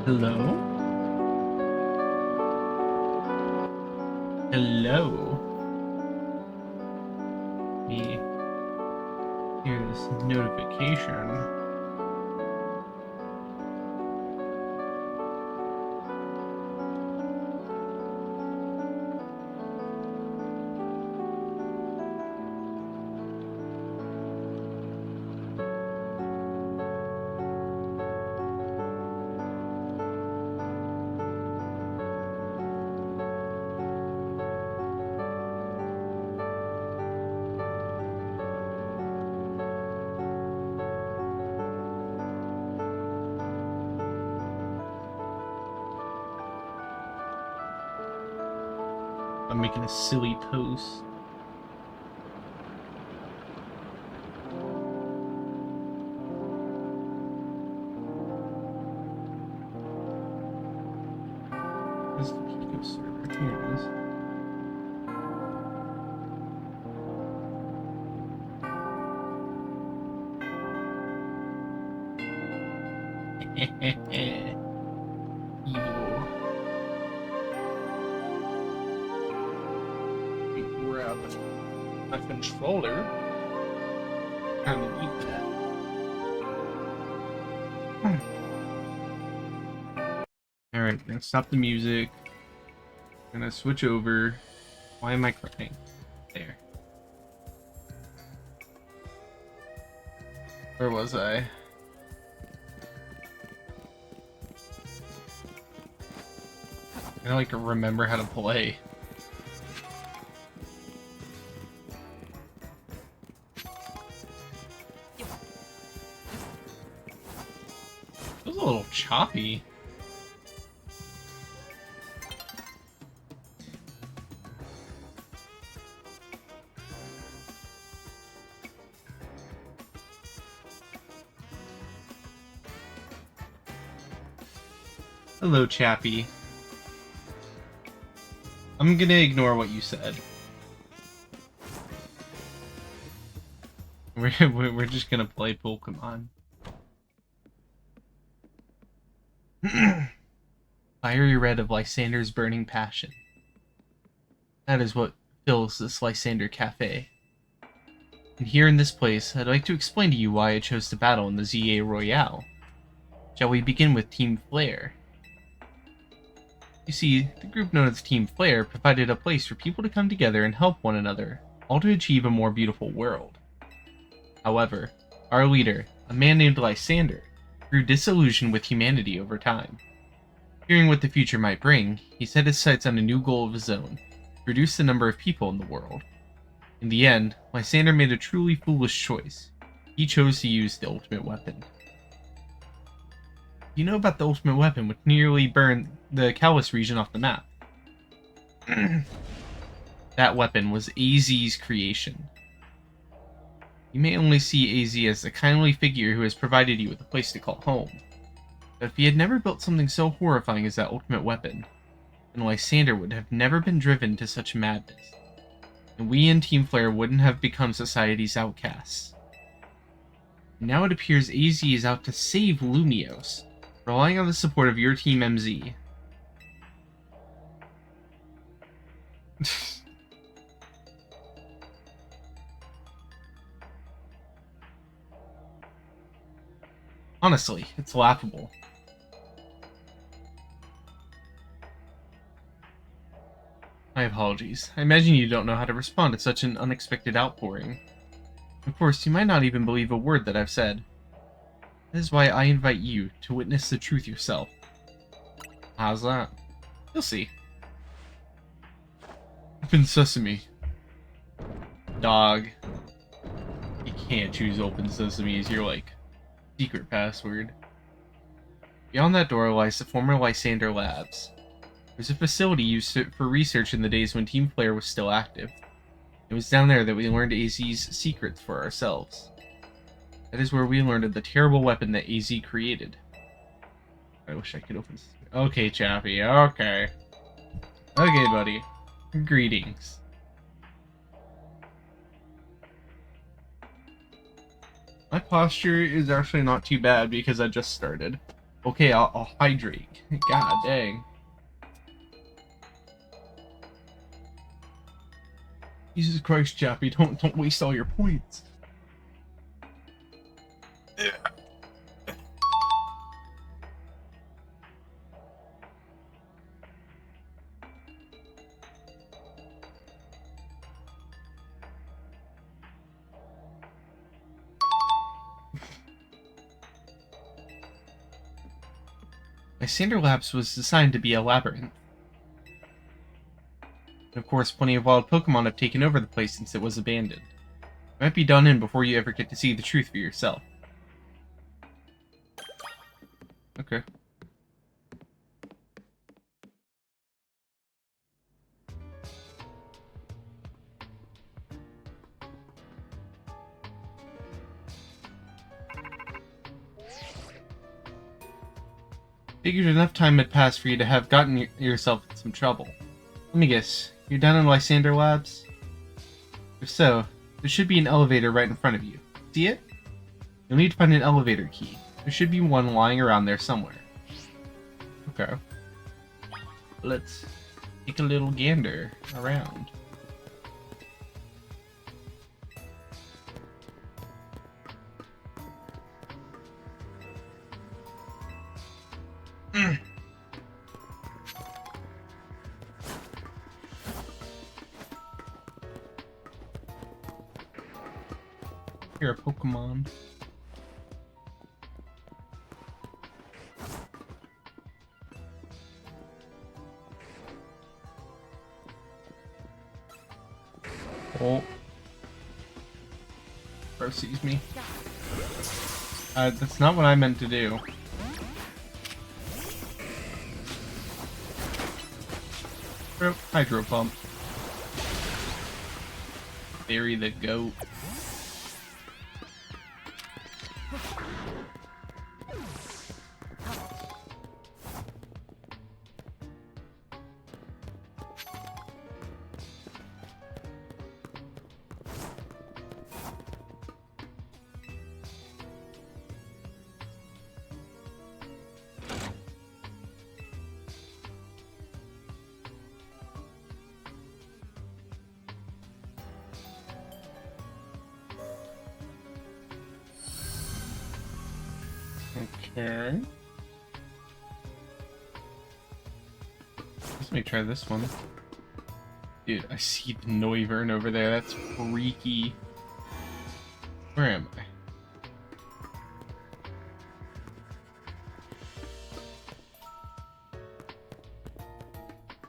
Hello? Hello? Me hear this notification. I'm making a silly post. This is the Pico server. Here it is. Evil. Grab my controller. Kind of need that. Alright, gonna stop the music. Gonna switch over. Why am I crying? There. Where was I? I like remember how to play. It was a little choppy. Hello, Chappie. I'm gonna ignore what you said. We're just gonna play Pokemon. Fiery red of Lysander's burning passion. That is what fills this Lysander Cafe. And here in this place, I'd like to explain to you why I chose to battle in the ZA Royale. Shall we begin with Team Flare? You see, the group known as Team Flare provided a place for people to come together and help one another, all to achieve a more beautiful world. However, our leader, a man named Lysander, grew disillusioned with humanity over time. Fearing what the future might bring, he set his sights on a new goal of his own, to reduce the number of people in the world. In the end, Lysander made a truly foolish choice. He chose to use the ultimate weapon. You know about the ultimate weapon which nearly burned the Kalos region off the map? That weapon was AZ's creation. You may only see AZ as a kindly figure who has provided you with a place to call home. But if he had never built something so horrifying as that ultimate weapon, then Lysander would have never been driven to such madness. And we in Team Flare wouldn't have become society's outcasts. Now it appears AZ is out to save Lumiose, relying on the support of your Team MZ. Honestly, it's laughable. My apologies. I imagine you don't know how to respond to such an unexpected outpouring. Of course, you might not even believe a word that I've said. That is why I invite you to witness the truth yourself. How's that? You'll see. Open sesame. Dog. You can't choose open sesame as your, secret password. Beyond that door lies the former Lysander Labs. It was a facility used for research in the days when Team Flare was still active. It was down there that we learned AZ's secrets for ourselves. That is where we learned of the terrible weapon that AZ created. I wish I could open... Okay, Chappie, okay. Okay, buddy. Greetings. My posture is actually not too bad because I just started. Okay, I'll hydrate. God dang. Jesus Christ, Chappie, don't waste all your points. Lysander Labs was designed to be a labyrinth. And of course, plenty of wild Pokemon have taken over the place since it was abandoned. It might be done in before you ever get to see the truth for yourself. Okay. Figured enough time had passed for you to have gotten yourself in some trouble. Let me guess, you're down in Lysander Labs? If so, there should be an elevator right in front of you. See it? You'll need to find an elevator key. There should be one lying around there somewhere. Okay. Let's take a little gander around. You're a Pokemon. Oh. Bro sees me. That's not what I meant to do. Bro, Hydro Pump. Bury the goat. Okay. Let me try this one. Dude, I see the Noivern over there. That's freaky. Where am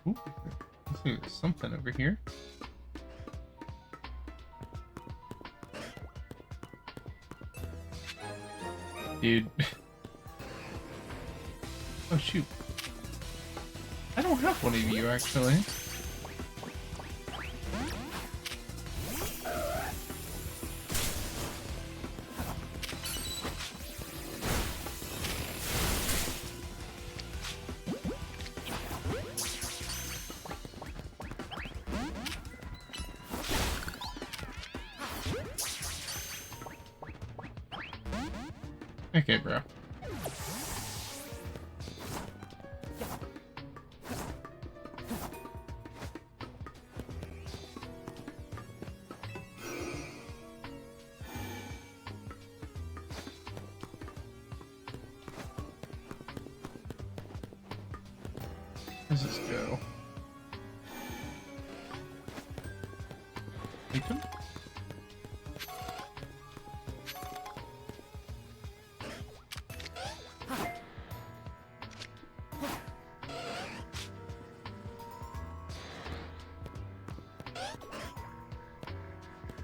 I? Ooh, there's something over here. Dude. Oh shoot. I don't have one of you actually. Okay, bro. Where does this go? Take him?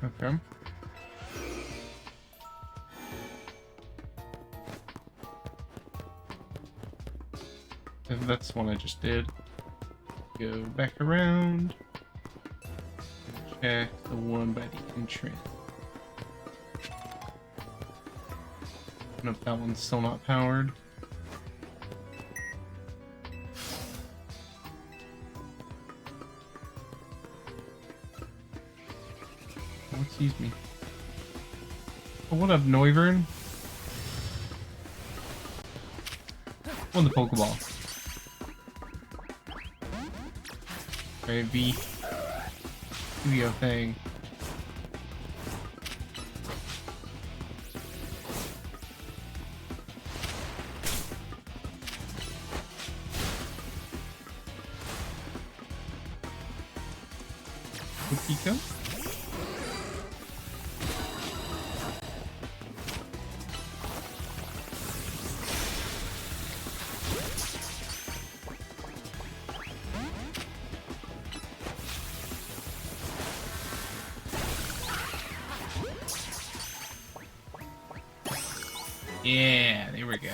Okay. If that's the one I just did. Go back around. Check the one by the entrance. Nope, that one's still not powered. Oh, excuse me. Oh, what up, Noivern? On the Pokeball. Alright, V. Do your thing. Pico? Yeah, there we go.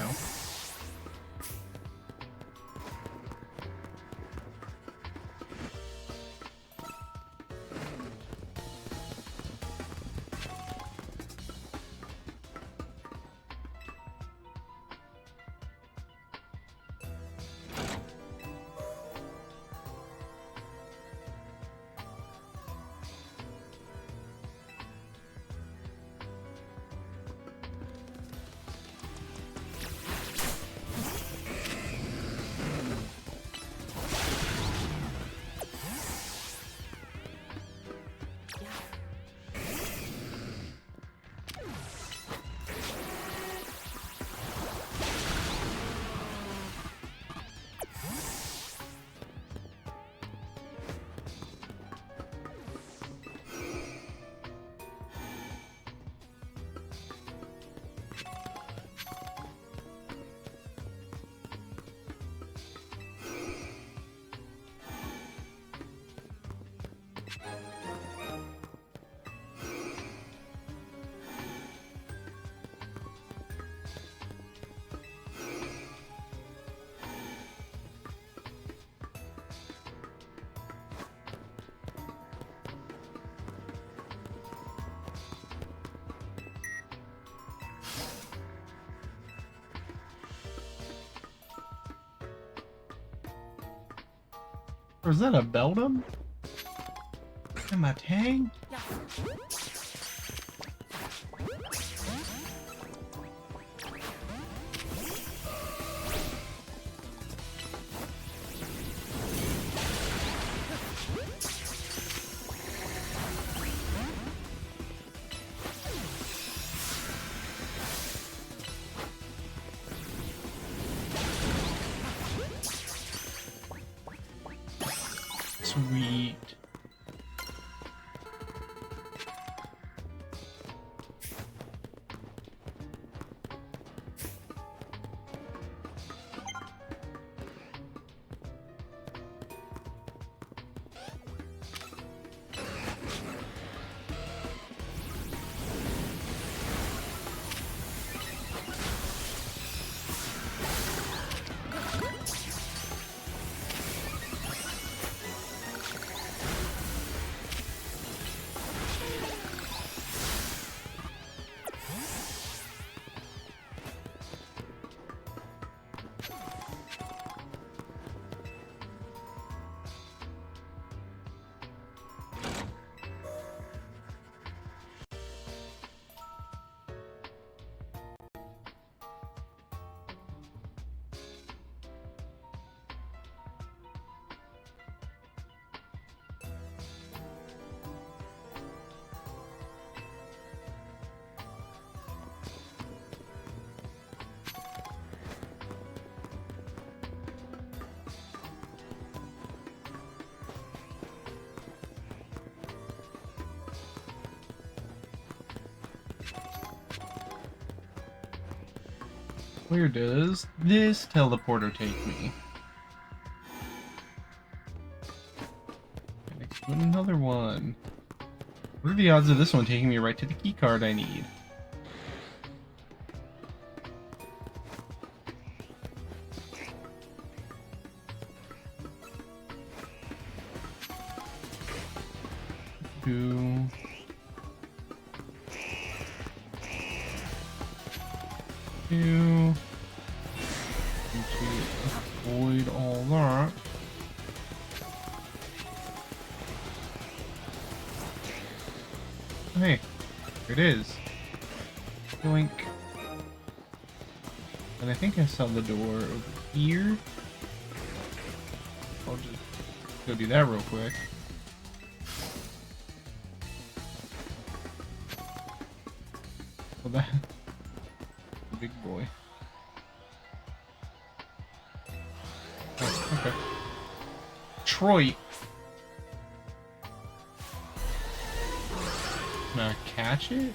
Or is that a Beldum? Am I Tang? Sweet. Where does this teleporter take me? Next to another one. What are the odds of this one taking me right to the key card I need? Two. Two. To avoid all that. Hey, here it is. Yoink. And I think I saw the door over here. I'll just go do that real quick. Well, that the big boy. Oh, okay. Detroit. Can I catch it?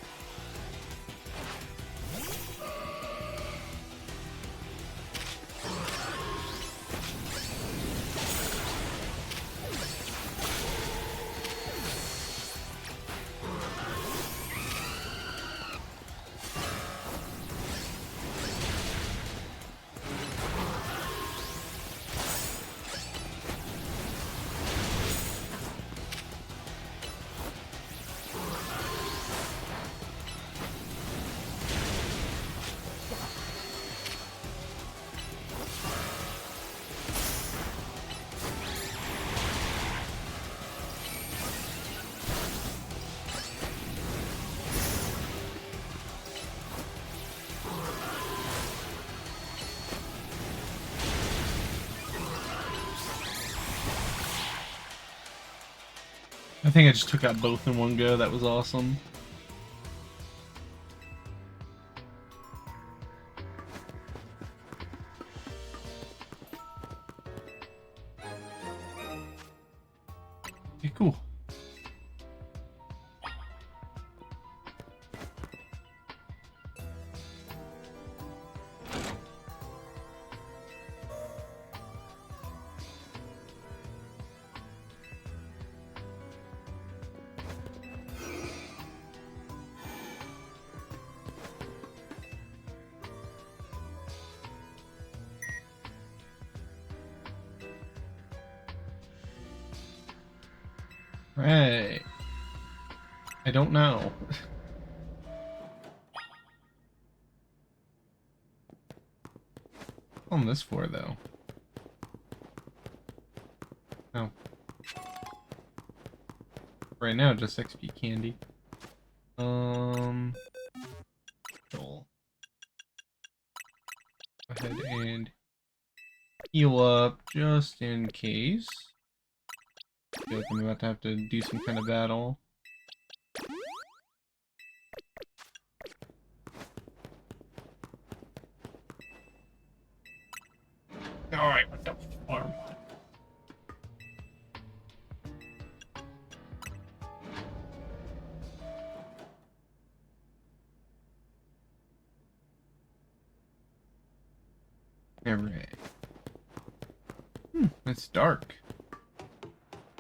I think I just took out both in one go. That was awesome. Okay, cool. Right. I don't know. What's on this for, though? Oh. Right now, just XP candy. Cool. Go ahead and heal up just in case. I feel like I'm about to have to do some kind of battle. Alright, what the farm? Alright. It's dark.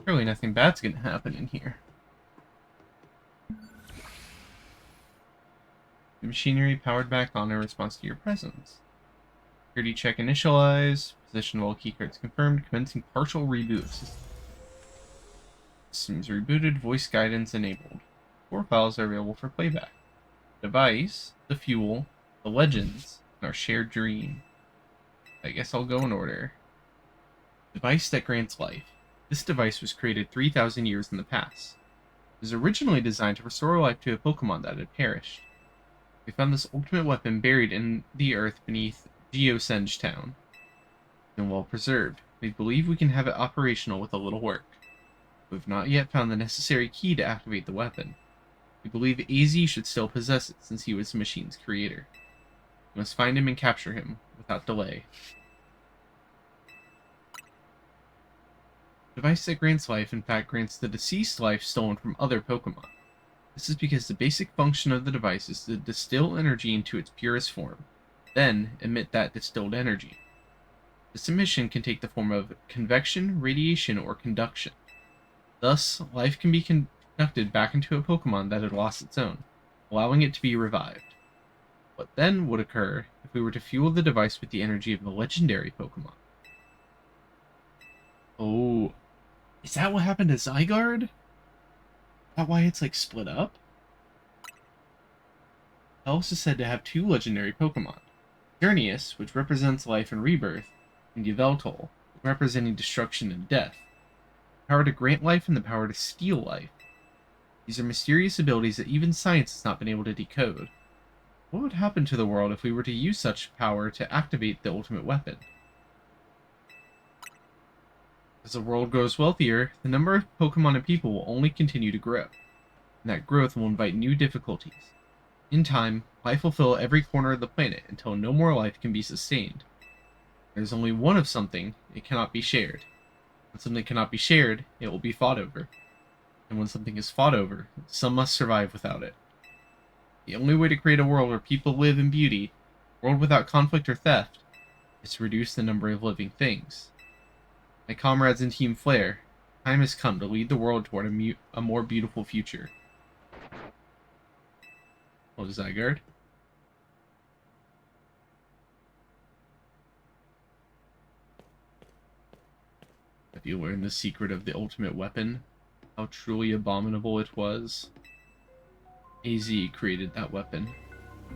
Surely nothing bad's gonna happen in here. The machinery powered back on in response to your presence. Security check initialized. Position of all keycards confirmed. Commencing partial reboot of system. Systems rebooted. Voice guidance enabled. 4 files are available for playback. Device, the fuel, the legends, and our shared dream. I guess I'll go in order. Device that grants life. This device was created 3,000 years in the past. It was originally designed to restore life to a Pokemon that had perished. We found this ultimate weapon buried in the earth beneath Geosenge Town, and well preserved. We believe we can have it operational with a little work. We have not yet found the necessary key to activate the weapon. We believe AZ should still possess it since he was the machine's creator. We must find him and capture him without delay. The device that grants life, in fact, grants the deceased life stolen from other Pokemon. This is because the basic function of the device is to distill energy into its purest form, then emit that distilled energy. This emission can take the form of convection, radiation, or conduction. Thus, life can be conducted back into a Pokemon that had lost its own, allowing it to be revived. What then would occur if we were to fuel the device with the energy of a legendary Pokemon? Oh, is that what happened to Zygarde? Is that why it's like split up? Elvis is said to have 2 legendary Pokemon. Xerneas, which represents life and rebirth, and Yveltal, representing destruction and death. The power to grant life and the power to steal life. These are mysterious abilities that even science has not been able to decode. What would happen to the world if we were to use such power to activate the ultimate weapon? As the world grows wealthier, the number of Pokemon and people will only continue to grow, and that growth will invite new difficulties. In time, life will fill every corner of the planet until no more life can be sustained. There's only one of something, it cannot be shared. When something cannot be shared, it will be fought over. And when something is fought over, some must survive without it. The only way to create a world where people live in beauty, a world without conflict or theft, is to reduce the number of living things. My comrades in Team Flare, time has come to lead the world toward a more beautiful future. Oh, Zygarde? Have you learned the secret of the ultimate weapon? How truly abominable it was? AZ created that weapon.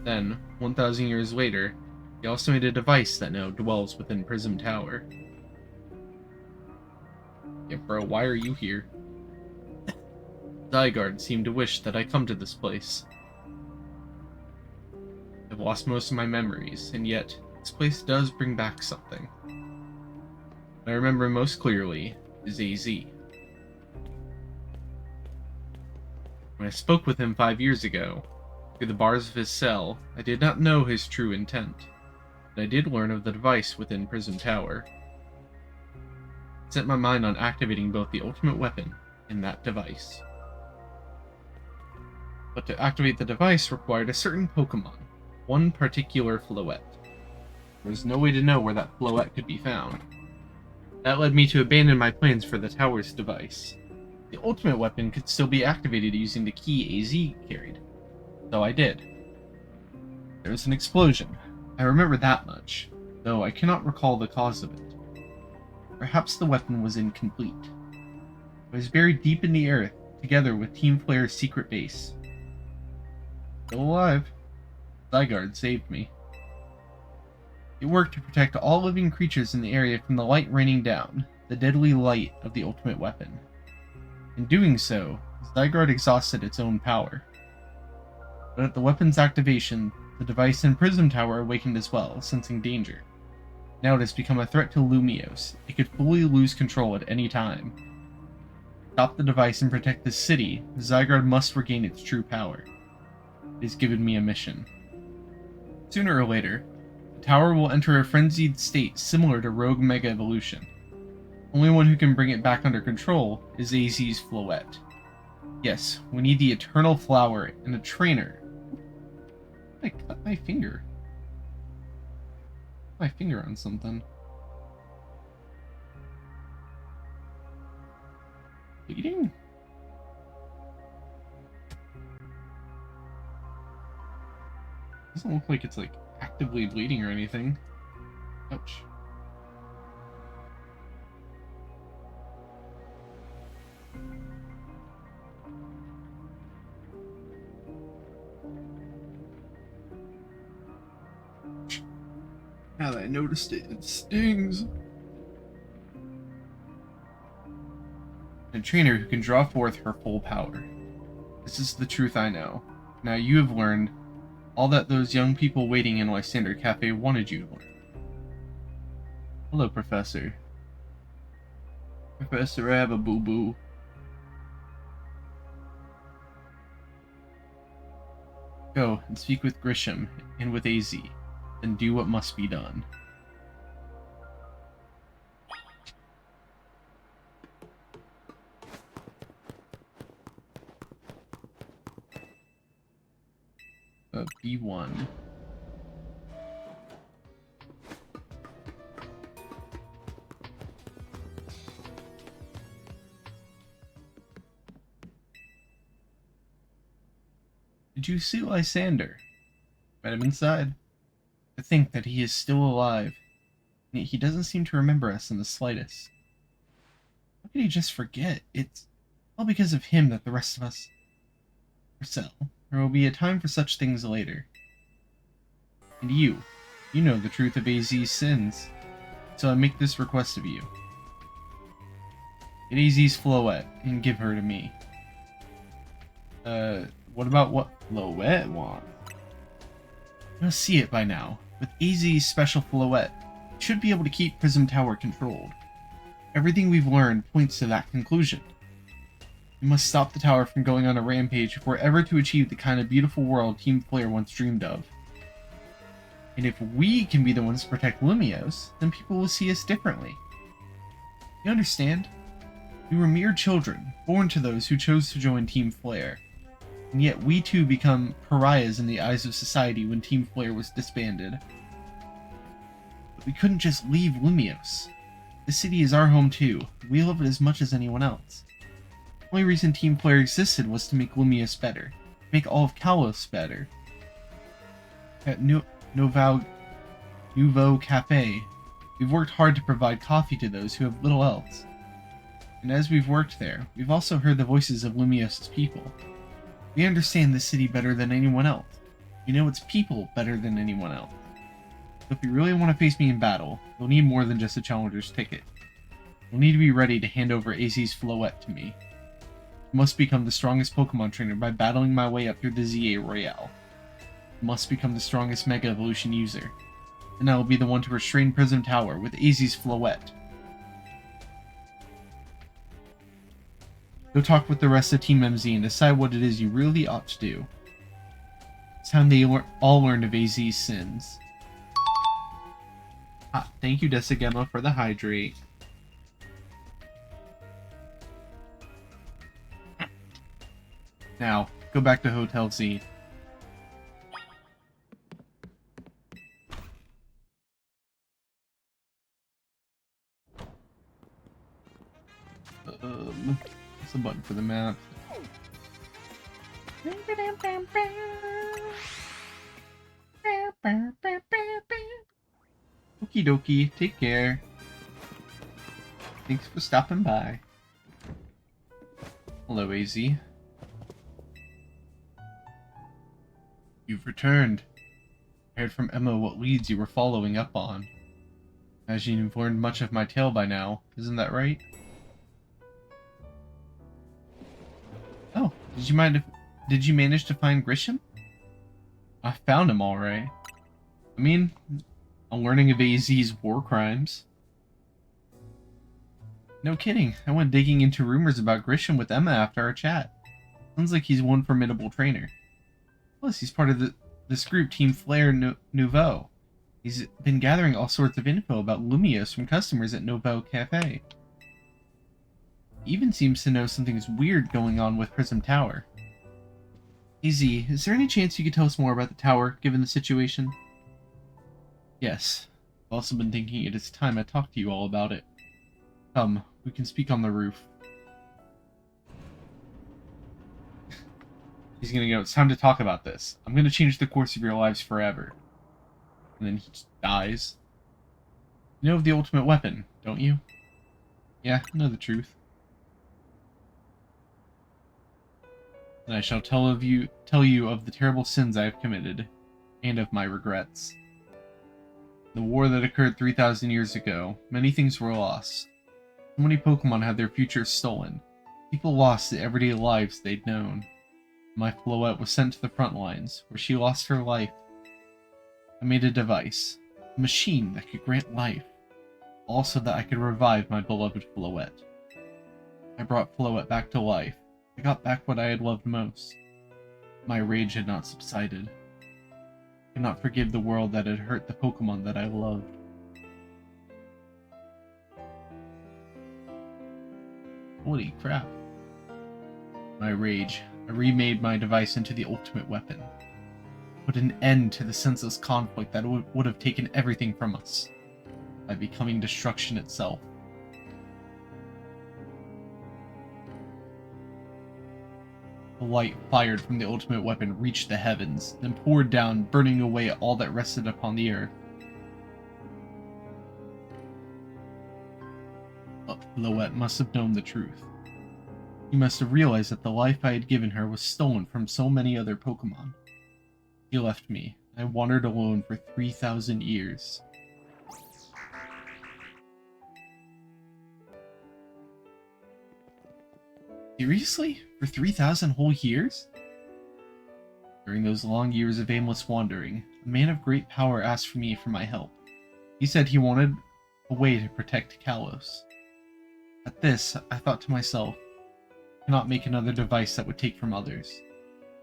Then, 1,000 years later, he also made a device that now dwells within Prism Tower. Yeah, bro, why are you here? Zygarde seemed to wish that I come to this place. I've lost most of my memories, and yet, this place does bring back something. What I remember most clearly is AZ. When I spoke with him 5 years ago, through the bars of his cell, I did not know his true intent, but I did learn of the device within Prism Tower. I set my mind on activating both the ultimate weapon and that device. But to activate the device required a certain Pokemon, one particular Floette. There was no way to know where that Floette could be found. That led me to abandon my plans for the tower's device. The ultimate weapon could still be activated using the key AZ carried, so I did. There was an explosion. I remember that much, though I cannot recall the cause of it. Perhaps the weapon was incomplete. It was buried deep in the earth, together with Team Flare's secret base. Still alive. Zygarde saved me. It worked to protect all living creatures in the area from the light raining down, the deadly light of the ultimate weapon. In doing so, Zygarde exhausted its own power. But at the weapon's activation, the device in Prism Tower awakened as well, sensing danger. Now it has become a threat to Lumiose. It could fully lose control at any time. To stop the device and protect the city, Zygarde must regain its true power. It has given me a mission. Sooner or later, the tower will enter a frenzied state similar to Rogue Mega Evolution. Only one who can bring it back under control is AZ's Floette. Yes, we need the Eternal Flower and a trainer. I cut my finger. My finger on something. Bleeding? Doesn't look like it's like actively bleeding or anything. Ouch. Now that I noticed it, it stings. A trainer who can draw forth her full power. This is the truth I know. Now you have learned all that those young people waiting in Lysander Cafe wanted you to learn. Hello, Professor. Professor, I have a boo-boo. Go and speak with Grisham and with AZ. Then do what must be done. B1. Did you see Lysander? Met him inside. To think that he is still alive, and yet he doesn't seem to remember us in the slightest. How could he just forget? It's all because of him that the rest of us are so. There will be a time for such things later. And you know the truth of AZ's sins, so I make this request of you. Get AZ's Floette and give her to me. What about what Floette wants? You must see it by now. With AZ's special Floette, you should be able to keep Prism Tower controlled. Everything we've learned points to that conclusion. We must stop the tower from going on a rampage if we're ever to achieve the kind of beautiful world Team Flare once dreamed of. And if we can be the ones to protect Lumiose, then people will see us differently. You understand? We were mere children, born to those who chose to join Team Flare. And yet we too become pariahs in the eyes of society when Team Flare was disbanded. But we couldn't just leave Lumiose. The city is our home too. We love it as much as anyone else. The only reason Team Flare existed was to make Lumiose better. Make all of Kalos better. At Nouveau Cafe, we've worked hard to provide coffee to those who have little else. And as we've worked there, we've also heard the voices of Lumiose's people. We understand this city better than anyone else. We know its people better than anyone else. So if you really want to face me in battle, you'll need more than just a challenger's ticket. You'll need to be ready to hand over AZ's Floette to me. I must become the strongest Pokemon trainer by battling my way up through the ZA Royale. I must become the strongest Mega Evolution user. And I will be the one to restrain Prism Tower with AZ's Floette. Go talk with the rest of Team MZ and decide what it is you really ought to do. It's time they all learned of AZ's sins. Ah, thank you, Desagema, for the hydrate. Now, go back to Hotel Z. What's the button for the map? Okie dokie, take care. Thanks for stopping by. Hello, AZ. You've returned. I heard from Emma what leads you were following up on. Imagine you've learned much of my tale by now, isn't that right? Oh, did you manage to find Grisham? I found him alright. I mean, I'm learning of AZ's war crimes. No kidding, I went digging into rumors about Grisham with Emma after our chat. Sounds like he's one formidable trainer. Plus, he's part of this group, Team Flare Nouveau. He's been gathering all sorts of info about Lumiose from customers at Nouveau Cafe. He even seems to know something's weird going on with Prism Tower. AZ, is there any chance you could tell us more about the tower, given the situation? Yes. I've also been thinking it is time I talk to you all about it. Come, we can speak on the roof. He's gonna go, it's time to talk about this. I'm gonna change the course of your lives forever. And then he just dies. You know of the ultimate weapon, don't you? Yeah, I know the truth. And I shall tell you of the terrible sins I have committed, and of my regrets. The war that occurred 3,000 years ago, many things were lost. So many Pokemon had their futures stolen. People lost the everyday lives they'd known. My Floette was sent to the front lines, where she lost her life. I made a device, a machine that could grant life, all so that I could revive my beloved Floette. I brought Floette back to life. I got back what I had loved most. My rage had not subsided. I could not forgive the world that had hurt the Pokemon that I loved. Holy crap. My rage. I remade my device into the ultimate weapon. Put an end to the senseless conflict that would have taken everything from us, by becoming destruction itself. The light fired from the ultimate weapon reached the heavens, then poured down, burning away all that rested upon the earth. Floette must have known the truth. He must have realized that the life I had given her was stolen from so many other Pokemon. He left me. I wandered alone for 3,000 years. Seriously? For 3,000 whole years? During those long years of aimless wandering, a man of great power asked for me for my help. He said he wanted a way to protect Kalos. At this, I thought to myself, I cannot make another device that would take from others.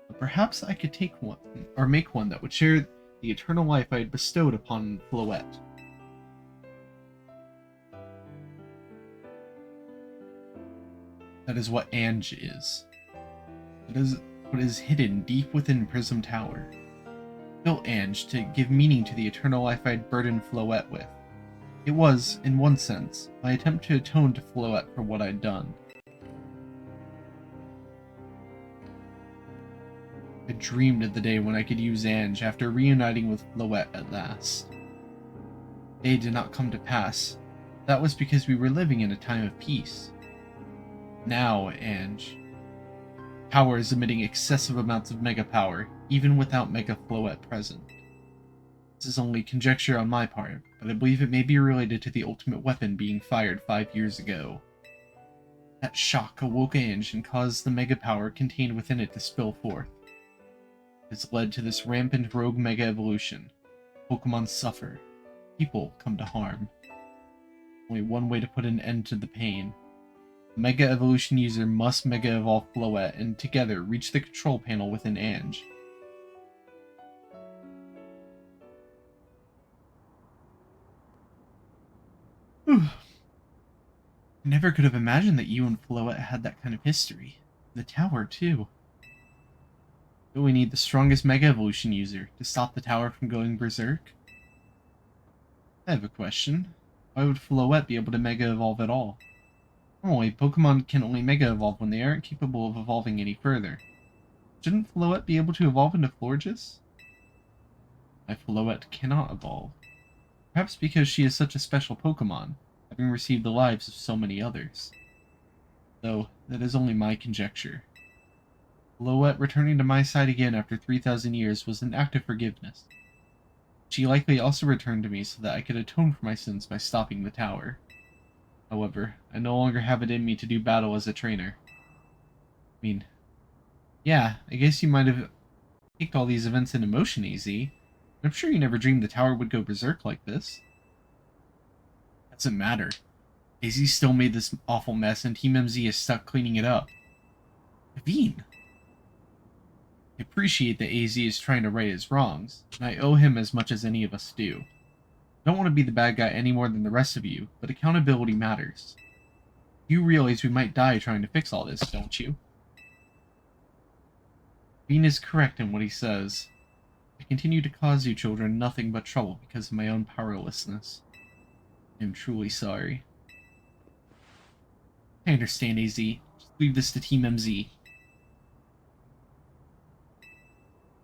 But perhaps I could take one, or make one that would share the eternal life I had bestowed upon Floette. That is what Ange is. It is what is hidden deep within Prism Tower. I built Ange to give meaning to the eternal life I had burdened Floette with. It was, in one sense, my attempt to atone to Floette for what I'd done. I dreamed of the day when I could use Ange after reuniting with Floette at last. The day did not come to pass. That was because we were living in a time of peace. Now, Ange. Tower is emitting excessive amounts of Mega Power, even without Mega Floette present. This is only conjecture on my part, but I believe it may be related to the ultimate weapon being fired 5 years ago. That shock awoke Ange and caused the Mega Power contained within it to spill forth. It has led to this rampant rogue Mega Evolution. Pokemon suffer. People come to harm. Only one way to put an end to the pain. The Mega Evolution user must Mega Evolve Floette and together reach the control panel within Ange. I never could have imagined that you and Floette had that kind of history. The tower, too. But we need the strongest Mega Evolution user to stop the tower from going berserk. I have a question. Why would Floette be able to Mega Evolve at all? Normally, Pokemon can only Mega Evolve when they aren't capable of evolving any further. Shouldn't Floette be able to evolve into Florges? My Floette cannot evolve. Perhaps because she is such a special Pokemon, having received the lives of so many others. Though, that is only my conjecture. Floette returning to my side again after 3,000 years was an act of forgiveness. She likely also returned to me so that I could atone for my sins by stopping the tower. However, I no longer have it in me to do battle as a trainer. I mean, yeah, I guess you might have kicked all these events into motion, AZ. I'm sure you never dreamed the tower would go berserk like this. Doesn't matter. AZ still made this awful mess and Team MZ is stuck cleaning it up. Naveen! I appreciate that AZ is trying to right his wrongs, and I owe him as much as any of us do. I don't want to be the bad guy any more than the rest of you, but accountability matters. You realize we might die trying to fix all this, don't you? Bean is correct in what he says. I continue to cause you children nothing but trouble because of my own powerlessness. I am truly sorry. I understand, AZ. Just leave this to Team MZ.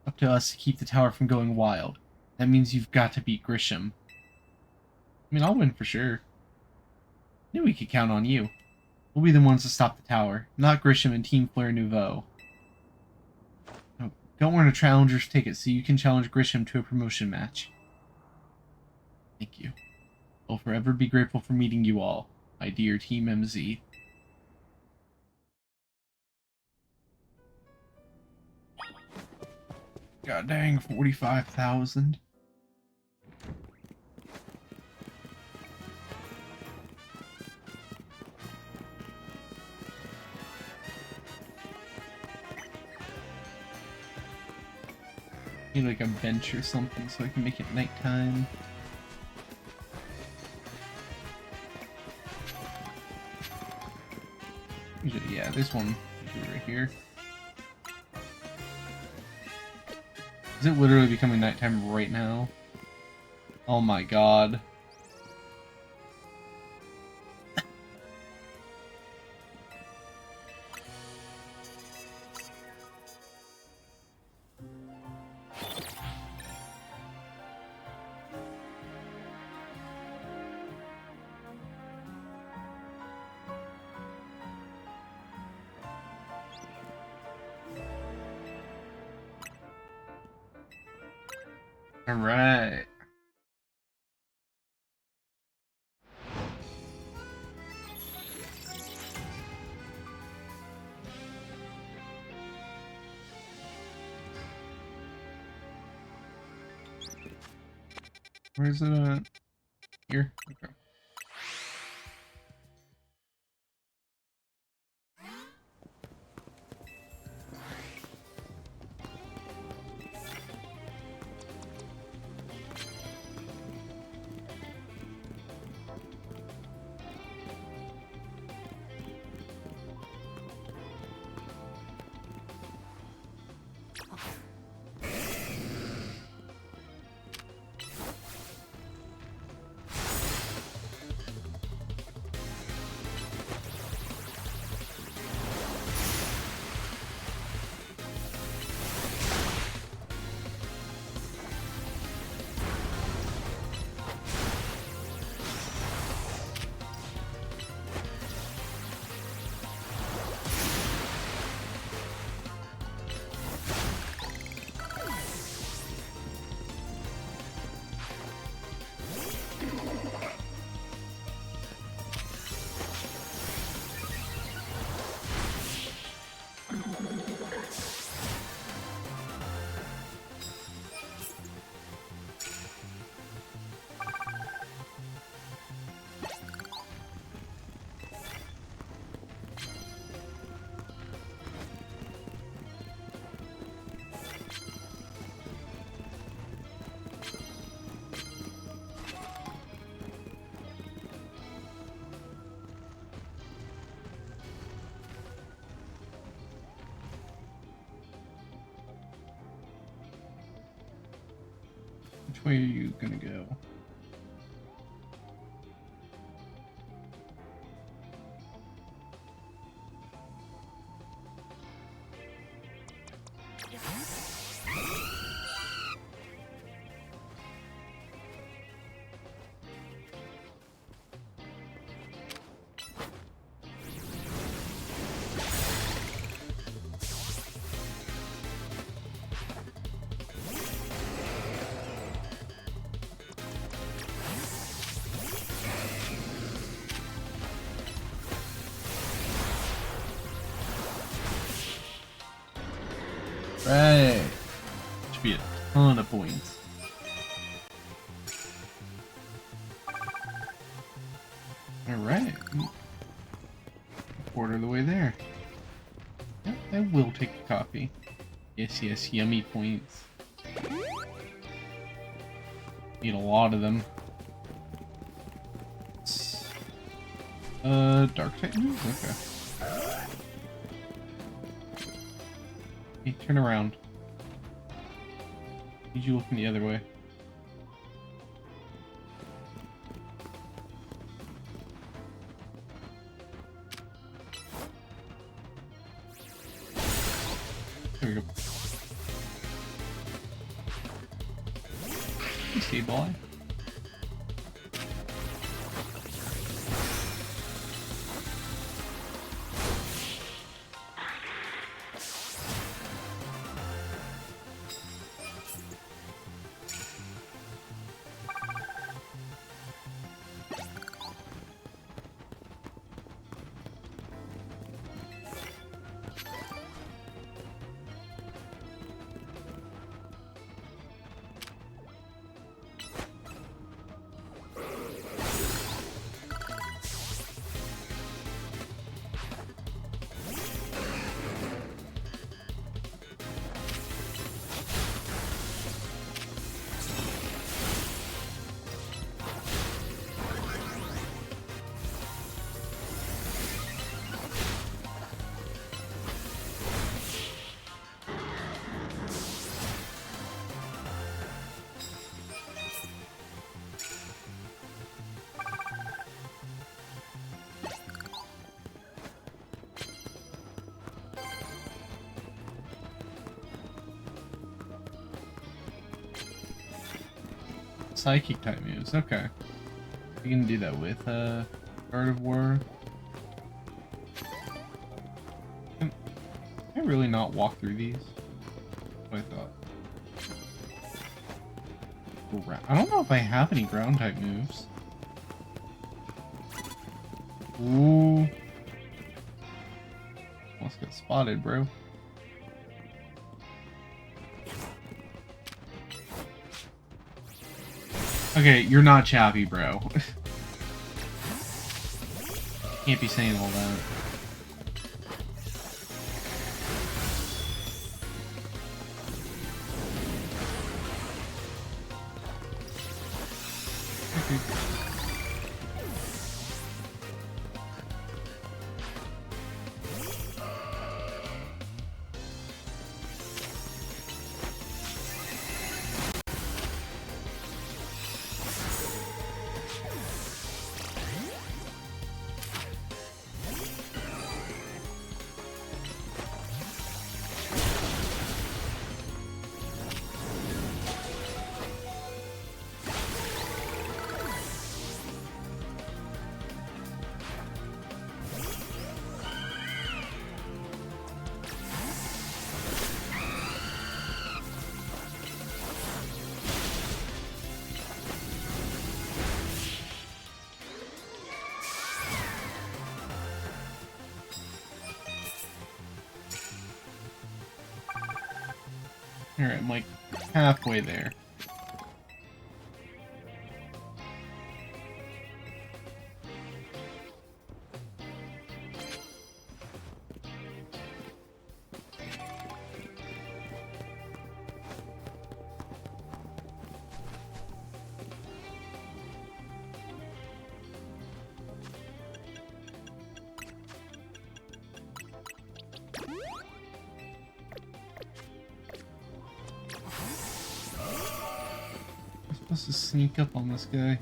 Up to us to keep the tower from going wild. That means you've got to beat Grisham. I mean, I'll win for sure. I knew we could count on you. We'll be the ones to stop the tower, not Grisham and Team Flare Nouveau. No, don't earn a challenger's ticket so you can challenge Grisham to a promotion match. Thank you. I'll forever be grateful for meeting you all, my dear Team MZ. God dang, 45,000. Need like a bench or something so I can make it nighttime. Yeah, this one right here. Is it literally becoming nighttime right now? Oh my god. Alright. Where is it at? Here? Okay. Which way are you gonna go? Right. Should be a ton of points. Alright. Quarter of the way there. Yep, I will take a coffee. Yes, yes, yummy points. Need a lot of them. Dark Titan? Okay. Hey, turn around. Need you looking the other way. There we go. You see, boy. Psychic type moves, okay. You can do that with Art of War. Can I really not walk through these? That's what I thought. I don't know if I have any ground type moves. Ooh. Almost got spotted, bro. Okay, you're not choppy, bro. Can't be saying all that. Alright, I'm like halfway there. I'm supposed to sneak up on this guy.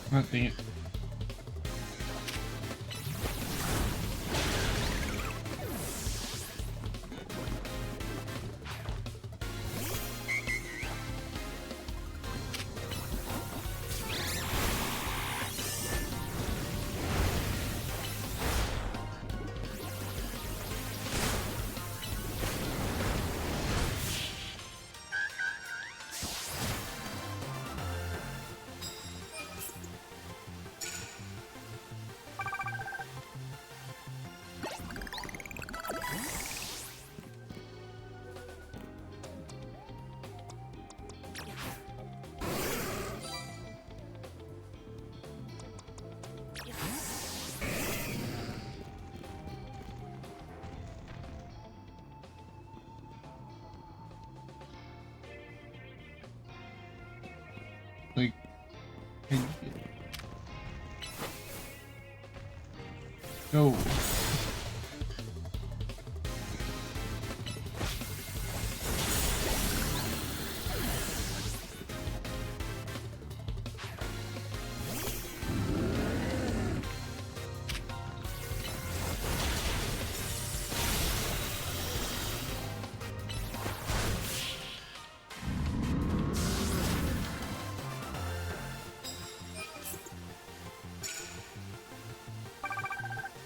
Oh, dang it. Like, go.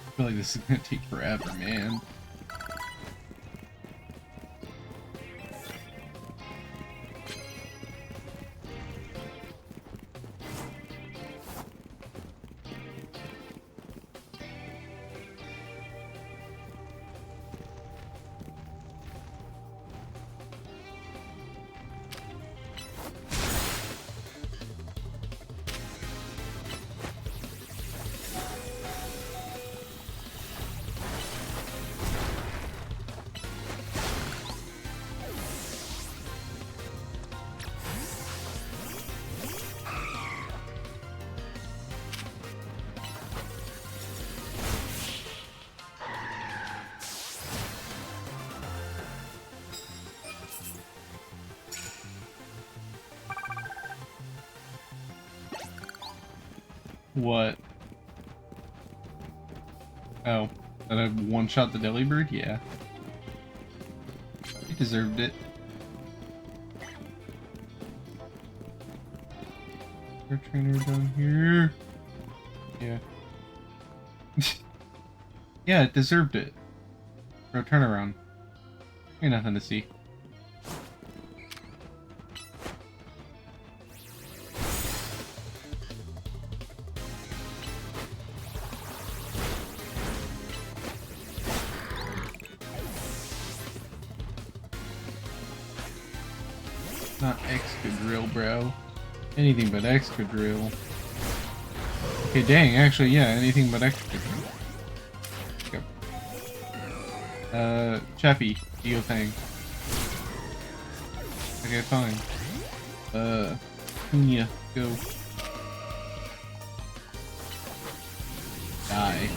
I feel like this is gonna take forever, man. What? Oh, that I one-shot the Delibird? Yeah. He deserved it. Our trainer down here. Yeah. Yeah, it deserved it. Bro, turn around. Ain't nothing to see. Not Excadrill, bro. Anything but Excadrill. Okay, dang, actually, yeah, anything but Excadrill. Yep. Chappie, do your thing. Okay, fine. Punya, go. Die.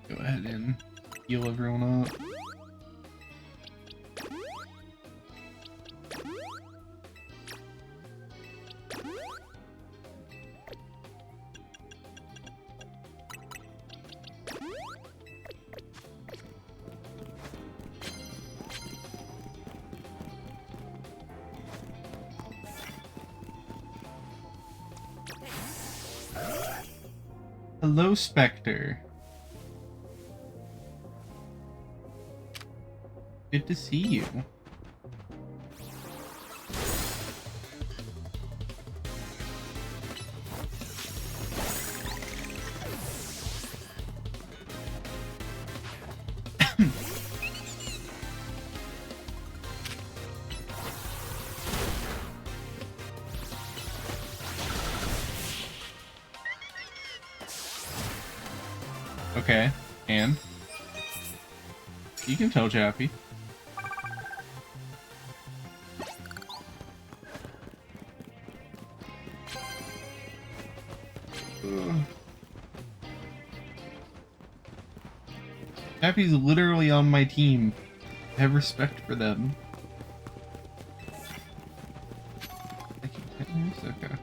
Go ahead and heal everyone up. Hello, Spectre. Good to see you. Okay, and you can tell Chappie. Chappie's literally on my team. I have respect for them. I can hit this? Okay.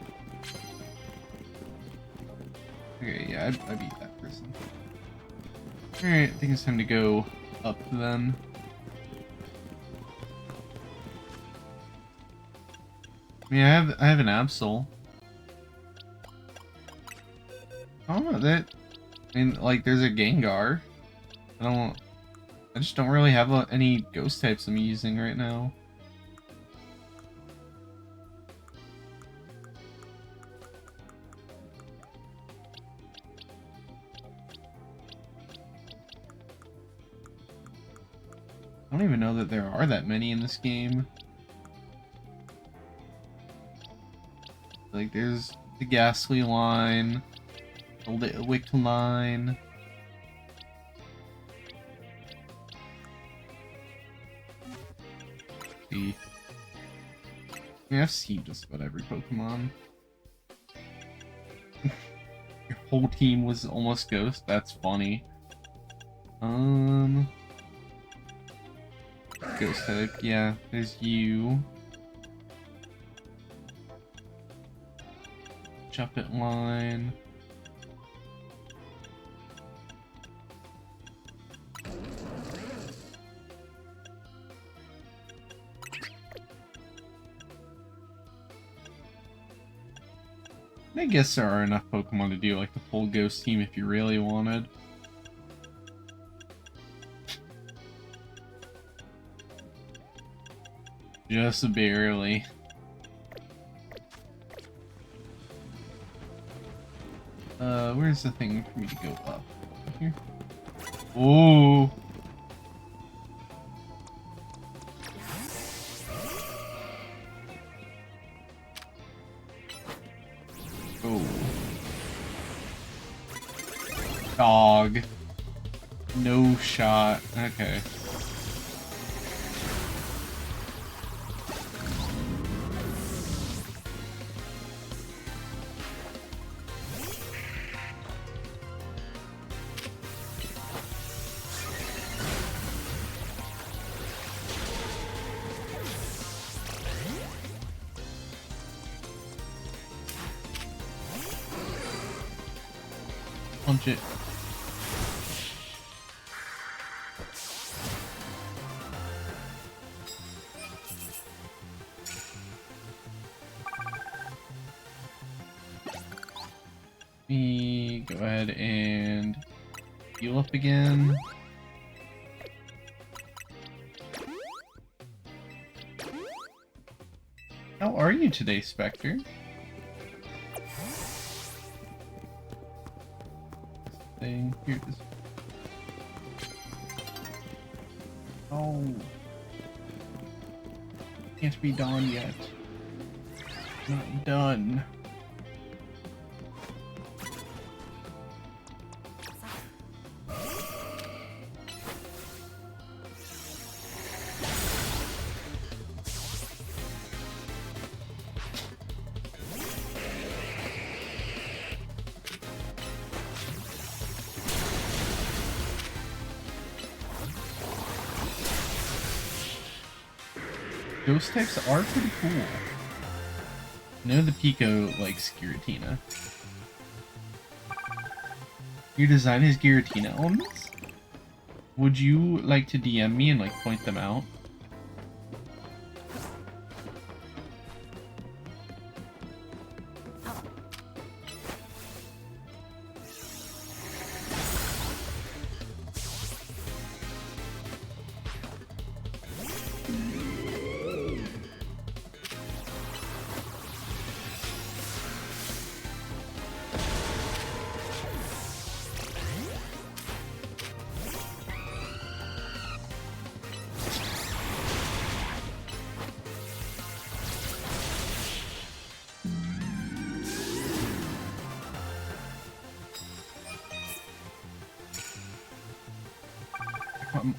Okay, yeah, I beat that person. Alright, I think it's time to go up then. I mean, I have an Absol. I don't know that. I mean, like, there's a Gengar. I just don't really have any ghost types I'm using right now. I don't even know that there are that many in this game. Like, there's the Ghastly line, the Litwick line. See. I mean, I've seen just about every Pokemon. Your whole team was almost Ghost? That's funny. Ghost type, yeah, there's you. Jumpet line. I guess there are enough Pokemon to do like the full Ghost team if you really wanted. Just barely. Where's the thing for me to go up? Here? Oh! Oh. Dog. No shot. Okay. Punch it. Me go ahead and heal up again. How are you today, Spectre? Thing here it is. Oh, can't be done yet. Not done. Ghost types are pretty cool. I know the Pico likes Giratina. Your design is Giratina elements? Would you like to DM me and like point them out?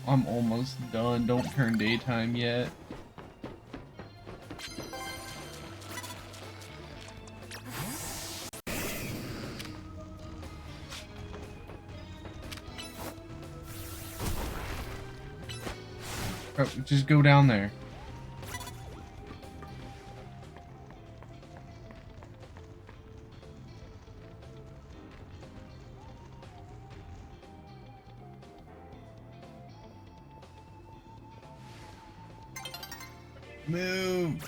I'm almost done. Don't turn daytime yet. Oh, just go down there. Move.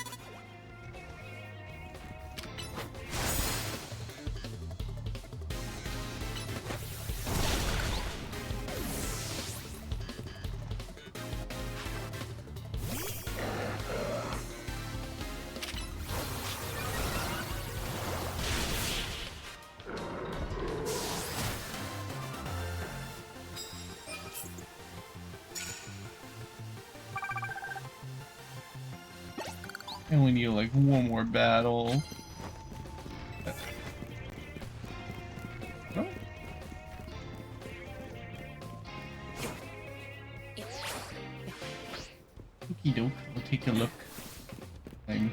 I only need like one more battle. Oh. Okie doke, I'll take a look. I'm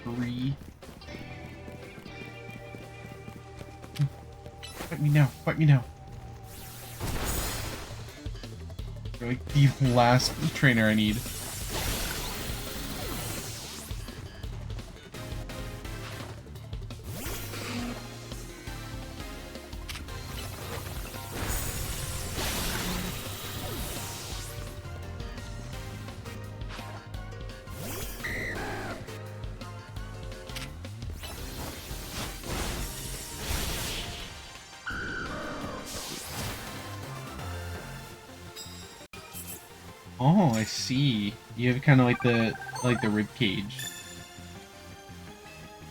free. Fight me now, fight me now. You're like the last trainer I need. Oh, I see. You have kind of like the rib cage.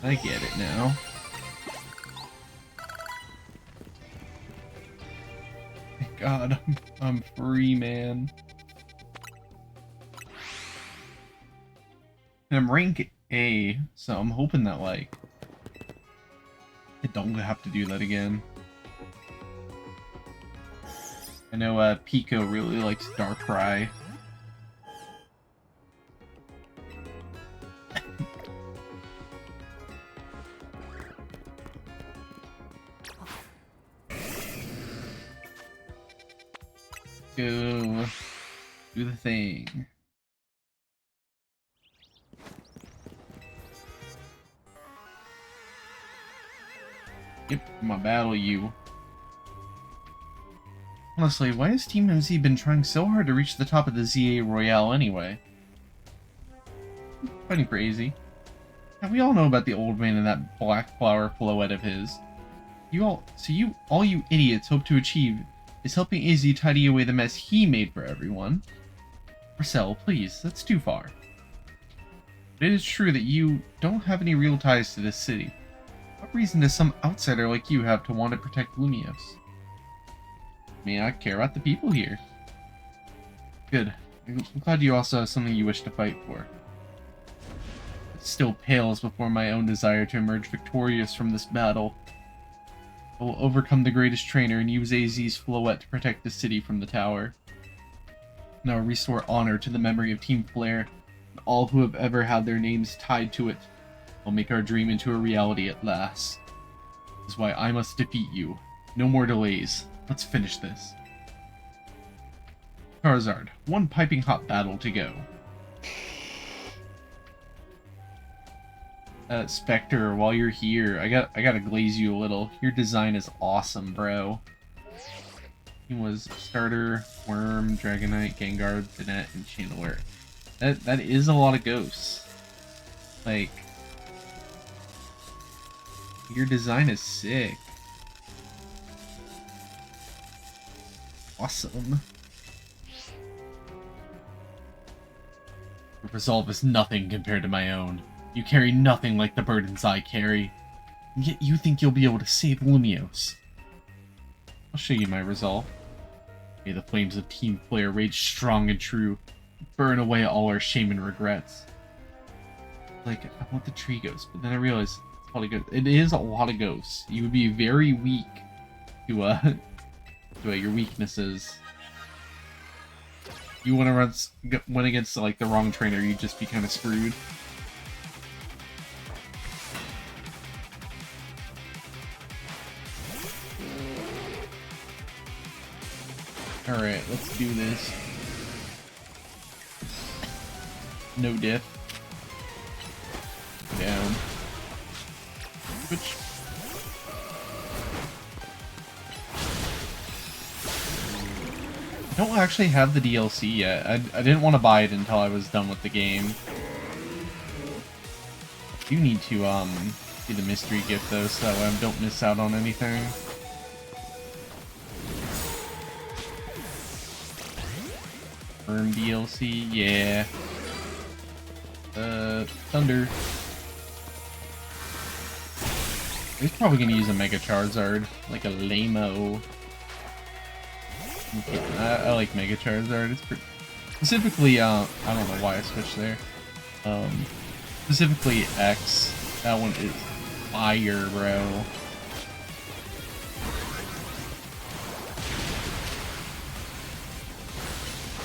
I get it now. Thank God, I'm free, man. And I'm rank A, so I'm hoping that like I don't have to do that again. I know Pico really likes Darkrai. Go do the thing. Yep, I'm gonna battle you. Honestly, why has Team MZ been trying so hard to reach the top of the ZA Royale anyway? Funny crazy. Now, we all know about the old man and that black flower floette of his. All you idiots hope to achieve is helping Izzy tidy away the mess he made for everyone. Marcel, please, that's too far. But it is true that you don't have any real ties to this city. What reason does some outsider like you have to want to protect Lumios? I mean, I care about the people here. Good. I'm glad you also have something you wish to fight for. It still pales before my own desire to emerge victorious from this battle. I will overcome the greatest trainer and use AZ's Floette to protect the city from the tower. Now restore honor to the memory of Team Flare and all who have ever had their names tied to it. I'll make our dream into a reality at last. This is why I must defeat you. No more delays. Let's finish this. Charizard, one piping hot battle to go. Spectre, while you're here, I gotta glaze you a little. Your design is awesome, bro. He was Starter, Worm, Dragonite, Gengar, Banette, and Channeler. That is a lot of ghosts. Like, your design is sick. Awesome. Your resolve is nothing compared to my own. You carry nothing like the burdens I carry. And yet you think you'll be able to save Lumios. I'll show you my resolve. May the flames of Team Flare rage strong and true. Burn away all our shame and regrets. Like, I want the tree ghost, but then I realized it's a lot of ghosts. It is a lot of ghosts. You would be very weak to your weaknesses. You want to went against like the wrong trainer, you'd just be kind of screwed. Alright, let's do this. No diff. Down. Which... I don't actually have the DLC yet. I didn't want to buy it until I was done with the game. I do need to do the mystery gift though, so that way I don't miss out on anything. Worm DLC, yeah. Thunder. He's probably gonna use a Mega Charizard, like a lame-o. Okay, I like Mega Charizard. It's pretty... Specifically, I don't know why I switched there. Specifically X. That one is fire, bro.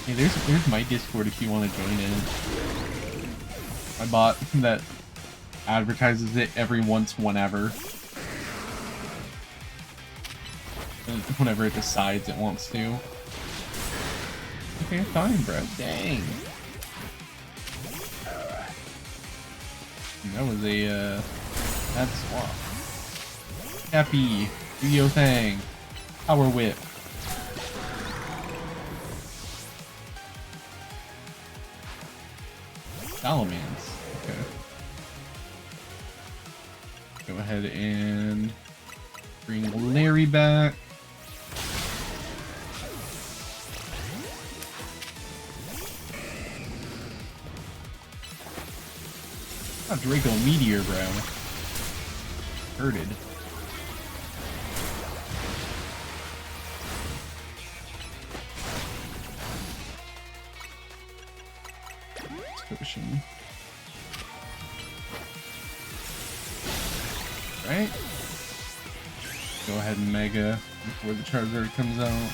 Hey, there's my Discord if you want to join in. My bot that advertises it every whenever. Whenever it decides it wants to. Okay, fine, bro. Dang. That was a, bad swap. Happy. Do your thing. Power Whip. Salamence. Okay. Go ahead and bring Larry back. Oh, Draco Meteor, bro. Hurted. Potion. Right? Go ahead and Mega before the Charizard comes out.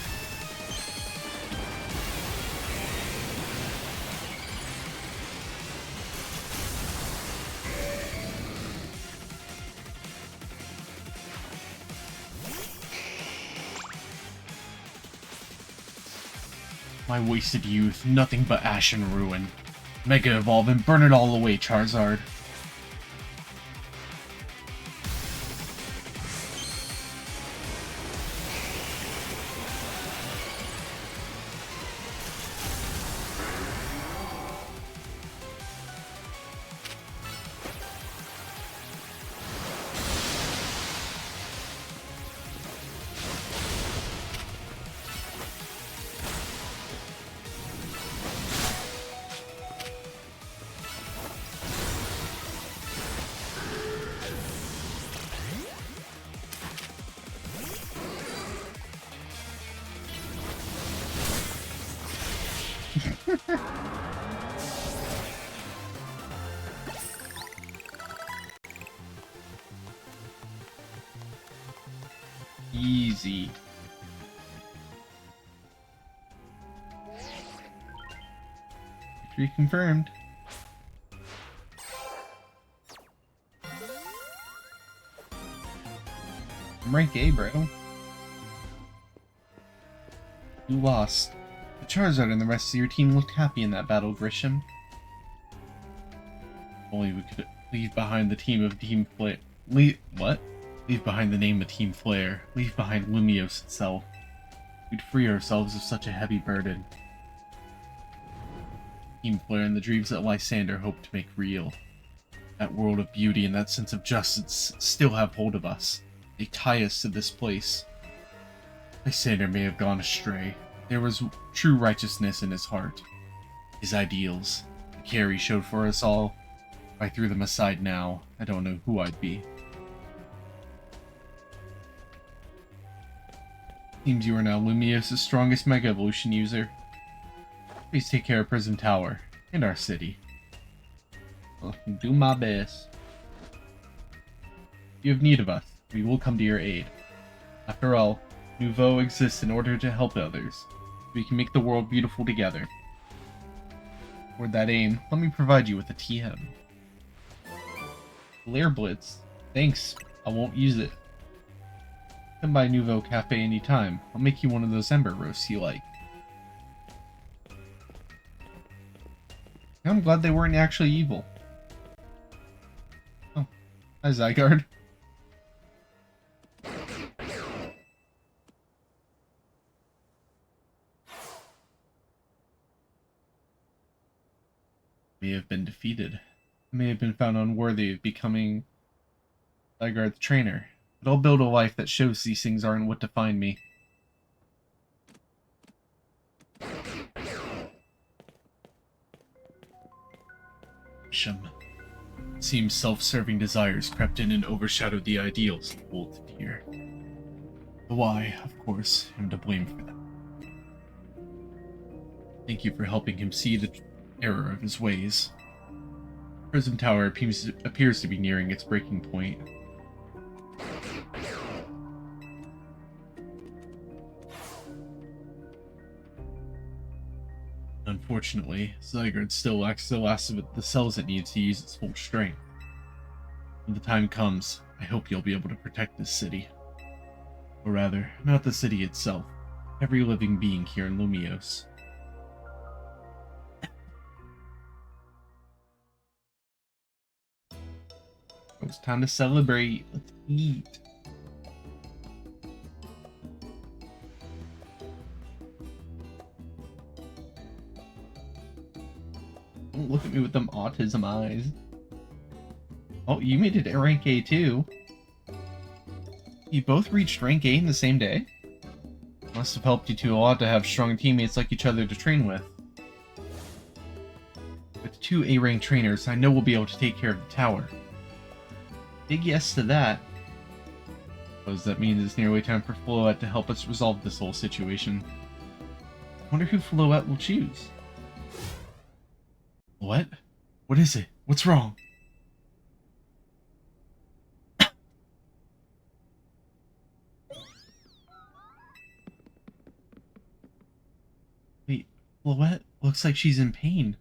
My wasted youth, nothing but ash and ruin. Mega Evolve and burn it all away, Charizard. Easy. Victory confirmed. I'm rank A, bro. You lost. The Charizard and the rest of your team looked happy in that battle, Grisham. Only we could leave behind the team of Team Flare. What? Leave behind the name of Team Flare. Leave behind Lumiose itself. We'd free ourselves of such a heavy burden. Team Flare and the dreams that Lysander hoped to make real. That world of beauty and that sense of justice still have hold of us. They tie us to this place. Lysander may have gone astray. There was true righteousness in his heart. His ideals. The care he showed for us all. If I threw them aside now, I don't know who I'd be. Seems you are now Lumiose's strongest Mega Evolution user. Please take care of Prism Tower and our city. I'll do my best. If you have need of us, we will come to your aid. After all, Nouveau exists in order to help others. We can make the world beautiful together. Toward that aim, let me provide you with a TM. Lair Blitz. Thanks, I won't use it. Come by Nouveau Cafe anytime. I'll make you one of those Ember roasts you like. I'm glad they weren't actually evil. Oh, hi Zygarde. May have been defeated. May have been found unworthy of becoming Zygarde's trainer. But I'll build a life that shows these things aren't what define me. Shum. Seems self-serving desires crept in and overshadowed the ideals he holds dear. The why, of course, am to blame for that. Thank you for helping him see the error of his ways. Prism Tower appears to be nearing its breaking point. Unfortunately, Zygarde still lacks the last of the cells it needs to use its full strength. When the time comes, I hope you'll be able to protect this city. Or rather, not the city itself, every living being here in Lumiose. It's time to celebrate. Let's eat. Don't look at me with them autism eyes. Oh, you made it to rank A too. You both reached rank A in the same day? Must have helped you two a lot to have strong teammates like each other to train with. With 2 A-rank trainers, I know we'll be able to take care of the tower. Big yes to that. Suppose that means it's nearly time for Floette to help us resolve this whole situation. I wonder who Floette will choose. What? What is it? What's wrong? Wait, Floette looks like she's in pain.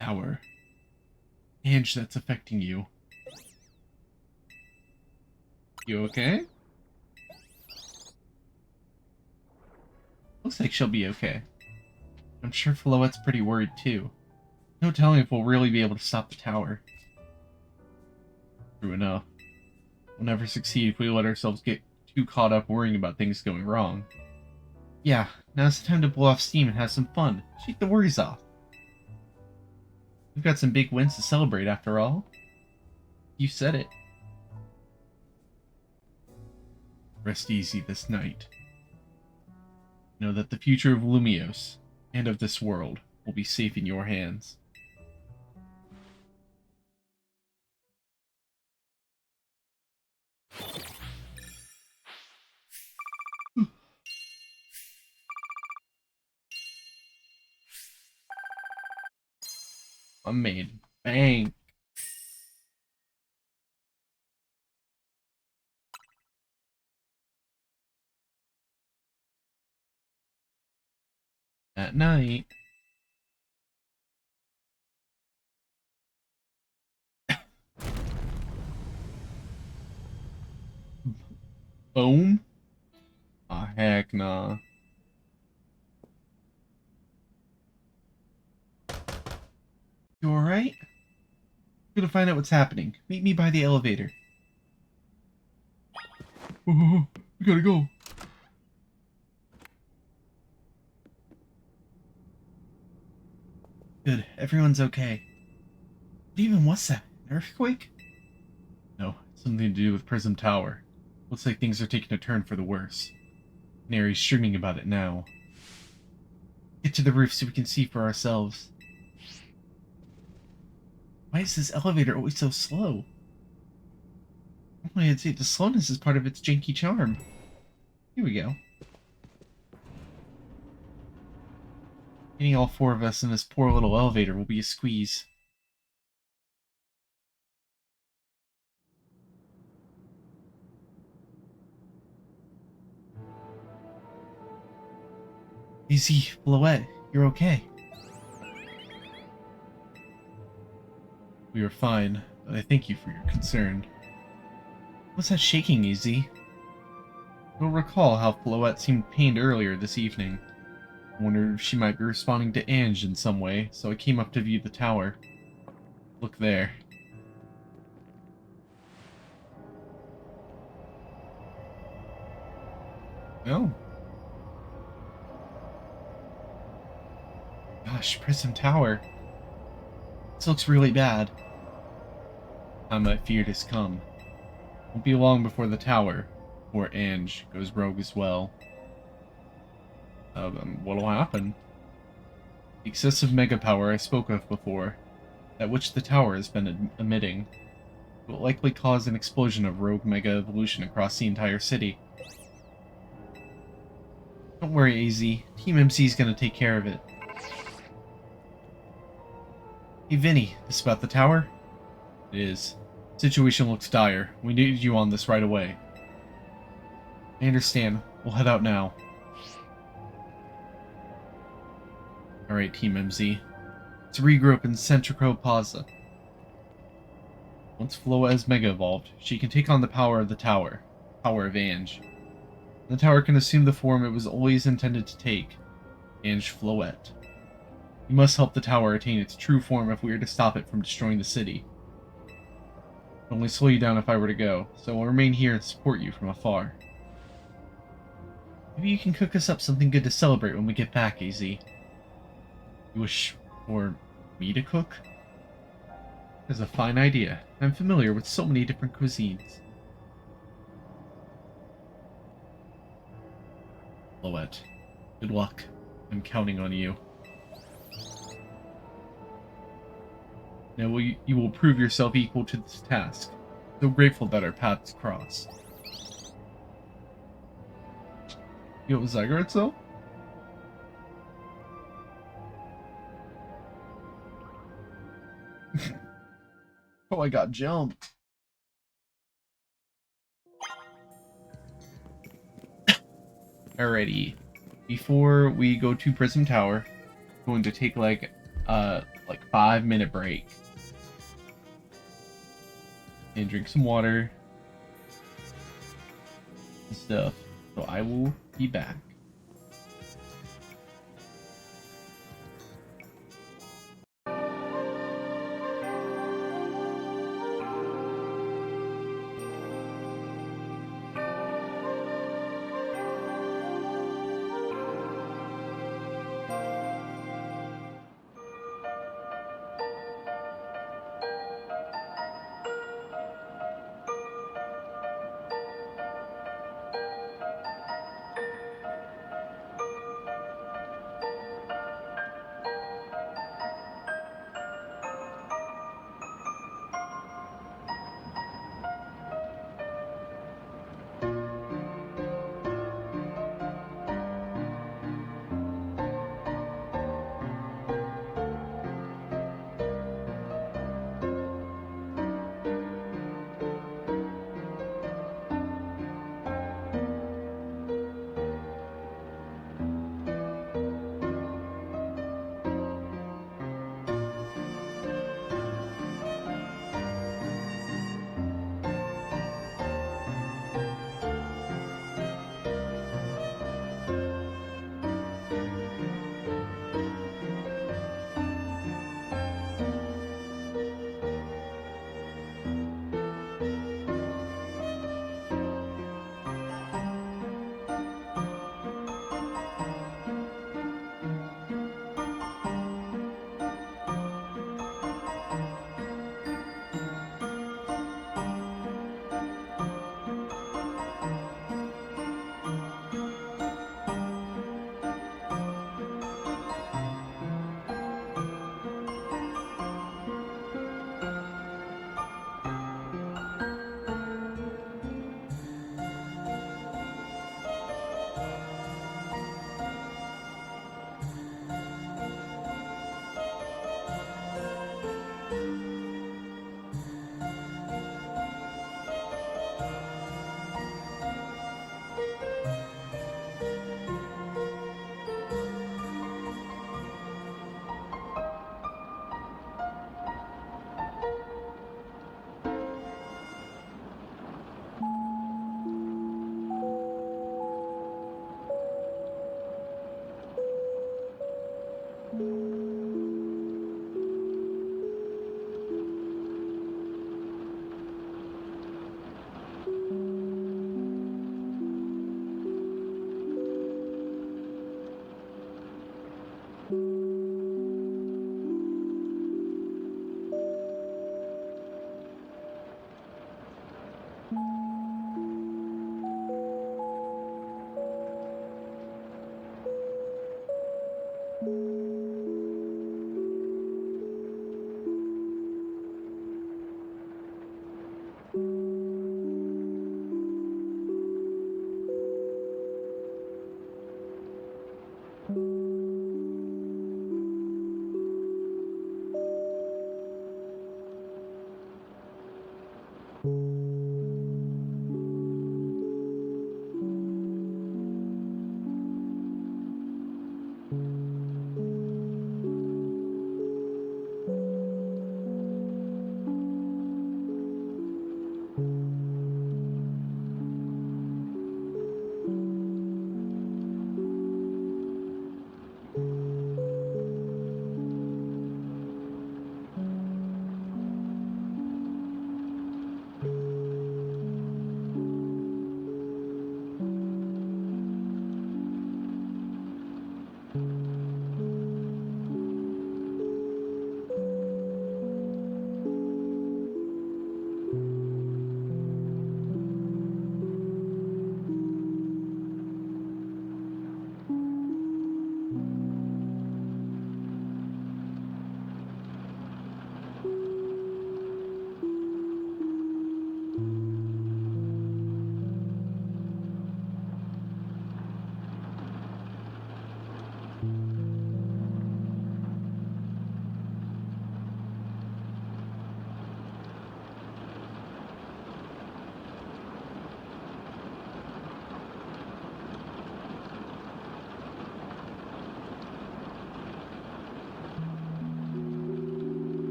Tower. Ange, that's affecting you. You okay? Looks like she'll be okay. I'm sure Floette's pretty worried too. No telling if we'll really be able to stop the tower. True enough. We'll never succeed if we let ourselves get too caught up worrying about things going wrong. Yeah, now's the time to blow off steam and have some fun. Shake the worries off. We've got some big wins to celebrate after all. You said it. Rest easy this night. Know that the future of Lumiose, and of this world, will be safe in your hands. I'm made. Bang! At night. Boom? Ah, heck nah. You alright? I'm gonna find out what's happening. Meet me by the elevator. Oh, we gotta go. Good, everyone's okay. What even was that? An earthquake? No, it's something to do with Prism Tower. Looks like things are taking a turn for the worse. Nary's streaming about it now. Get to the roof so we can see for ourselves. Why is this elevator always so slow? I'd say the slowness is part of its janky charm. Here we go. Getting all four of us in this poor little elevator will be a squeeze. Easy, Floette, you're okay. We are fine, but I thank you for your concern. What's that shaking, Easy? You'll recall how Floette seemed pained earlier this evening. I wondered if she might be responding to Ange in some way, so I came up to view the tower. Look there. Oh. Gosh, Prism Tower. This looks really bad. Time I feared has come. Won't be long before the tower, or Ange, goes rogue as well. What'll happen? The excessive mega power I spoke of before, that which the tower has been emitting, will likely cause an explosion of rogue mega evolution across the entire city. Don't worry, AZ. Team MC's gonna take care of it. Hey, Vinny, this about the tower? It is. Situation looks dire. We need you on this right away. I understand. We'll head out now. Alright, Team MZ. Let's regroup in Centrico Plaza. Once Floette has Mega Evolved, she can take on the power of the tower. Power of Ange. The tower can assume the form it was always intended to take. Ange Floette. We must help the tower attain its true form if we are to stop it from destroying the city. I'd only slow you down if I were to go, so I'll remain here and support you from afar. Maybe you can cook us up something good to celebrate when we get back, AZ. You wish for me to cook? That's a fine idea. I'm familiar with so many different cuisines. Floette, good luck. I'm counting on you. Now you will prove yourself equal to this task. So grateful that our paths cross. You know Zygarde, though? Oh, I got jumped. Alrighty. Before we go to Prism Tower, I'm going to take like 5-minute break. And drink some water. And stuff. So I will be back.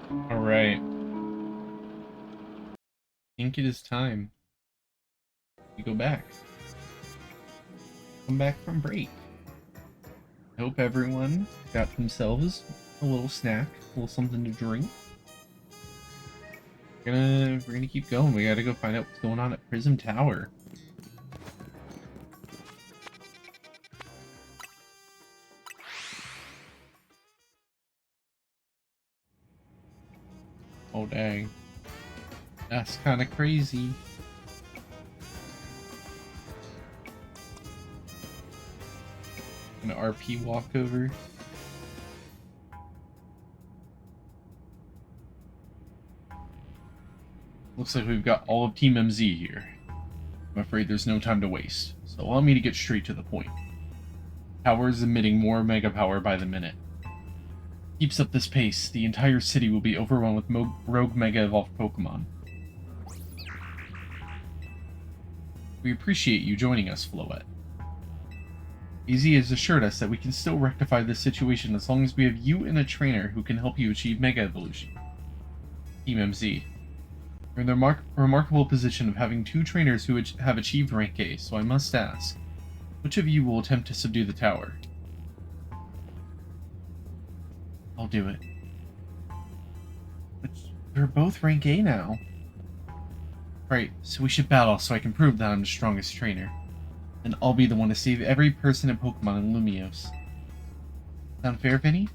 Alright. I think it is time. We go back. Come back from break. I hope everyone got themselves a little snack, a little something to drink. We're gonna keep going. We gotta go find out what's going on at Prism Tower. Oh dang. That's kinda crazy. An RP walkover. Looks like we've got all of Team MZ here. I'm afraid there's no time to waste, so allow me to get straight to the point. Tower is emitting more mega power by the minute. Keeps up this pace, the entire city will be overrun with rogue mega evolved Pokemon. We appreciate you joining us, Floette. AZ has assured us that we can still rectify this situation as long as we have you and a trainer who can help you achieve Mega Evolution. Team MZ. You're in the remarkable position of having two trainers who have achieved Rank A, so I must ask, which of you will attempt to subdue the tower? I'll do it. But we're both Rank A now. Right, so we should battle so I can prove that I'm the strongest trainer. And I'll be the one to save every person and Pokemon in Lumiose. Sound fair, Vinny?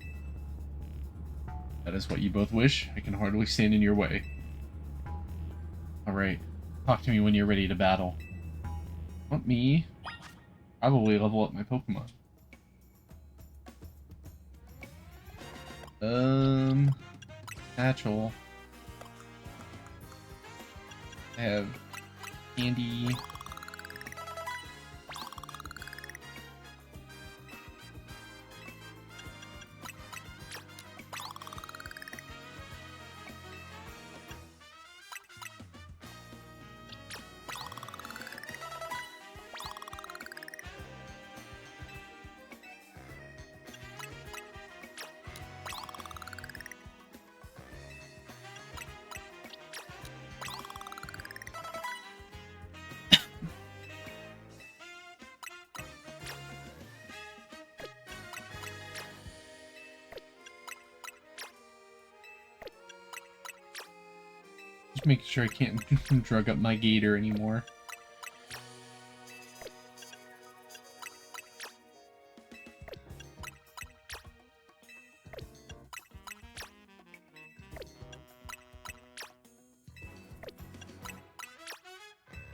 That is what you both wish. I can hardly stand in your way. Alright, talk to me when you're ready to battle. Want me? Probably level up my Pokemon. Natural. I have Candy. Just making sure I can't drug up my Gator anymore.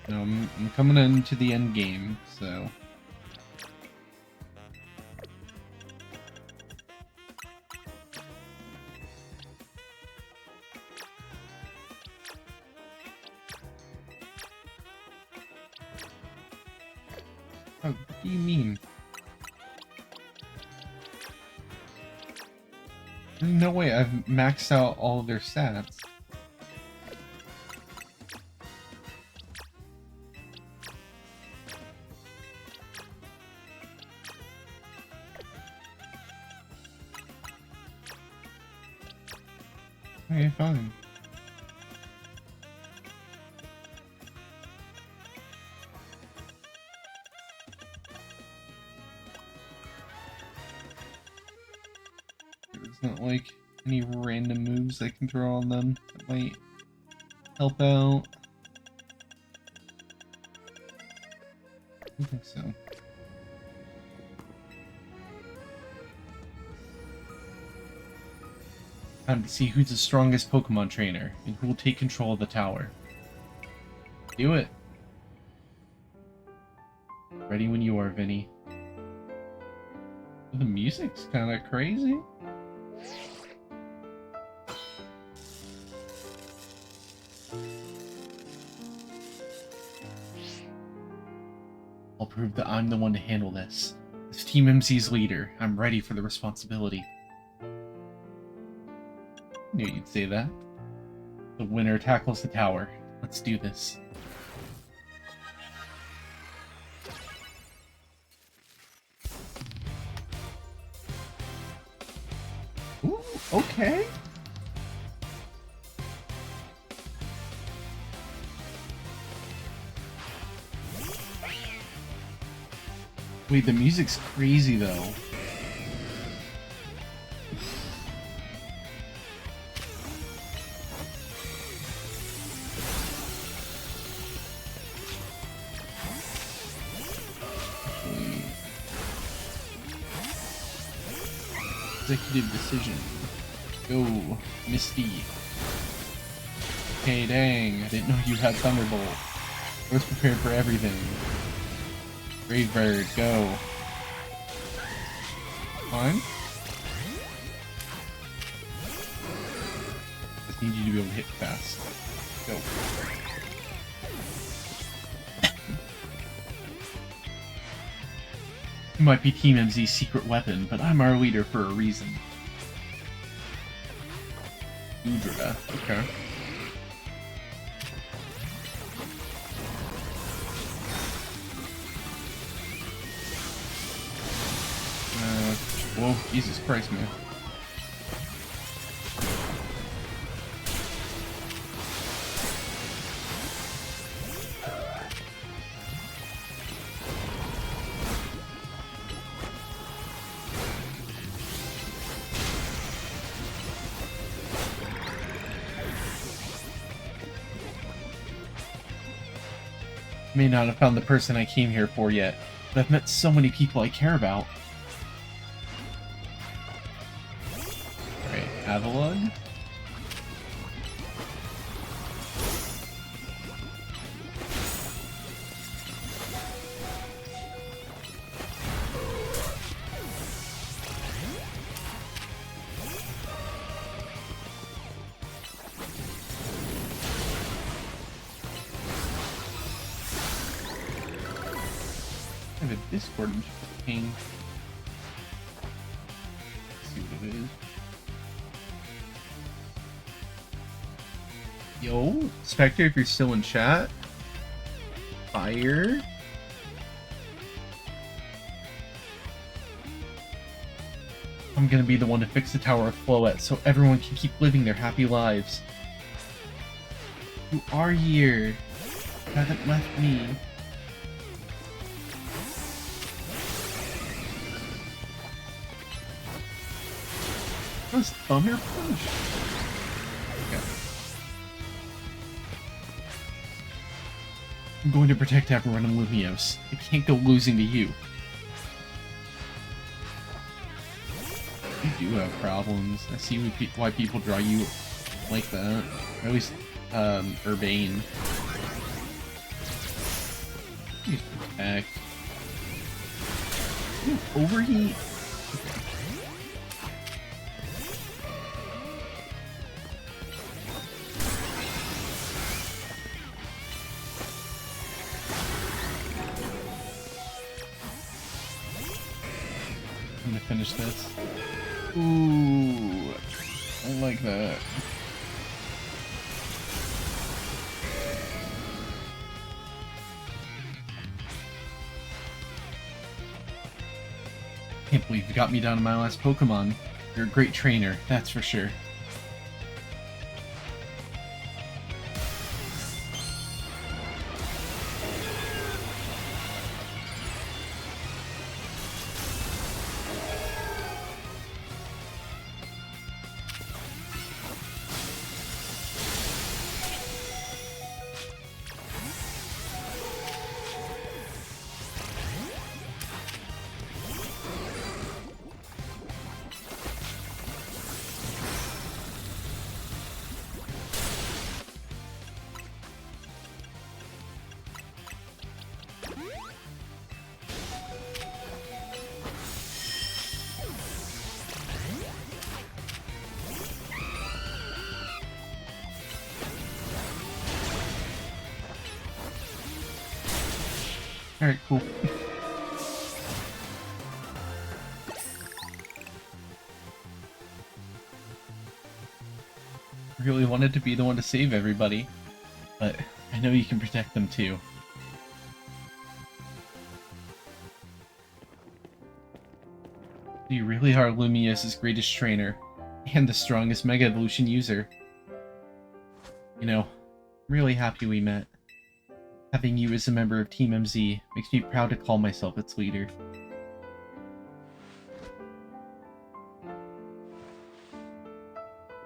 No, I'm coming into the end game, so... Oh, what do you mean? There's no way I've maxed out all of their stats. Okay, fine. There's not like any random moves I can throw on them that might help out. I don't think so. Time to see who's the strongest Pokemon trainer and who will take control of the tower. Do it. Ready when you are, Vinny. The music's kind of crazy. I'll prove that I'm the one to handle this. As Team MZ's leader, I'm ready for the responsibility. I knew you'd say that. The winner tackles the tower. Let's do this. Ooh, okay. Wait, the music's crazy though. Executive decision. Go, Misty. Okay, dang, I didn't know you had Thunderbolt. I was prepared for everything. Brave Bird, go. Fine. Just need you to be able to hit fast. Go. You might be Team MZ's secret weapon, but I'm our leader for a reason. Udra, okay. Whoa, Jesus Christ, man. May not have found the person I came here for yet, but I've met so many people I care about. Alright, Avalugg? I have a Discord ping. Let's see what it is. Yo, Spectre, if you're still in chat. Fire. I'm gonna be the one to fix the Tower of Floette so everyone can keep living their happy lives. You are here. You haven't left me. That's Thunder Punch. Okay. I'm going to protect everyone in Lumiose. I can't go losing to you. You do have problems. I see why people draw you like that. Or at least, Urbane. Use Protect. Ooh, Overheat. I'm gonna finish this. Ooh, I like that. Can't believe you got me down to my last Pokemon. You're a great trainer, that's for sure. Alright, cool. Really wanted to be the one to save everybody, but I know you can protect them too. You really are Lumiose's greatest trainer, and the strongest Mega Evolution user. You know, I'm really happy we met. Having you as a member of Team MZ makes me proud to call myself its leader.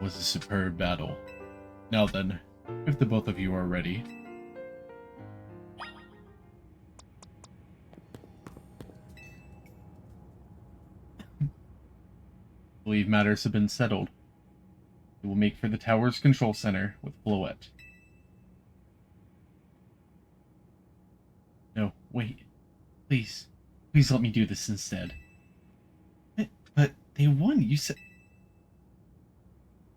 Was a superb battle. Now then, if the both of you are ready. I believe matters have been settled. We will make for the tower's control center with Floette. No, wait. Please. Please let me do this instead. But they won. You said...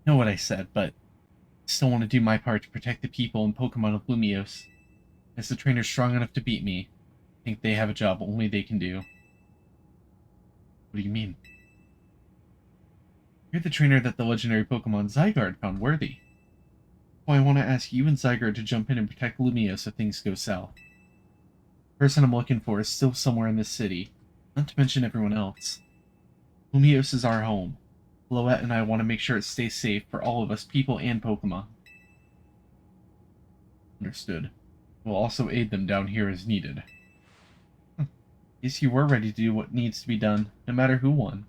I know what I said, but I still want to do my part to protect the people and Pokemon of Lumiose. As the trainer strong enough to beat me, I think they have a job only they can do. What do you mean? You're the trainer that the legendary Pokemon Zygarde found worthy. Well, I want to ask you and Zygarde to jump in and protect Lumiose if things go south. The person I'm looking for is still somewhere in this city, not to mention everyone else. Lumiose is our home. Floette and I want to make sure it stays safe for all of us, people and Pokemon. Understood. We'll also aid them down here as needed. Guess you were ready to do what needs to be done, no matter who won.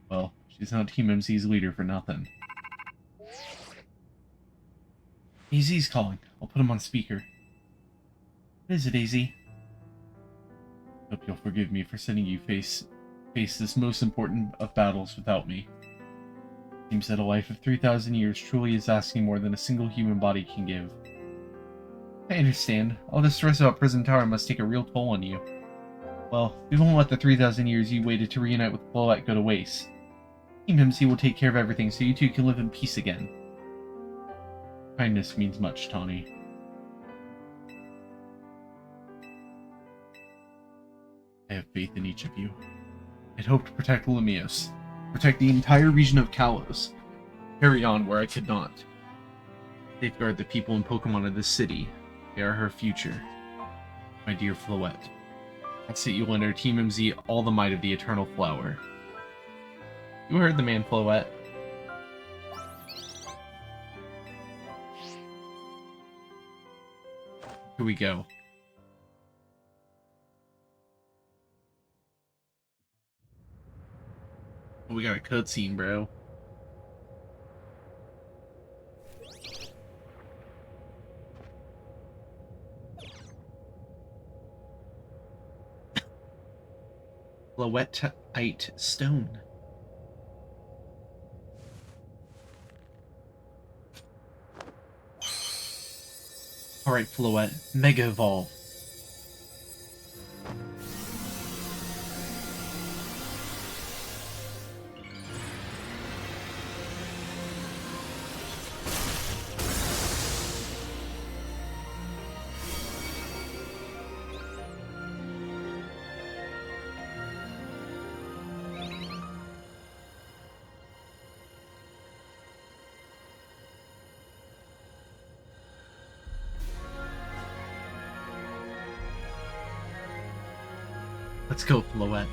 Well, she's not Team MC's leader for nothing. AZ's calling. I'll put him on speaker. What is it, AZ? Hope you'll forgive me for sending you face this most important of battles without me. Seems that a life of 3,000 years truly is asking more than a single human body can give. I understand. All this stress about Prison Tower must take a real toll on you. Well, we won't let the 3,000 years you waited to reunite with Floette go to waste. Team MC will take care of everything so you two can live in peace again. Kindness means much, Tawny. I have faith in each of you. I'd hope to protect Lumiose, protect the entire region of Kalos, carry on where I could not. Safeguard the people and Pokemon of this city. They are her future. My dear Floette. That's it, you'll enter Team MZ all the might of the Eternal Flower. You heard the man, Floette. Here we go. We got a cutscene, bro. Floetteite Stone. Alright, Floette. Mega Evolve. Let's go, Floette.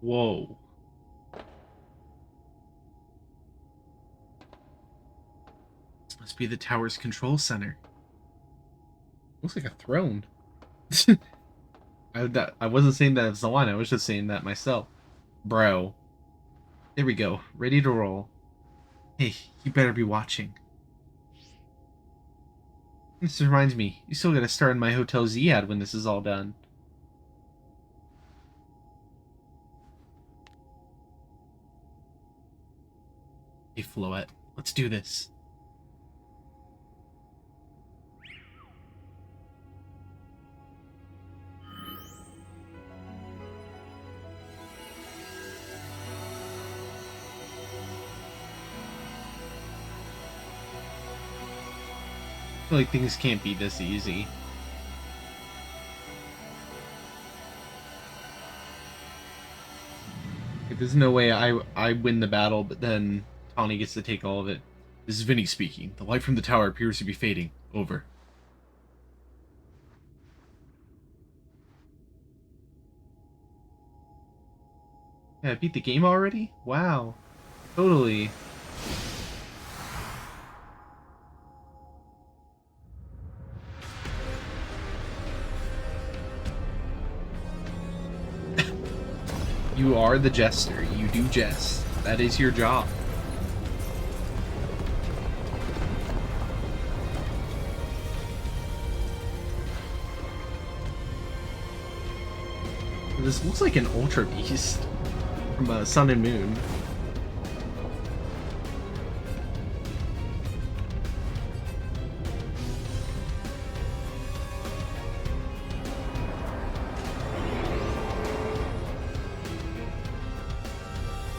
Whoa. This must be the tower's control center. Looks like a throne. I wasn't saying that of Zelina, I was just saying that myself. Bro. There we go. Ready to roll. Hey, you better be watching. This reminds me, you still gotta start in my Hotel Z-ad when this is all done. Hey, Floette, let's do this. I feel like things can't be this easy. Like, there's no way I win the battle, but then Tawny gets to take all of it. This is Vinny speaking. The light from the tower appears to be fading. Over. Yeah, I beat the game already? Wow. Totally. You are the jester. You do jest. That is your job. This looks like an Ultra Beast from Sun and Moon.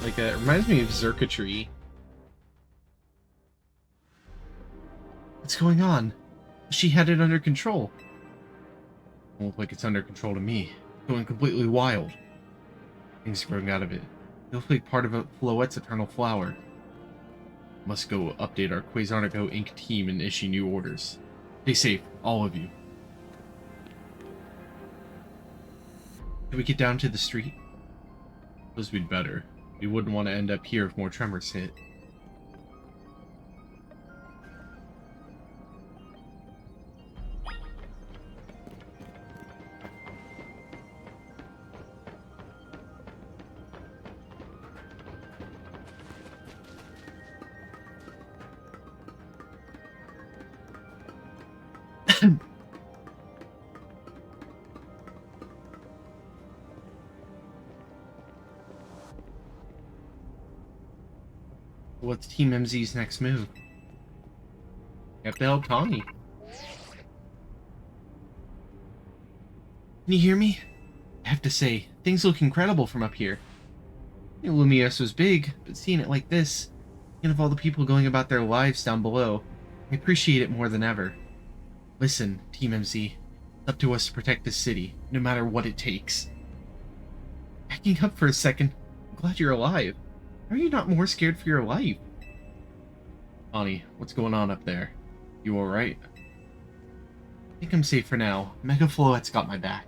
Like, it reminds me of Zerkatree. What's going on? She had it under control. Won't look like it's under control to me. Going completely wild. Things growing out of it. It looks like part of a Floette's eternal flower. Must go update our Quasarnico Inc. team and issue new orders. Stay safe, all of you. Can we get down to the street? Suppose we'd better. We wouldn't want to end up here if more tremors hit. What's Team MZ's next move? You have to help Tommy. Can you hear me? I have to say, things look incredible from up here. Lumios was big, but seeing it like this, and of all the people going about their lives down below, I appreciate it more than ever. Listen, Team MZ, it's up to us to protect this city, no matter what it takes. Backing up for a second, I'm glad you're alive. How are you not more scared for your life? Ani, what's going on up there? You alright? I think I'm safe for now. Mega Floette's got my back.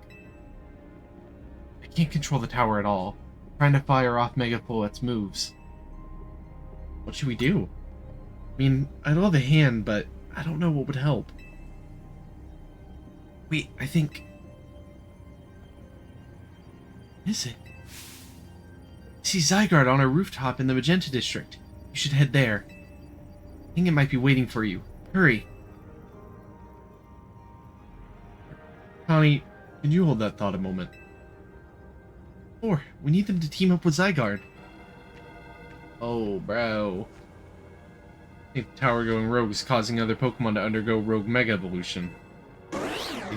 I can't control the tower at all. I'm trying to fire off Mega Floette's moves. What should we do? I mean, I'd love a hand, but I don't know what would help. Wait, I think... What is it? I see Zygarde on a rooftop in the Magenta District. You should head there. I think it might be waiting for you. Hurry. Tommy, can you hold that thought a moment? Or, we need them to team up with Zygarde. Oh, bro. I think the tower going rogue is causing other Pokemon to undergo rogue Mega Evolution.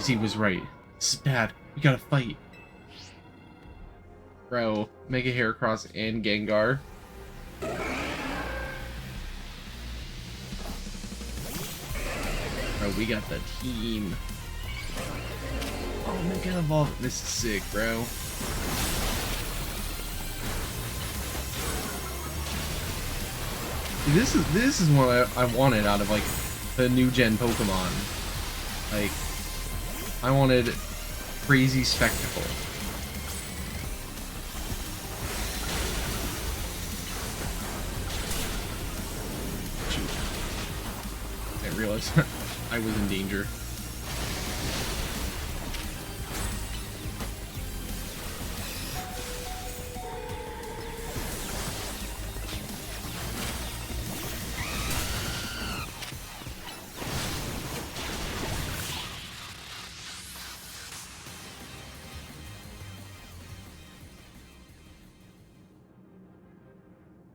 He was right. This is bad. We gotta fight. Bro, Mega Heracross and Gengar. Bro, we got the team. Oh, Mega Evolve. This is sick, bro. This is what I wanted out of, like, the new gen Pokemon. Like, I wanted crazy spectacle. Shoot. I realized I was in danger.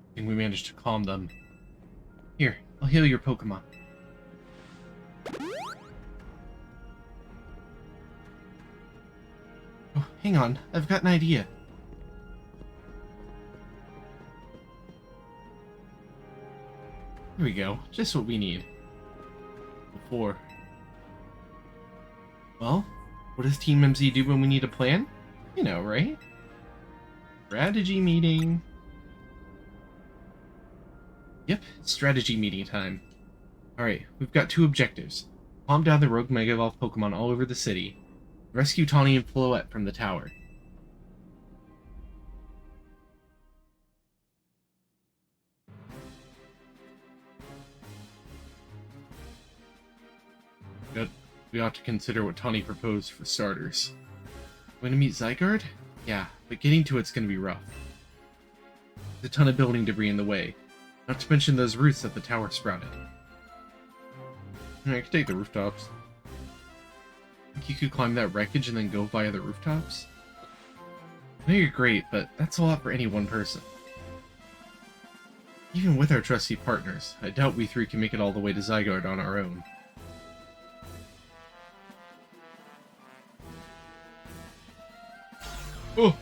I think we managed to calm them. Here, I'll heal your Pokemon. Oh, hang on. I've got an idea. Here we go. Just what we need. Before. Well, what does Team MZ do when we need a plan? You know, right? Strategy meeting. Yep, strategy meeting time. Alright, we've got two objectives. Calm down the rogue Mega Evolved Pokemon all over the city. Rescue Tawny and Floette from the tower. Good. We ought to consider what Tawny proposed for starters. Going to meet Zygarde? Yeah, but getting to it's going to be rough. There's a ton of building debris in the way. Not to mention those roots that the tower sprouted. I could take the rooftops. Think you could climb that wreckage and then go via the rooftops? I know you're great, but that's a lot for any one person. Even with our trusty partners, I doubt we three can make it all the way to Zygarde on our own. Oh!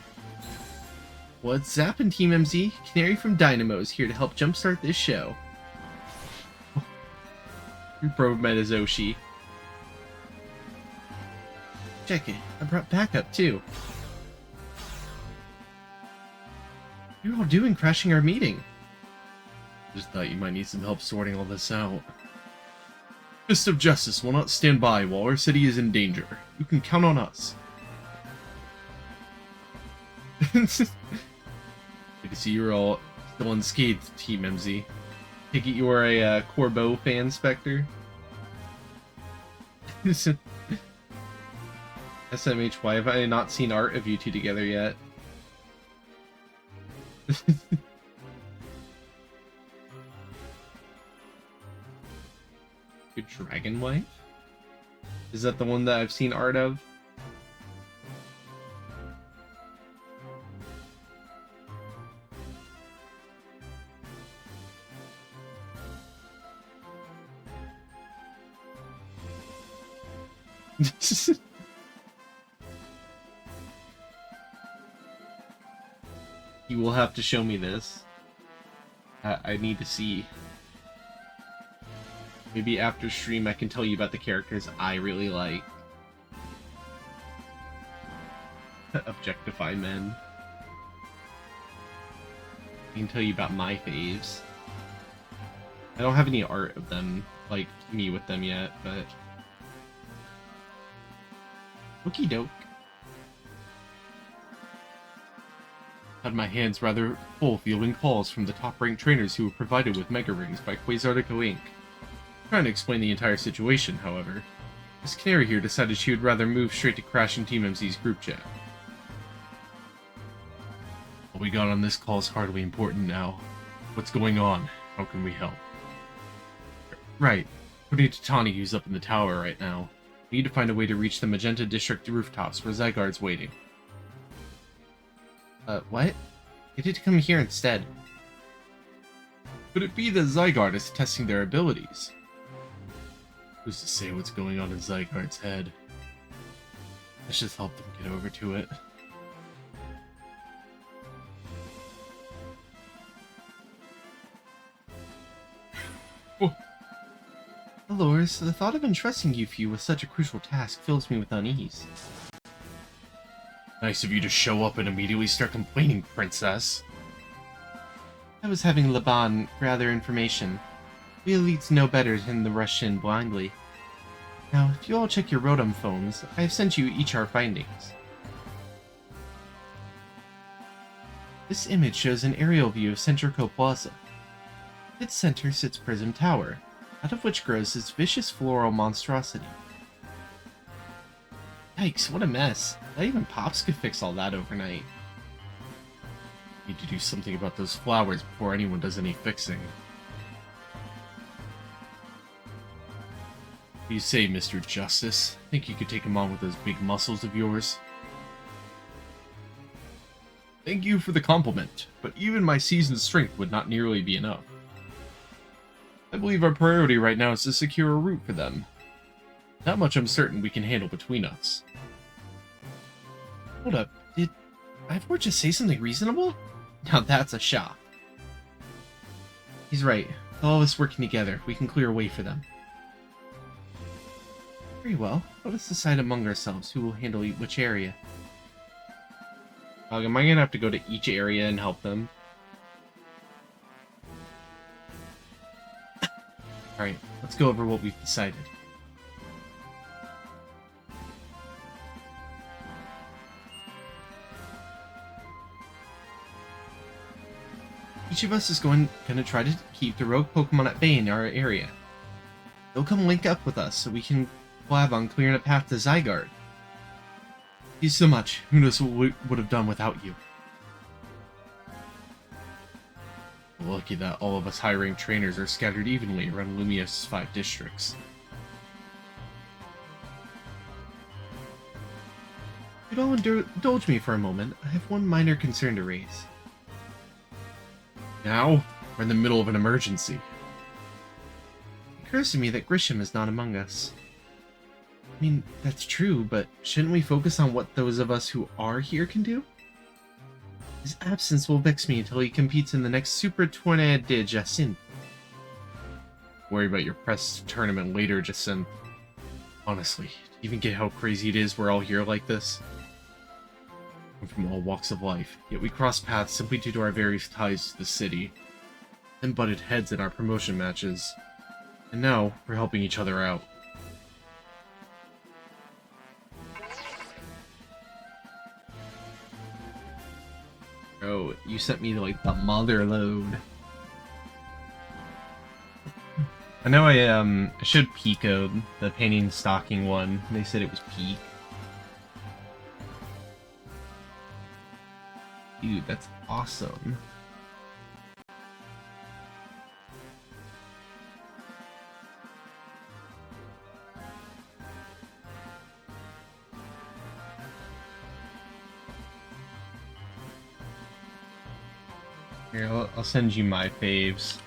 What's zappin', Team MZ? Canary from Dynamo's here to help jumpstart this show. Bro met as Oshi. Check it, I brought backup too. What are you all doing crashing our meeting? Just thought you might need some help sorting all this out. Fist of Justice will not stand by while our city is in danger. You can count on us. Good to see you're all still unscathed, Team MZ. Take it you are a Corbeau fan, Spectre? SMH, why have I not seen art of you two together yet? Good Dragon Wife? Is that the one that I've seen art of? You will have to show me this. I need to see. Maybe after stream I can tell you about the characters I really like. Objectify men. I can tell you about my faves. I don't have any art of them, like, me with them yet, but... Okie doke. Had my hands rather full fielding calls from the top-ranked trainers who were provided with Mega Rings by Quasartico Inc. Trying to explain the entire situation, however, Miss Canary here decided she would rather move straight to crashing Team MZ's group chat. What we got on this call is hardly important now. What's going on? How can we help? Right. According to Tawny, who's up in the tower right now, we need to find a way to reach the Magenta District rooftops where Zygarde's waiting. What? Get it to come here instead. Could it be that Zygarde is testing their abilities? Who's to say what's going on in Zygarde's head? Let's just help them get over to it. Oh. Allures, the thought of entrusting you few with such a crucial task fills me with unease. Nice of you to show up and immediately start complaining, Princess. I was having Laban gather information. We elites know better than to rush in blindly. Now, if you all check your Rotom phones, I have sent you each our findings. This image shows an aerial view of Centrico Plaza. At its center sits Prism Tower, out of which grows this vicious floral monstrosity. Yikes, what a mess. Not even Pops could fix all that overnight. Need to do something about those flowers before anyone does any fixing. What do you say, Mr. Justice? Think you could take him on with those big muscles of yours? Thank you for the compliment, but even my seasoned strength would not nearly be enough. I believe our priority right now is to secure a route for them. That much I'm certain we can handle between us. Hold up, did Ivor just say something reasonable? Now that's a shock. He's right. With all of us working together, we can clear a way for them. Very well. Let us decide among ourselves who will handle which area. Am I gonna have to go to each area and help them? Alright, let's go over what we've decided. Each of us is going to try to keep the rogue Pokemon at bay in our area. They'll come link up with us so we can collab on clearing a path to Zygarde. Thank you so much. Who knows what we would have done without you. We're lucky that all of us high-ranked trainers are scattered evenly around Lumios's 5 districts. If you'd all indulge me for a moment, I have one minor concern to raise. Now, we're in the middle of an emergency. It occurs to me that Grisham is not among us. I mean, that's true, but shouldn't we focus on what those of us who are here can do? His absence will vex me until he competes in the next Super Tournoi de Jacinthe. Worry about your press tournament later, Jacinthe. Honestly, do you even get how crazy it is we're all here like this? We're from all walks of life, yet we cross paths simply due to our various ties to the city. Then butted heads in our promotion matches. And now, we're helping each other out. Oh, you sent me like the mother load. I know I should Pico'd the painting stocking one. They said it was peak. Dude, that's awesome. Here, I'll send you my faves.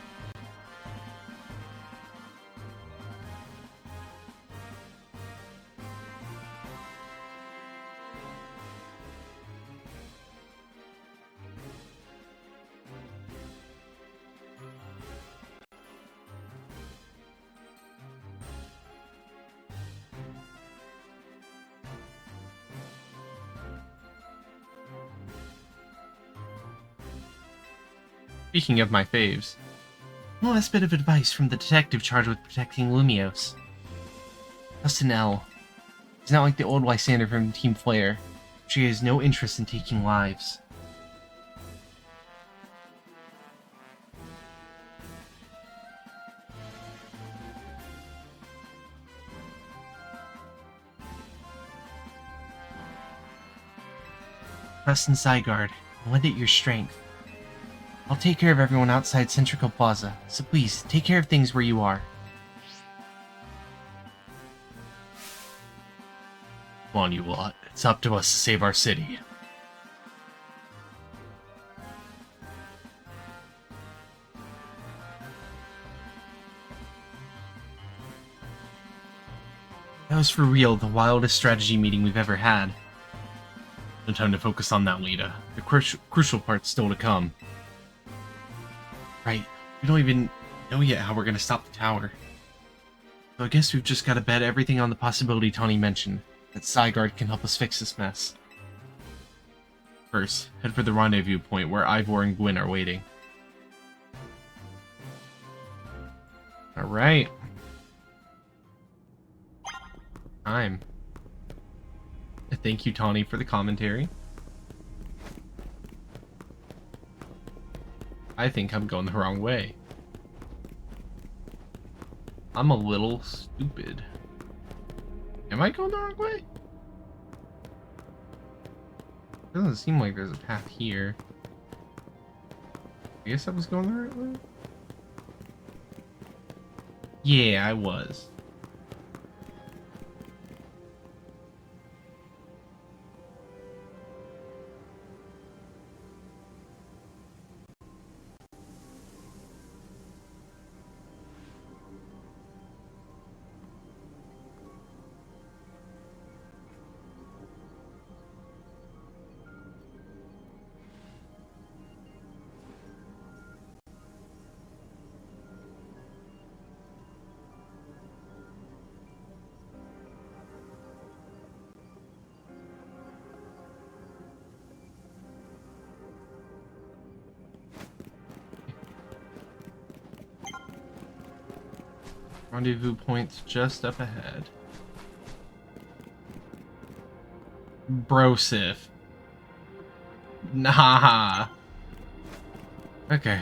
Speaking of my faves, one last bit of advice from the detective charged with protecting Lumiose. Justin L. He's not like the old Lysander from Team Flare. She has no interest in taking lives. Trust in Zygarde, and lend it your strength. I'll take care of everyone outside Centrical Plaza, so please, take care of things where you are. Come on, you lot. It's up to us to save our city. That was for real the wildest strategy meeting we've ever had. No time to focus on that, Lita. The crucial part's still to come. Right, we don't even know yet how we're gonna stop the tower. So I guess we've just gotta bet everything on the possibility Tawny mentioned, that Zygarde can help us fix this mess. First, head for the rendezvous point where Ivor and Gwyn are waiting. Alright. Time. Thank you, Tawny, for the commentary. I think I'm going the wrong way. I'm a little stupid. Am I going the wrong way? Doesn't seem like there's a path here. I guess I was going the right way? Yeah, I was. Rendezvous point's just up ahead. Brosif. Nah. Okay.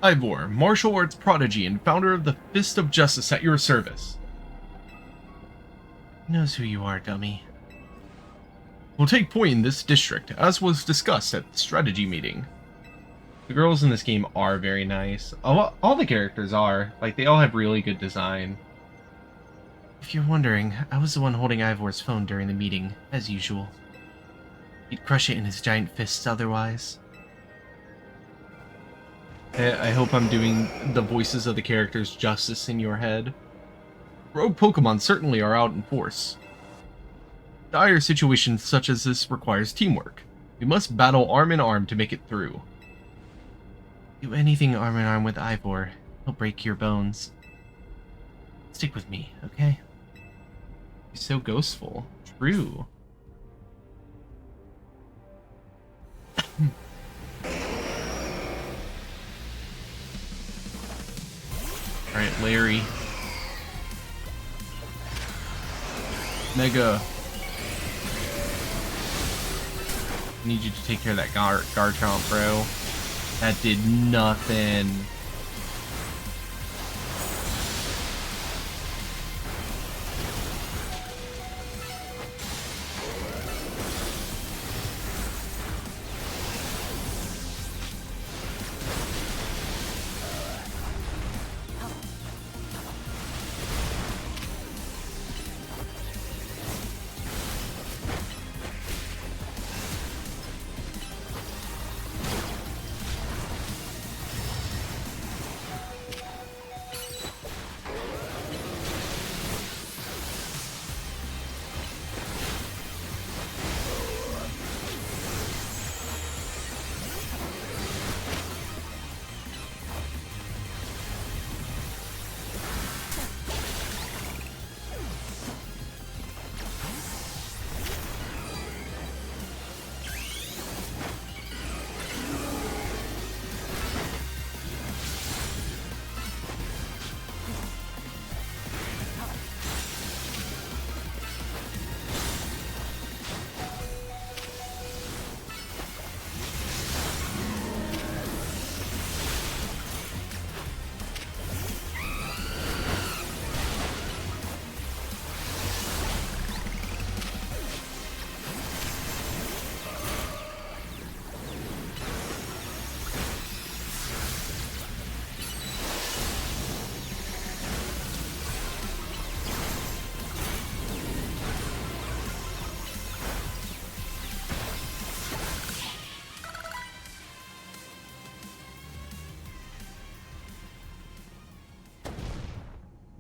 Ivor, martial arts prodigy and founder of the Fist of Justice at your service. He knows who you are, dummy. Will take point in this district, as was discussed at the strategy meeting. The girls in this game are very nice. All the characters are. Like, they all have really good design. If you're wondering, I was the one holding Ivor's phone during the meeting, as usual. He'd crush it in his giant fists otherwise. I hope I'm doing the voices of the characters justice in your head. Rogue Pokemon certainly are out in force. Dire situations such as this requires teamwork. We must battle arm in arm to make it through. Do anything arm in arm with Ivor, he'll break your bones. Stick with me, okay? He's so ghostful. True. Alright, Larry. Mega. I need you to take care of that Garchomp, bro. That did nothing.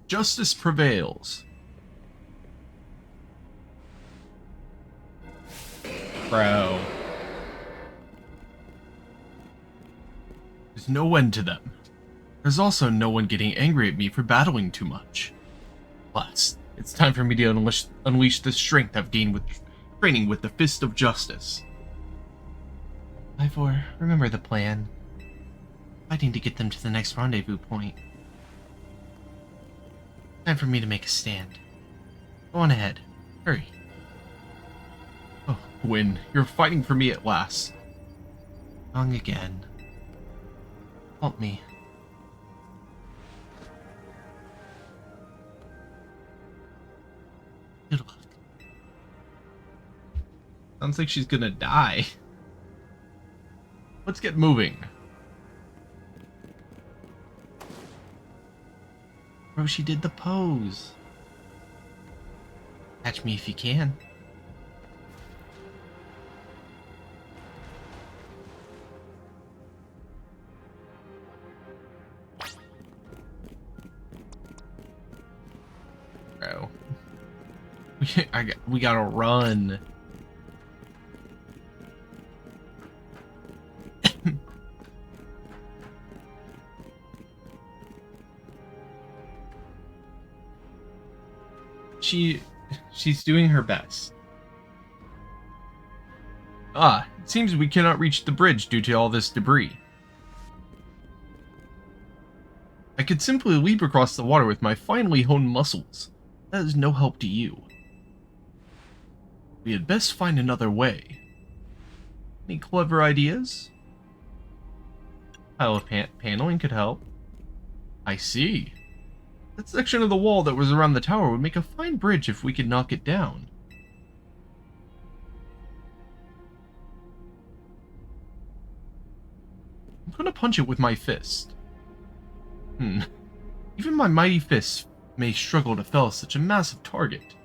Justice prevails. Bro. There's no end to them. There's also no one getting angry at me for battling too much. Plus, it's time for me to unleash the strength I've gained with training with the Fist of Justice. Ivor, remember the plan. Fighting to get them to the next rendezvous point. Time for me to make a stand. Go on ahead. Hurry. Oh, Gwyn, you're fighting for me at last. Wrong again. Help me. Good luck. Sounds like she's gonna die. Let's get moving. Bro, she did the pose. Catch me if you can. Bro. We gotta run. She's doing her best. Ah, it seems we cannot reach the bridge due to all this debris. I could simply leap across the water with my finely honed muscles. That is no help to you. We had best find another way. Any clever ideas? Pile of paneling could help. I see. That section of the wall that was around the tower would make a fine bridge if we could knock it down. I'm gonna punch it with my fist. Even my mighty fists may struggle to fell such a massive target.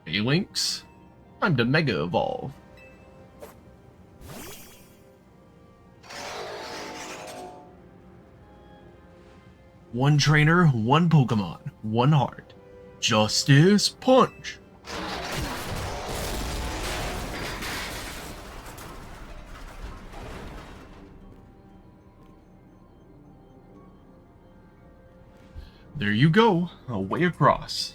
Hey, Lynx. Time to Mega Evolve. One trainer, one Pokemon, one heart. Justice Punch! There you go, a way across.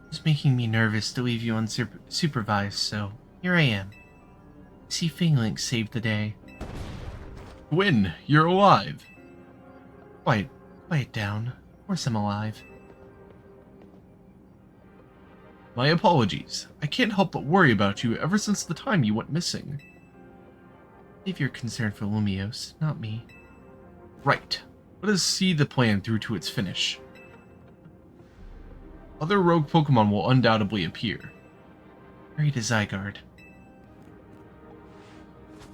It's making me nervous to leave you unsupervised, so here I am. I see Finglink saved the day. Gwyn, you're alive. Quiet down. Of course I'm alive. My apologies. I can't help but worry about you ever since the time you went missing. Save your concern for Lumiose, not me. Right. Let us see the plan through to its finish. Other rogue Pokemon will undoubtedly appear. Hurry to Zygarde.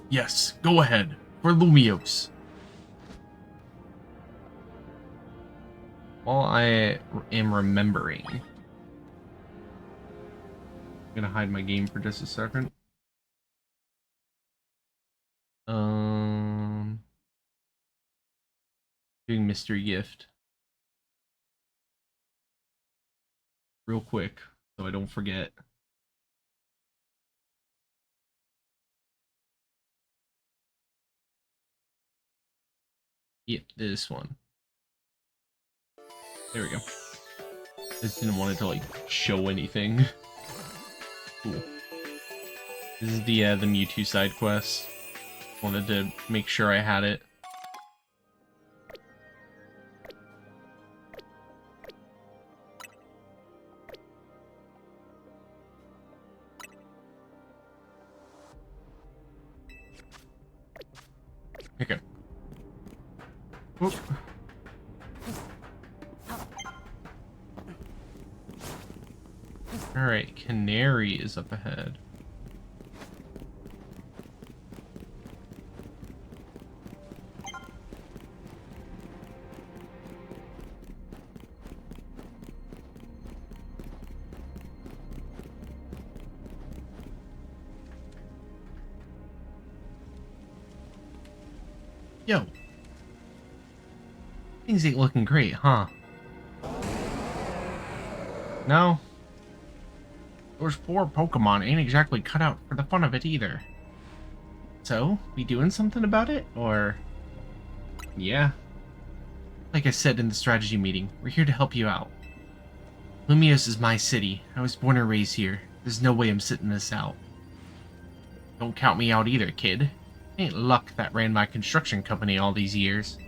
Yes, go ahead. For Lumiose. While I am remembering, I'm gonna hide my game for just a second. Doing mystery gift real quick so I don't forget. Yep, this one. There we go. Just didn't want it to like show anything. Cool. This is the Mewtwo side quest. Wanted to make sure I had it. Okay. Oop. Alright, Canary is up ahead. Yo. Things ain't looking great, huh? No? Those poor Pokemon ain't exactly cut out for the fun of it either. So, we doing something about it, or...? Yeah. Like I said in the strategy meeting, we're here to help you out. Lumiose is my city. I was born and raised here. There's no way I'm sitting this out. Don't count me out either, kid. Ain't luck that ran my construction company all these years.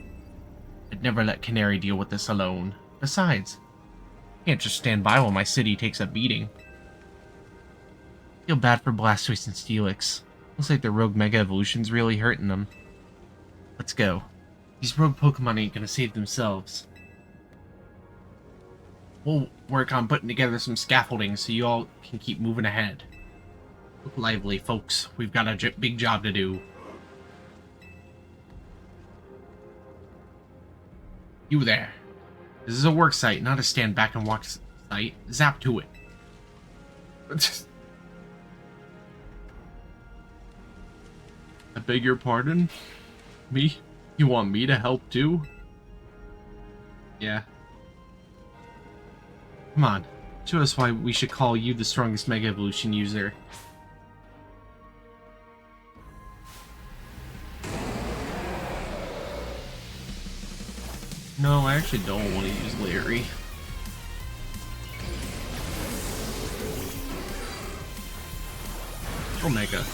I'd never let Canary deal with this alone. Besides, I can't just stand by while my city takes a beating. Feel bad for Blastoise and Steelix. Looks like the rogue Mega Evolution's really hurting them. Let's go. These rogue Pokemon ain't gonna save themselves. We'll work on putting together some scaffolding so you all can keep moving ahead. Look lively, folks. We've got a big job to do. You there. This is a work site, not a stand back and watch site. Zap to it. I beg your pardon? Me? You want me to help too? Yeah. Come on. Show us why we should call you the strongest Mega Evolution user. No, I actually don't want to use Larry. Omega.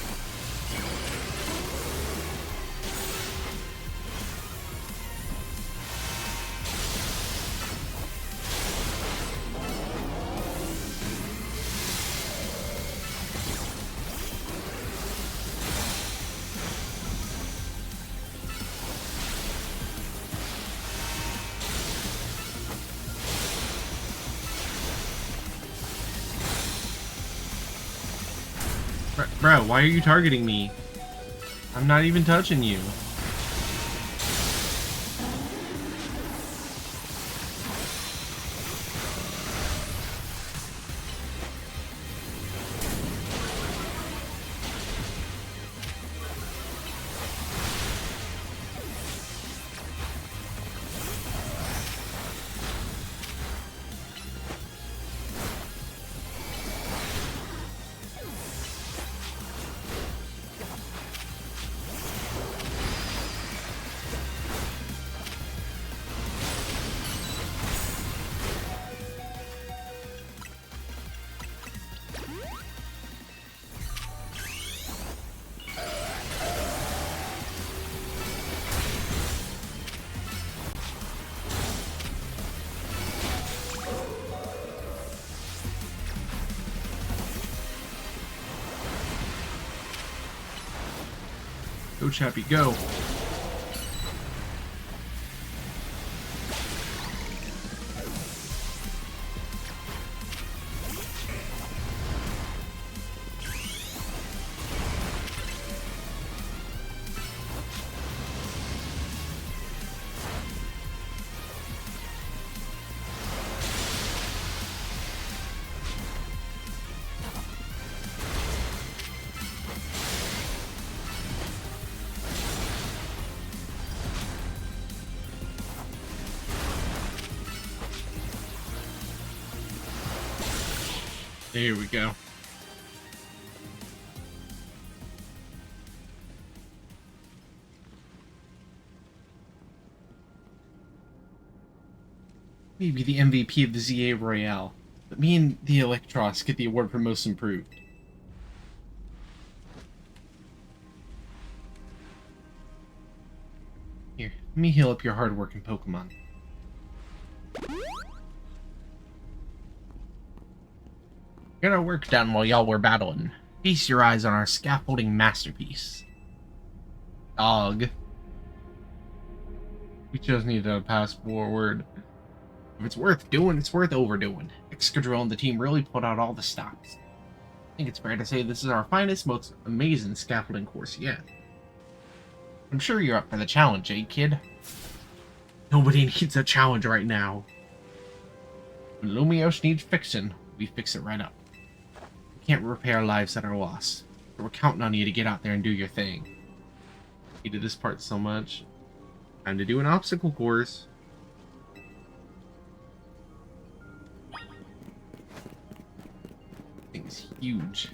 Bro, why are you targeting me? I'm not even touching you. Go, Chappie, go. There we go. Maybe the MVP of the ZA Royale, but me and the Electros get the award for most improved. Here, let me heal up your hard-working Pokemon. Get our work done while y'all were battling. Feast your eyes on our scaffolding masterpiece. Dog. We just need to pass forward. If it's worth doing, it's worth overdoing. Excadrill and the team really put out all the stops. I think it's fair to say this is our finest, most amazing scaffolding course yet. I'm sure you're up for the challenge, eh, kid? Nobody needs a challenge right now. When Lumiose needs fixing, we fix it right up. We can't repair lives that are lost, but we're counting on you to get out there and do your thing. Hated this part so much. Time to do an obstacle course. This thing is huge.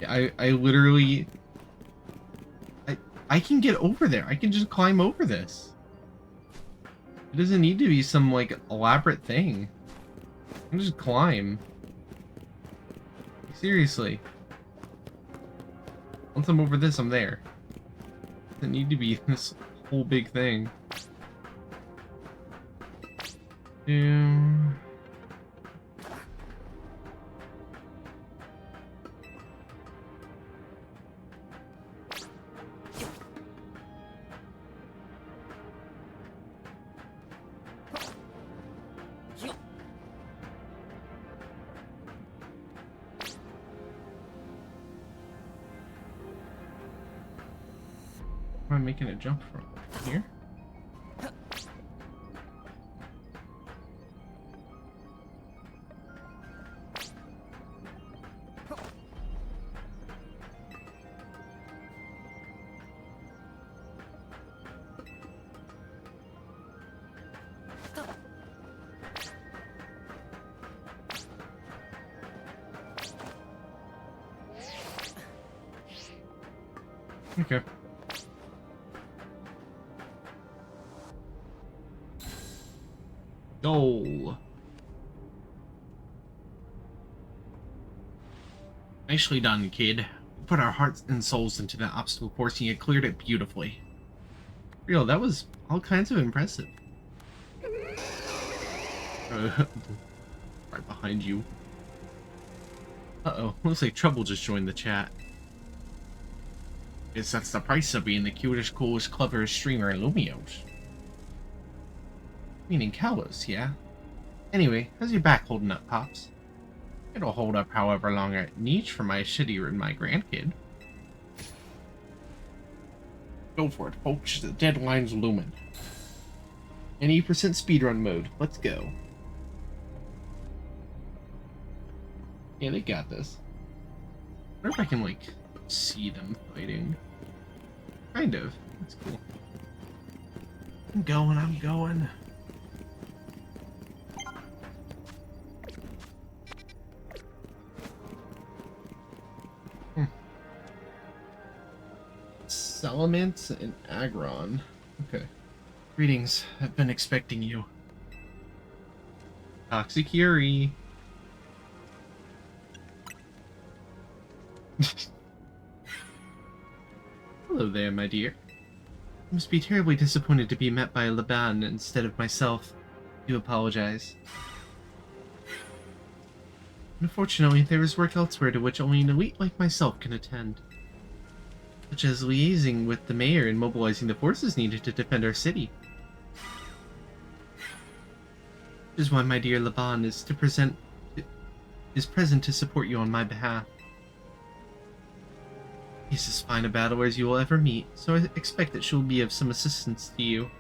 I literally... I can get over there. I can just climb over this. It doesn't need to be some, like, elaborate thing. I can just climb. Seriously. Once I'm over this, I'm there. It doesn't need to be this whole big thing. Am I making a jump from here? Okay. Go. Nicely done, kid. We put our hearts and souls into that obstacle course and you cleared it beautifully. Real, that was all kinds of impressive. Right behind you. Uh-oh, looks like Trouble just joined the chat. Guess that's the price of being the cutest, coolest, cleverest streamer in Lumios. Meaning Kalos, yeah? Anyway, how's your back holding up, Pops? It'll hold up however long it needs for my city and my grandkid. Go for it, folks. The deadline's looming. 80% speedrun mode. Let's go. Yeah, they got this. I wonder if I can, like, see them fighting. Kind of. That's cool. I'm going. Salamence and Agron. Okay. Greetings. I've been expecting you. Toxicuri. Hello there, my dear. I must be terribly disappointed to be met by Laban instead of myself. I do apologize. Unfortunately, there is work elsewhere to which only an elite like myself can attend, such as liaising with the mayor and mobilizing the forces needed to defend our city. Which is why my dear Laban is present to support you on my behalf. He's as fine a battler as you will ever meet, so I expect that she will be of some assistance to you.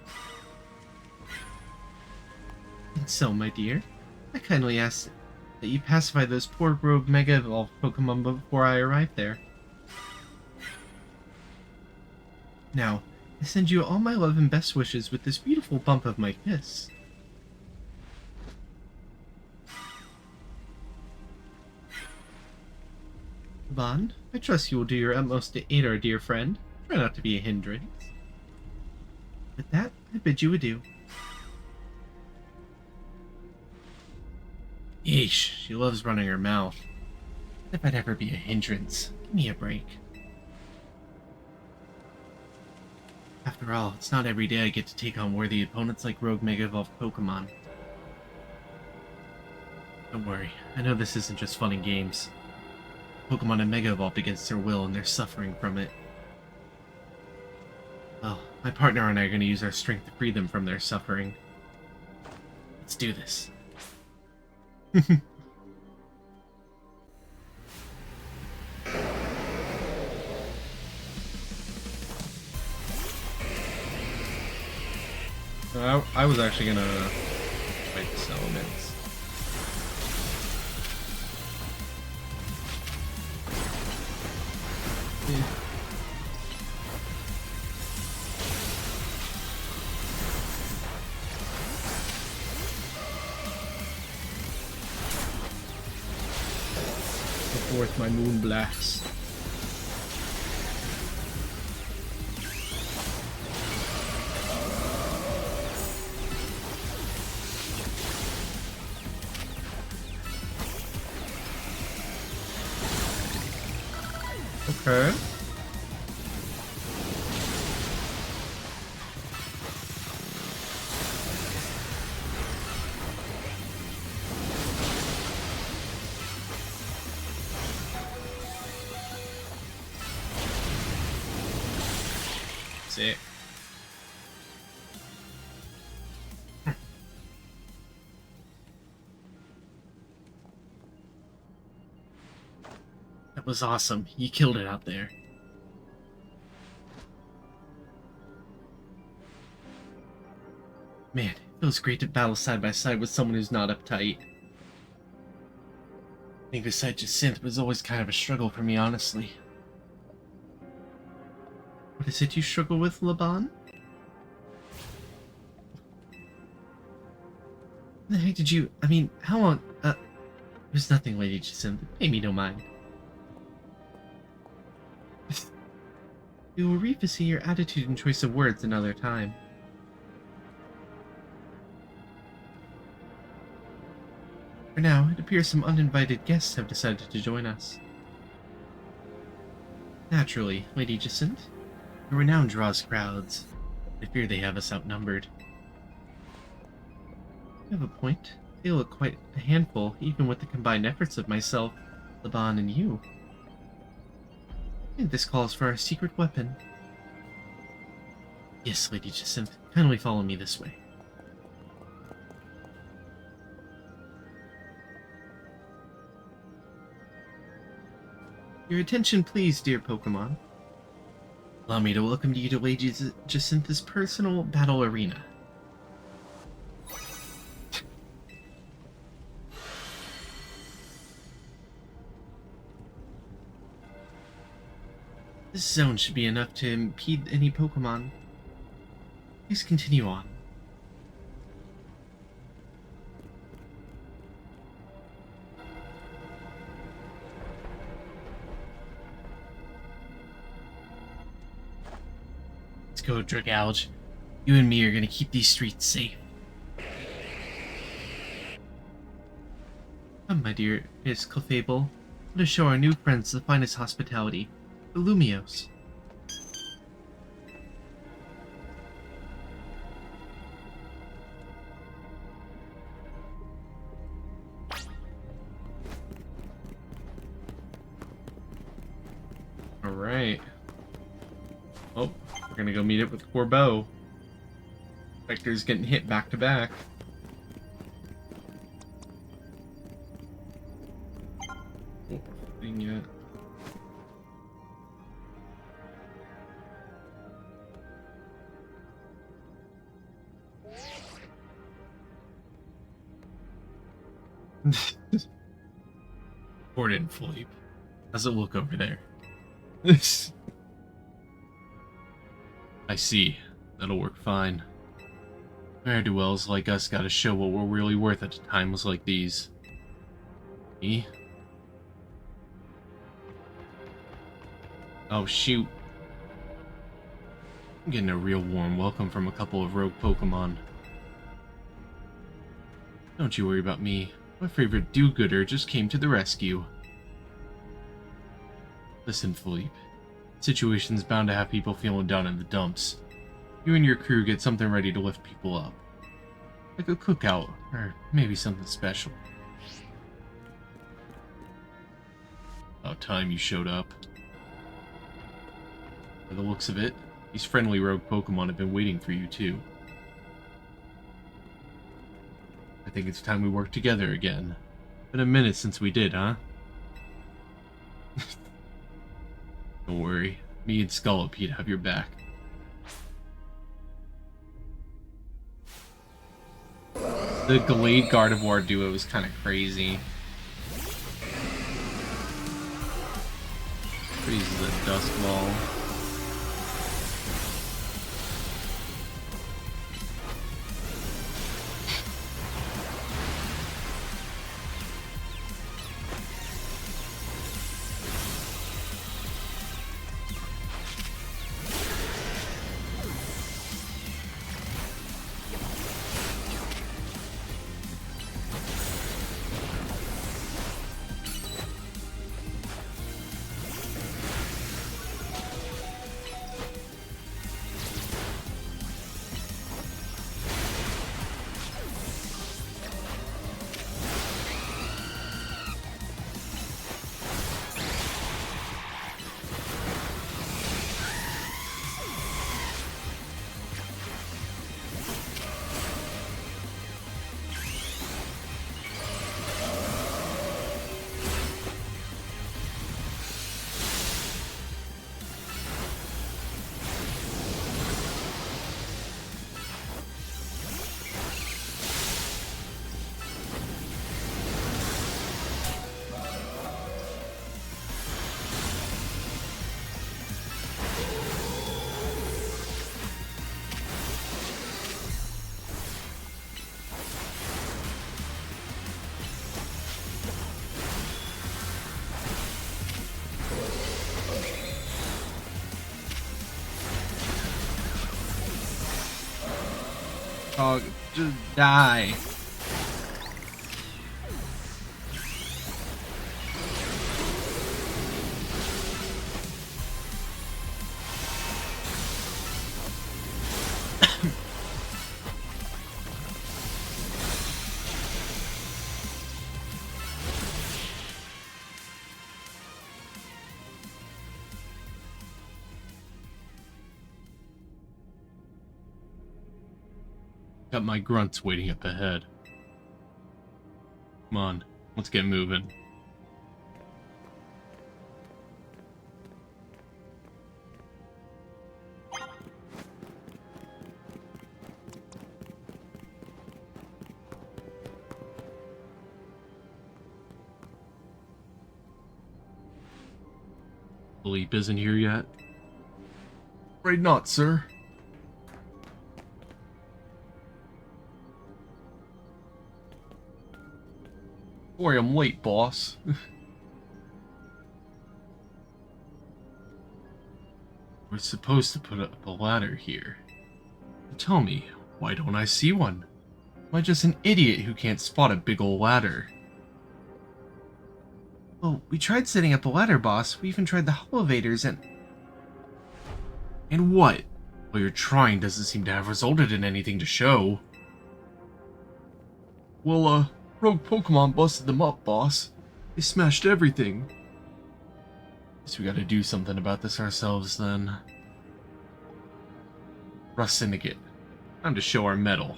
And so, my dear, I kindly ask that you pacify those poor rogue Mega Evolved Pokemon before I arrive there. Now, I send you all my love and best wishes with this beautiful bump of my kiss. Laban, I trust you will do your utmost to aid our dear friend. Try not to be a hindrance. With that, I bid you adieu. Yeesh, she loves running her mouth. If I'd ever be a hindrance, give me a break. After all, it's not every day I get to take on worthy opponents like rogue Mega Evolved Pokemon. Don't worry, I know this isn't just fun and games. Pokemon are Mega Evolved against their will and they're suffering from it. Well, my partner and I are going to use our strength to free them from their suffering. Let's do this. I was actually gonna fight the Salamence. Go forth my moon blast. Okay. Sick. That was awesome. You killed it out there. Man, it feels great to battle side by side with someone who's not uptight. I think besides Jacinth was always kind of a struggle for me, honestly. What is it you struggle with, Laban? The heck did you... I mean, how long... There's nothing, Lady Jacinth. Pay me no mind. We will revisit your attitude and choice of words another time. For now, it appears some uninvited guests have decided to join us. Naturally, Lady Jacinthe. The renown draws crowds. I fear they have us outnumbered. You have a point. They look quite a handful, even with the combined efforts of myself, Laban, and you. I think this calls for our secret weapon. Yes, Lady Jacinthe, kindly follow me this way. Your attention, please, dear Pokemon. Allow me to welcome you to Lady Jacinthe's personal battle arena. This zone should be enough to impede any Pokemon. Please continue on. Let's go, Dragalge. You and me are gonna keep these streets safe. Come, my dear Miss Clefable. Let us show our new friends the finest hospitality. The Lumios. Alright. Oh, we're gonna go meet up with Corbeau. Vector's getting hit back to back. Oh, thing yet. Gordon Philippe. How's it look over there? I see. That'll work fine. Ne'er-do-wells like us gotta show what we're really worth at times like these. Me? Oh shoot. I'm getting a real warm welcome from a couple of rogue Pokemon. Don't you worry about me. My favorite do-gooder just came to the rescue. Listen, Philippe. The situation's bound to have people feeling down in the dumps. You and your crew get something ready to lift people up. Like a cookout, or maybe something special. About time you showed up. By the looks of it, these friendly rogue Pokemon have been waiting for you too. I think it's time we work together again. Been a minute since we did, huh? Don't worry, me and Scolipede have your back. The Glade Gardevoir duo is kind of crazy. Freezes a Dusk Ball. Oh, just die. Got my grunts waiting up ahead. Come on, let's get moving. Philippe isn't here yet? Afraid not, sir. Sorry I'm late, boss. We're supposed to put up a ladder here. Tell me, why don't I see one? Am I just an idiot who can't spot a big ol' ladder? Well, we tried setting up a ladder, boss. We even tried the elevators and... And what? Well, your trying doesn't seem to have resulted in anything to show. Well, Rogue Pokemon busted them up, boss. They smashed everything. Guess we gotta do something about this ourselves, then. Rust Syndicate. Time to show our mettle.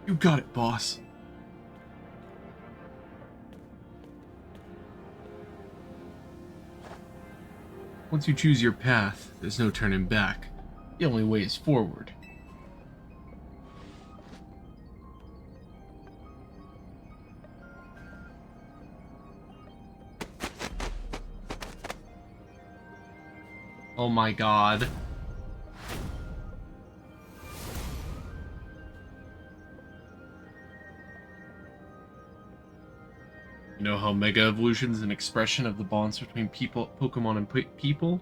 You got it, boss. Once you choose your path, there's no turning back. The only way is forward. Oh my god. You know how Mega Evolution is an expression of the bonds between Pokemon and people?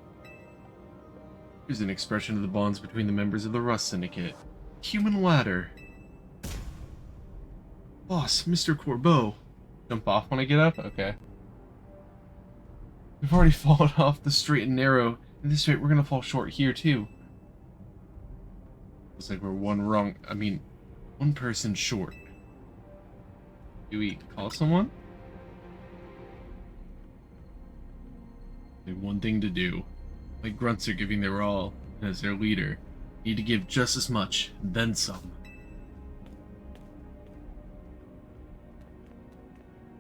Here's an expression of the bonds between the members of the Rust Syndicate. Human ladder. Boss, Mr. Corbeau. Jump off when I get up? Okay. We've already fallen off the straight and narrow. At this rate, we're gonna fall short here, too. Looks like we're one person short. Do we call someone? We have one thing to do. My grunts are giving their all, and as their leader, need to give just as much, then some.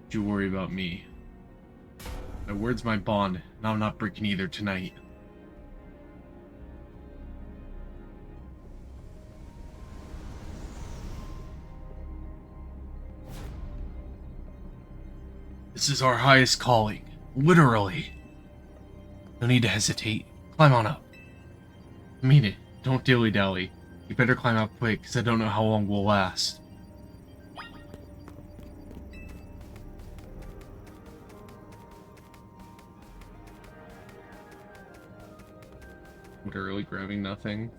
Don't you worry about me. My word's my bond, and I'm not breaking either tonight. This is our highest calling. Literally. No need to hesitate. Climb on up. I mean it. Don't dilly-dally. You better climb up quick, because I don't know how long we'll last. Literally grabbing nothing.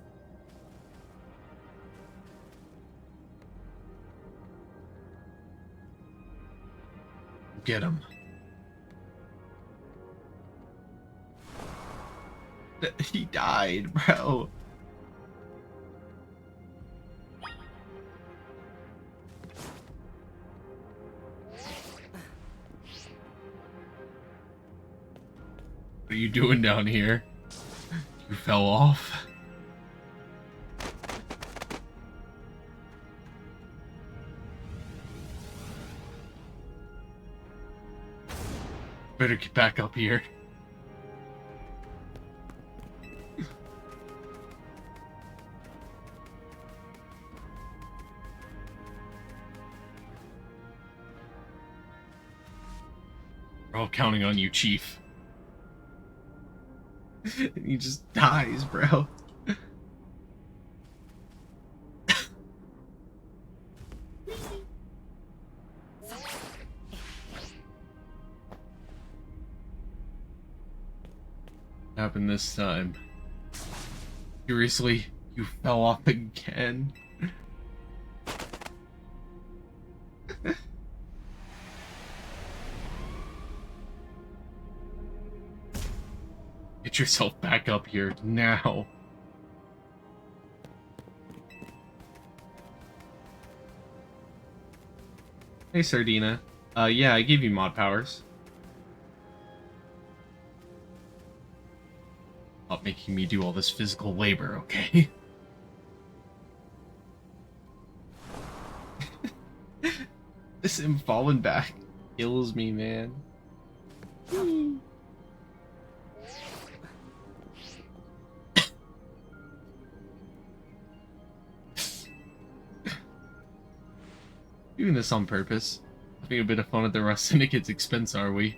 Get him. He died, bro. What are you doing down here? You fell off? Better get back up here. We're all counting on you, Chief. He just dies, bro. Happened this time. Seriously, you fell off again? Get yourself back up here now. Hey, Sardina. Yeah, I gave you mod powers. Stop making me do all this physical labor, okay? This him falling back kills me, man. Doing this on purpose. Having a bit of fun at the Rust Syndicate's expense, are we?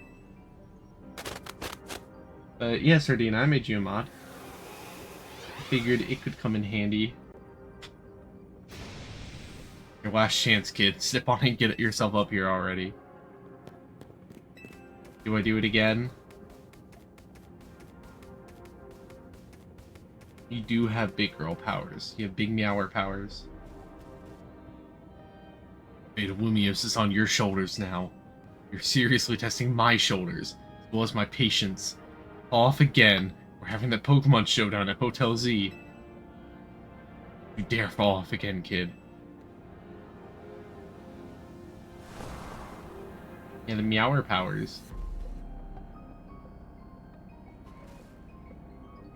Yeah, Sardina, I made you a mod. Figured it could come in handy. Your last chance, kid. Step on it and get yourself up here already. Do I do it again? You do have big girl powers. You have big meower powers. Fate of Lumiose is on your shoulders now. You're seriously testing my shoulders, as well as my patience. Off again. We're having that Pokemon showdown at Hotel Z. You dare fall off again, kid. Yeah, the Meower powers.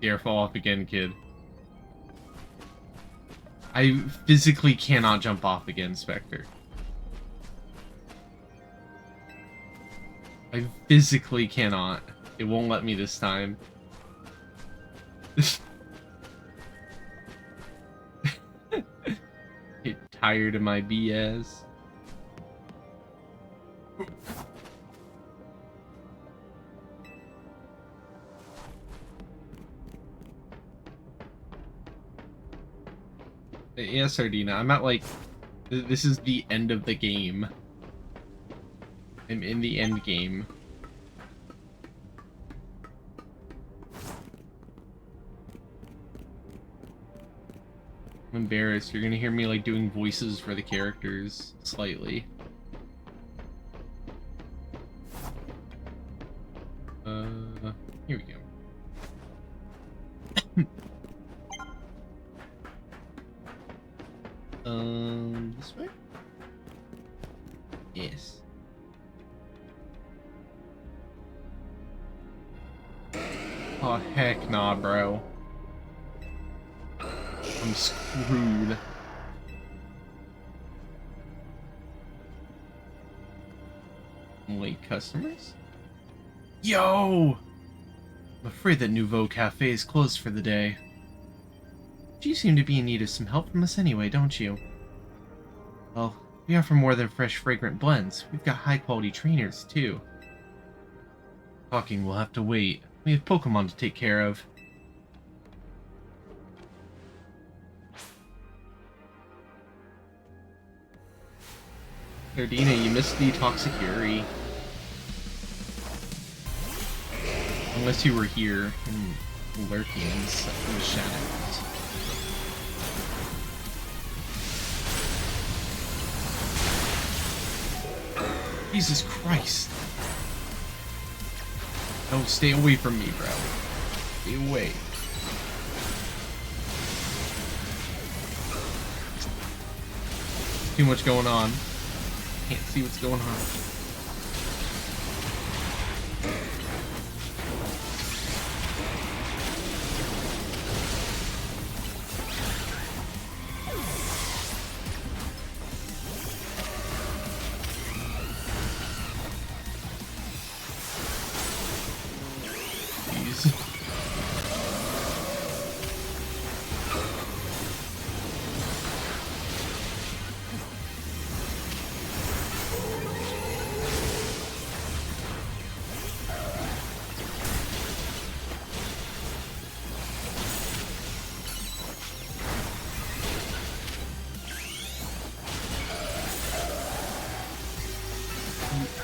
Dare fall off again, kid. I physically cannot jump off again, Spectre. I physically cannot. It won't let me this time. Get tired of my BS. Yeah, Sardina, I'm at like... This is the end of the game. I'm in the end game. I'm embarrassed. You're gonna hear me like doing voices for the characters slightly. Here we go. This way? Yes. Oh, heck nah, bro. I'm screwed. Late customers? Yo! I'm afraid that Nouveau Cafe is closed for the day. You seem to be in need of some help from us anyway, don't you? Well, we offer more than fresh, fragrant blends. We've got high-quality trainers, too. Talking will have to wait. We have Pokemon to take care of. Sardina, you missed the Toxicuri. Unless you were here and lurking in the shadows. Jesus Christ. No, stay away from me, bro. Stay away. Too much going on. Can't see what's going on. Jeez.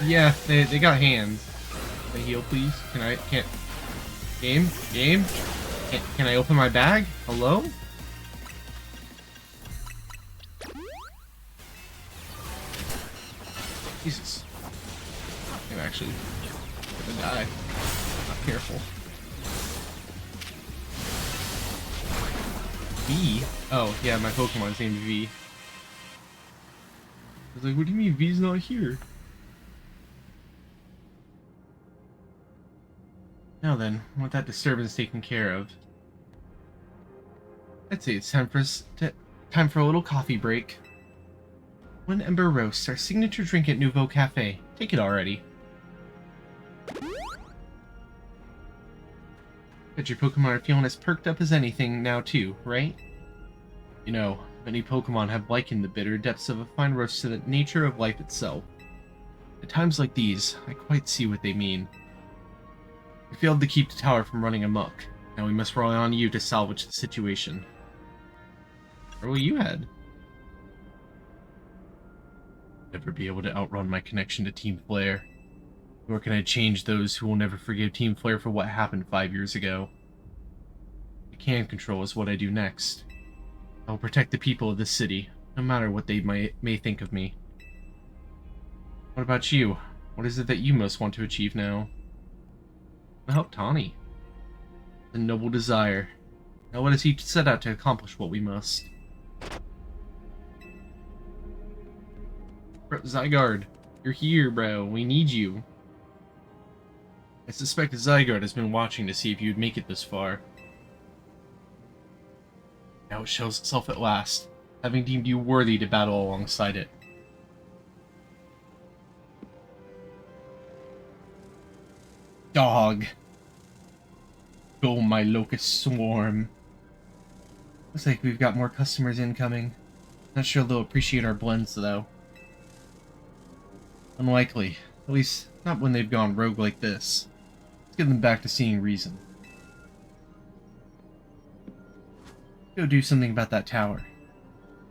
Yeah, they got hands. Can I heal, please? Can't... Game? Can I open my bag? Hello? Jesus. I'm actually gonna die. Not careful. V? Oh, yeah, my Pokemon's named V. I was like, what do you mean V's not here? Now then, with that disturbance taken care of, I'd say it's time for a little coffee break. One Ember Roast, our signature drink at Nouveau Cafe. Take it already. Bet your Pokemon are feeling as perked up as anything now too, right? You know, many Pokemon have likened the bitter depths of a fine roast to the nature of life itself. At times like these, I quite see what they mean. We failed to keep the tower from running amok. Now we must rely on you to salvage the situation. Where will you head? Never be able to outrun my connection to Team Flare. Nor can I change those who will never forgive Team Flare for what happened 5 years ago. What I can control is what I do next. I will protect the people of this city, no matter what they may think of me. What about you? What is it that you most want to achieve now? I'll help Tawny. The noble desire. Now let us each set out to accomplish what we must. Bro, Zygarde, you're here, bro. We need you. I suspect Zygarde has been watching to see if you'd make it this far. Now it shows itself at last, having deemed you worthy to battle alongside it. Dog. Go, my locust swarm. Looks like we've got more customers incoming. Not sure they'll appreciate our blends, though. Unlikely. At least, not when they've gone rogue like this. Let's get them back to seeing reason. Go do something about that tower.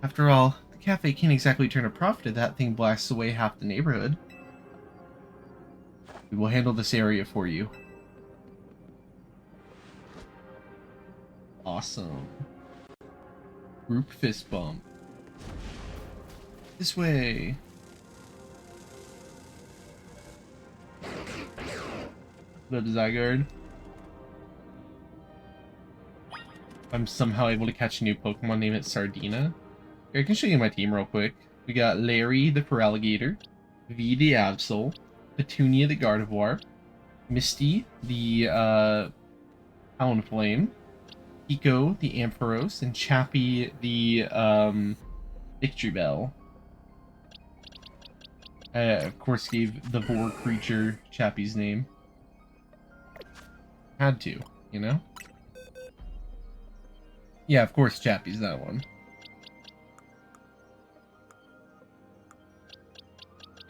After all, the cafe can't exactly turn a profit if that thing blasts away half the neighborhood. We will handle this area for you. Awesome. Group fist bump. This way. The Zygarde. I'm somehow able to catch a new Pokemon, name it Sardina. Here, I can show you my team real quick. We got Larry the Feraligatr, V the Absol, Petunia the Gardevoir, Misty the Talonflame, Pico the Ampharos, and Chappie the Victory Bell. Of course gave the Vor creature Chappie's name. Had to, you know? Yeah, of course Chappie's that one.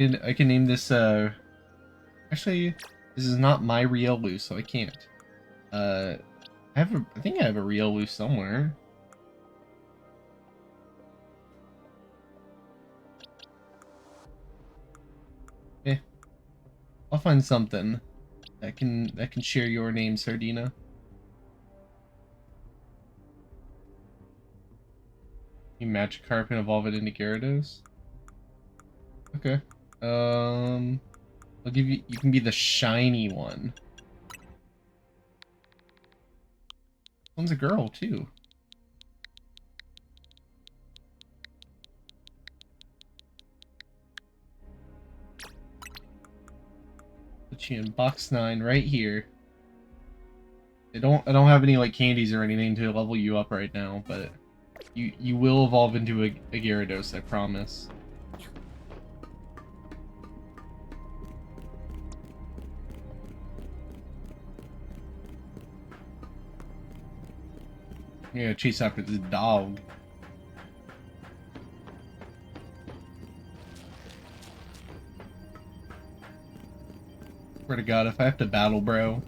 I can name this, actually, this is not my Riolu, so I can't. I think I have a Riolu somewhere. Eh. I'll find something that can share your name, Sardina. You Magikarp and evolve it into Gyarados? Okay. I'll give you. You can be the shiny one. One's a girl too. Put you in box 9 right here. I don't have any like candies or anything to level you up right now, but you will evolve into a Gyarados, I promise. I'm gonna chase after this dog. Swear to God, if I have to battle, bro.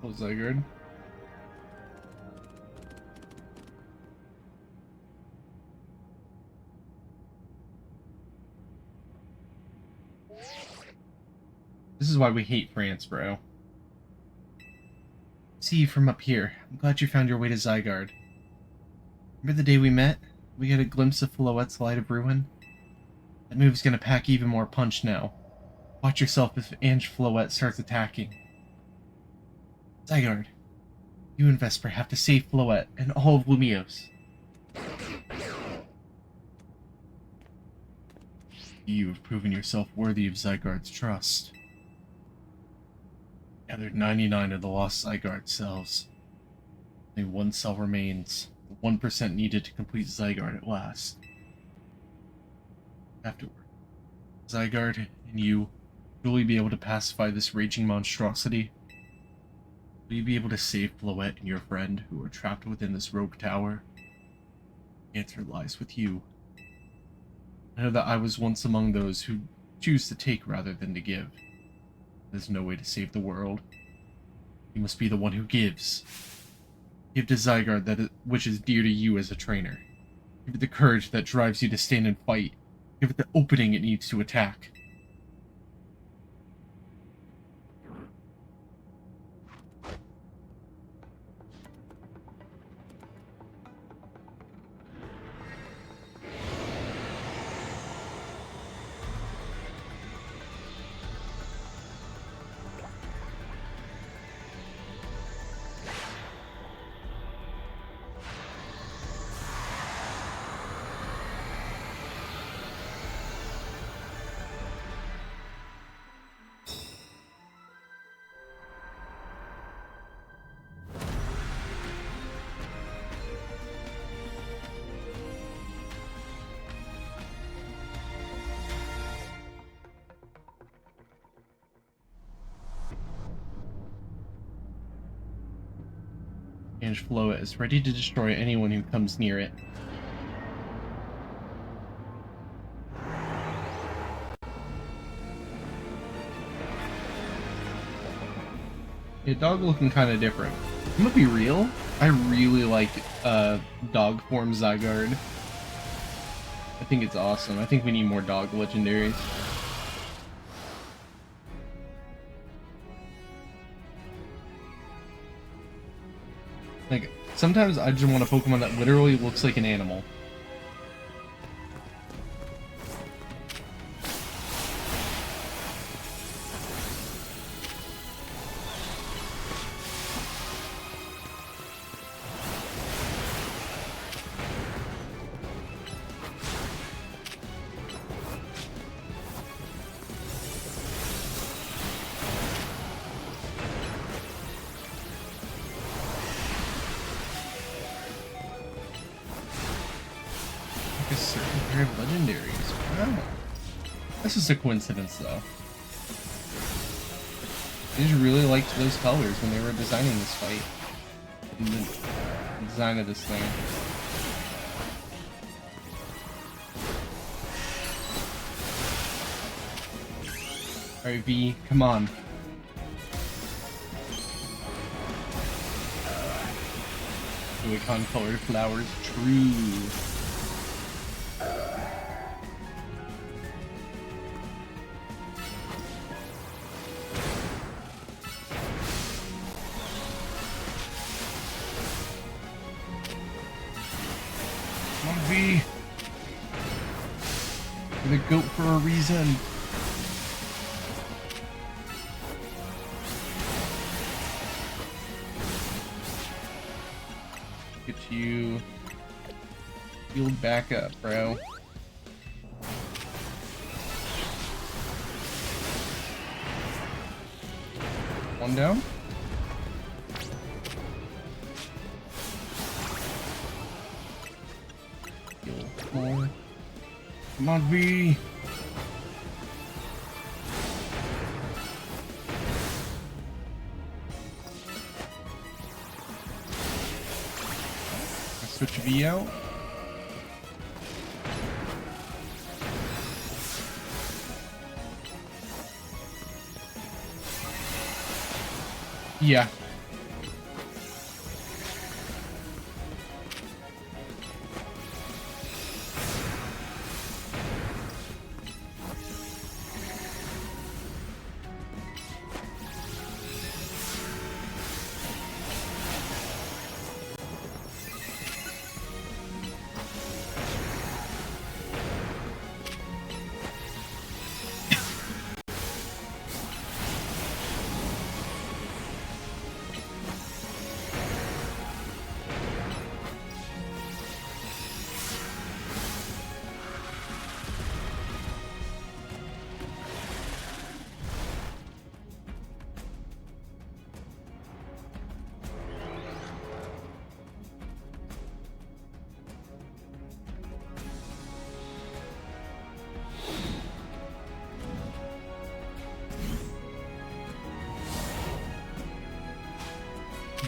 Oh, Zygarde. This is why we hate France, bro. See you from up here. I'm glad you found your way to Zygarde. Remember the day we met? We got a glimpse of Floette's Light of Ruin? That move's gonna pack even more punch now. Watch yourself if Ange Floette starts attacking. Zygarde, you and Vesper have to save Floette and all of Lumiose. You have proven yourself worthy of Zygarde's trust. Gathered 99 of the lost Zygarde cells. Only one cell remains. The 1% needed to complete Zygarde at last. Afterward, Zygarde and you will be able to pacify this raging monstrosity? Will you be able to save Floette and your friend who are trapped within this rogue tower? The answer lies with you. I know that I was once among those who choose to take rather than to give. There's no way to save the world. You must be the one who gives. Give to Zygarde which is dear to you as a trainer. Give it the courage that drives you to stand and fight. Give it the opening it needs to attack. And Floette is ready to destroy anyone who comes near it. Yeah, dog looking kind of different. I'm gonna be real. I really like dog form Zygarde. I think it's awesome. I think we need more dog legendaries. Like, sometimes I just want a Pokemon that literally looks like an animal. A certain pair of legendaries. Wow. That's just a coincidence, though. I just really liked those colors when they were designing this fight. And the design of this thing. Alright, V, come on. Icon colored flowers, true. Come on, V. You're the goat for a reason. Get you healed back up, bro. One down. Heal more. Come on, V. Switch V out. Yeah.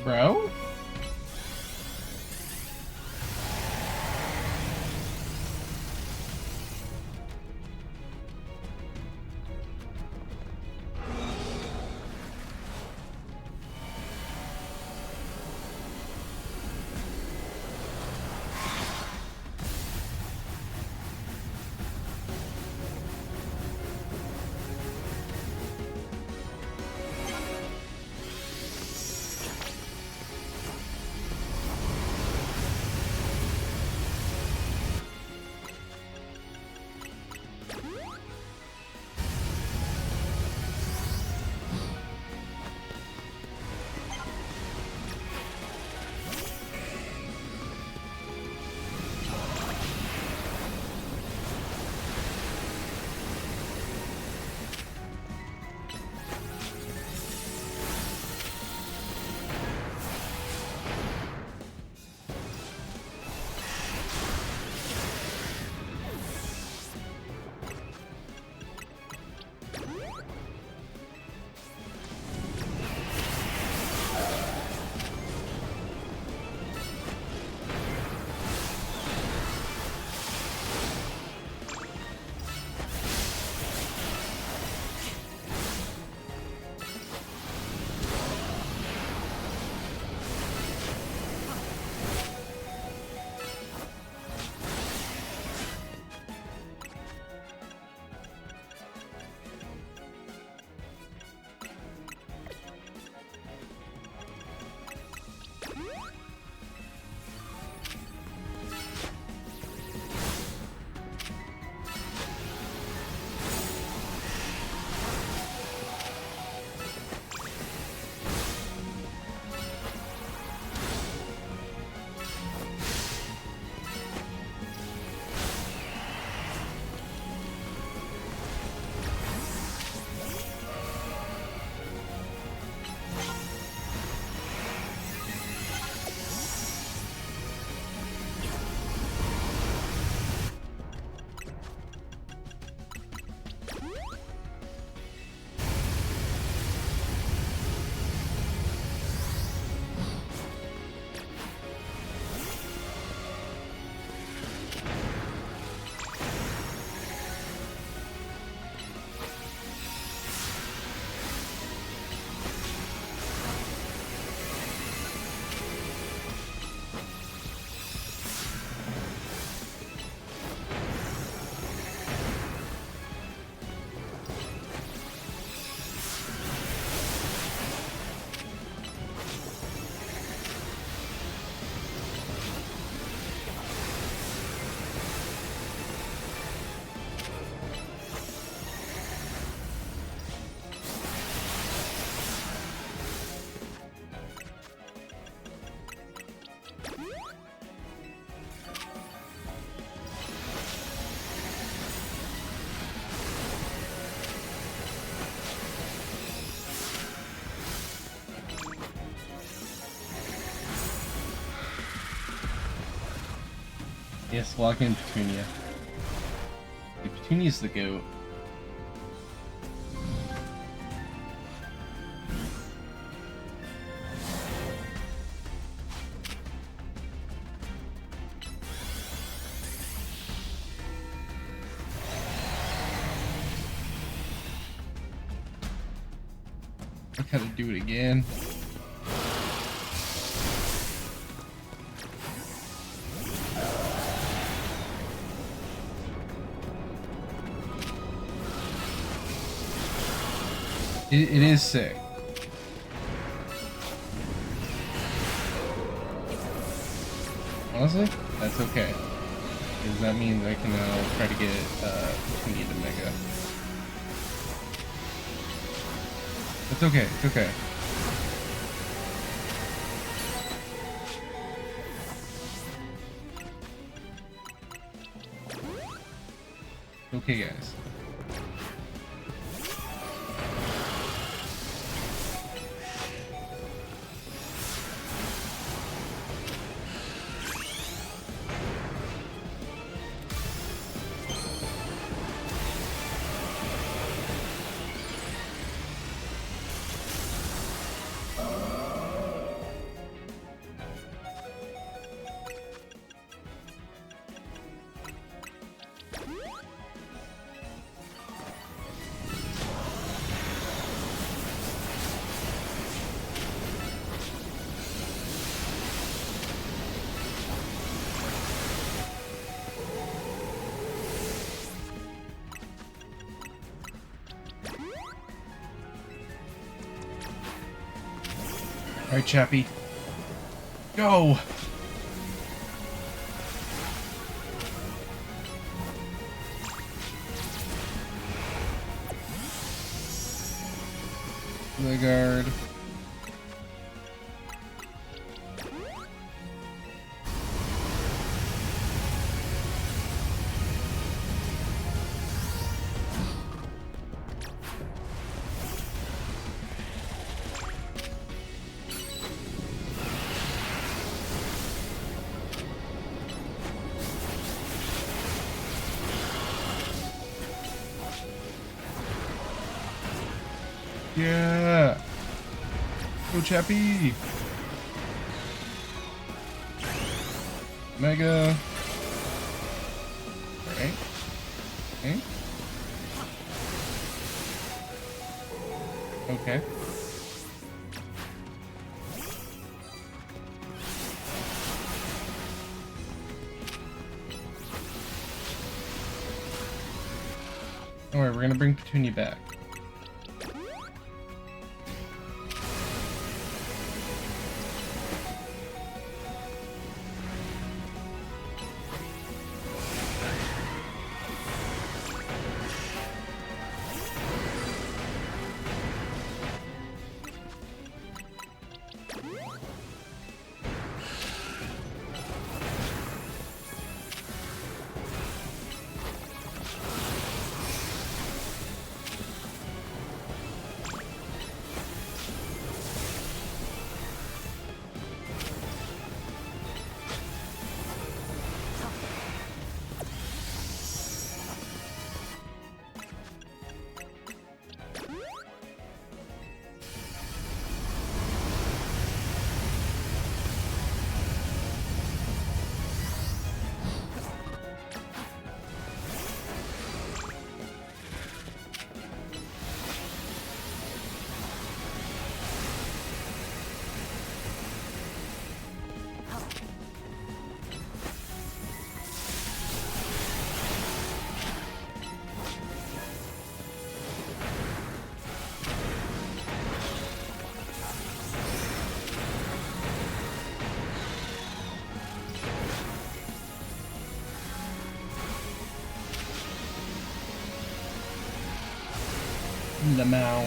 Bro? Yes, lock in Petunia. Petunia's the goat. I gotta do it again. It is sick. Honestly, that's okay. Because that means I can now try to get Petunia to Mega. It's okay, it's okay. Okay, guys. Alright, Chappie. Go! The guard. Yeah! Go, Chappie! Mega! Alright. Okay. Okay. Alright, we're gonna bring Petunia back. Lamau.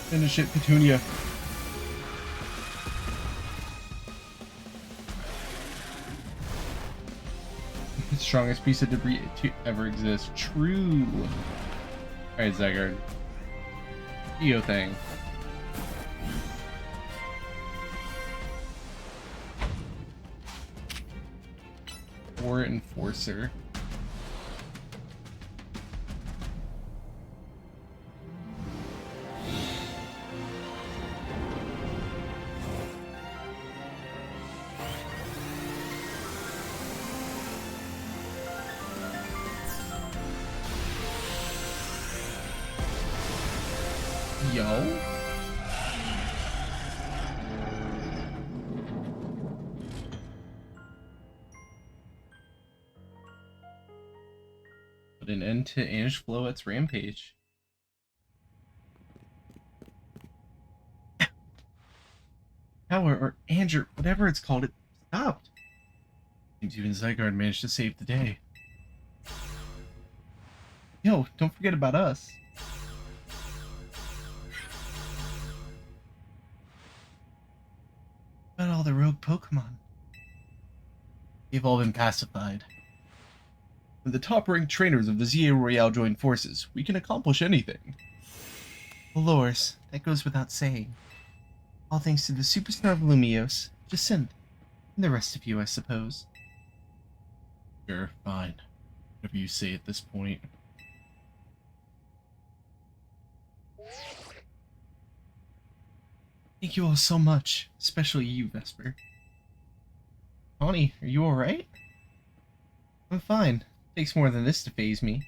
Finish it, Petunia. The strongest piece of debris to ever exist. True. Alright, Zygarde. EO thing. War Enforcer. Yo. Put an end to Anish Floet's rampage. Power or Anger, whatever it's called, it stopped. Seems even Zygarde managed to save the day. Yo, don't forget about us. About all the rogue Pokemon. They've all been pacified. When the top-ranked trainers of the ZA Royale join forces, we can accomplish anything. Dolores, that goes without saying. All thanks to the superstar of Lumiose, Jacinth, and the rest of you, I suppose. Sure, fine. Whatever you say at this point. Thank you all so much, especially you, Vesper. Connie, are you alright? I'm fine. Takes more than this to phase me.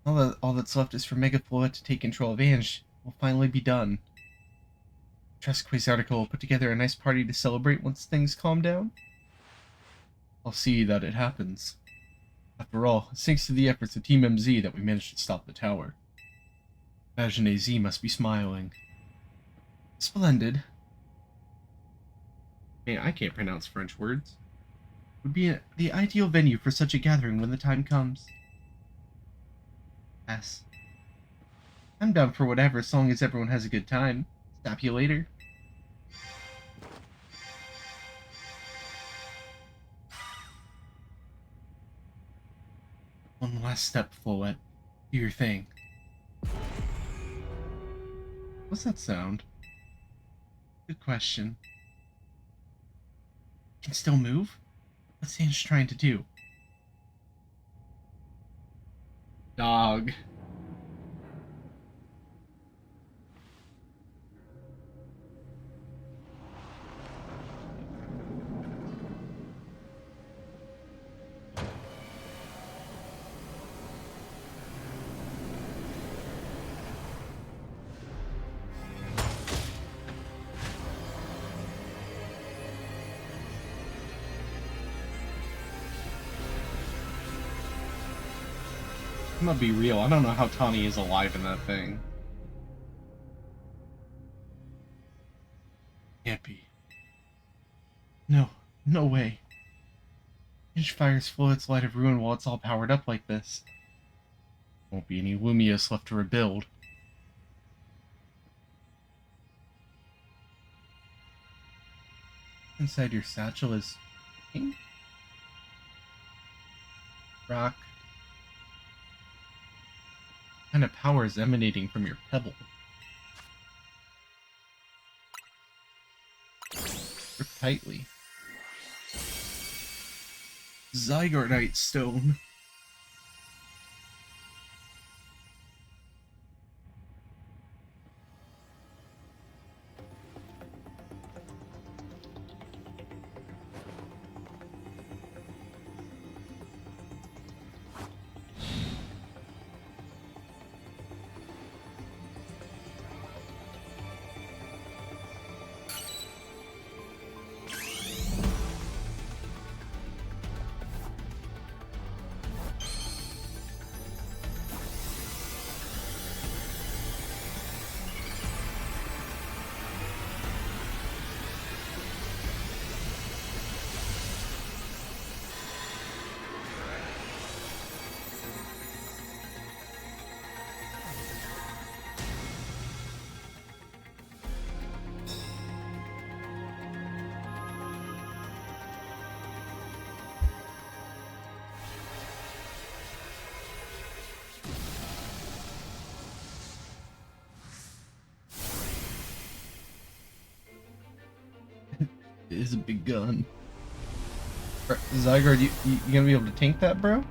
All that's left is for Megafloa to take control of Ange. Will finally be done. Tresquay's article will put together a nice party to celebrate once things calm down. I'll see that it happens. After all, it's thanks to the efforts of Team MZ that we managed to stop the tower. Imagine AZ must be smiling. Splendid. Man, I can't pronounce French words. Would be the ideal venue for such a gathering when the time comes. Yes. I'm down for whatever, as long as everyone has a good time. Stop you later. One last step, Floette. Do your thing. What's that sound? Good question. Can still move? What's Ange trying to do? Dog. I'm gonna be real, I don't know how Tawny is alive in that thing. Can't be. No, no way. Ange fires Floette's Light of Ruin while it's all powered up like this. Won't be any Lumias left to rebuild. Inside your satchel is pink? Rock. What kind of power is emanating from your pebble? Grip tightly. Zygarite stone. It is a big gun. Zygarde, you gonna be able to tank that, bro?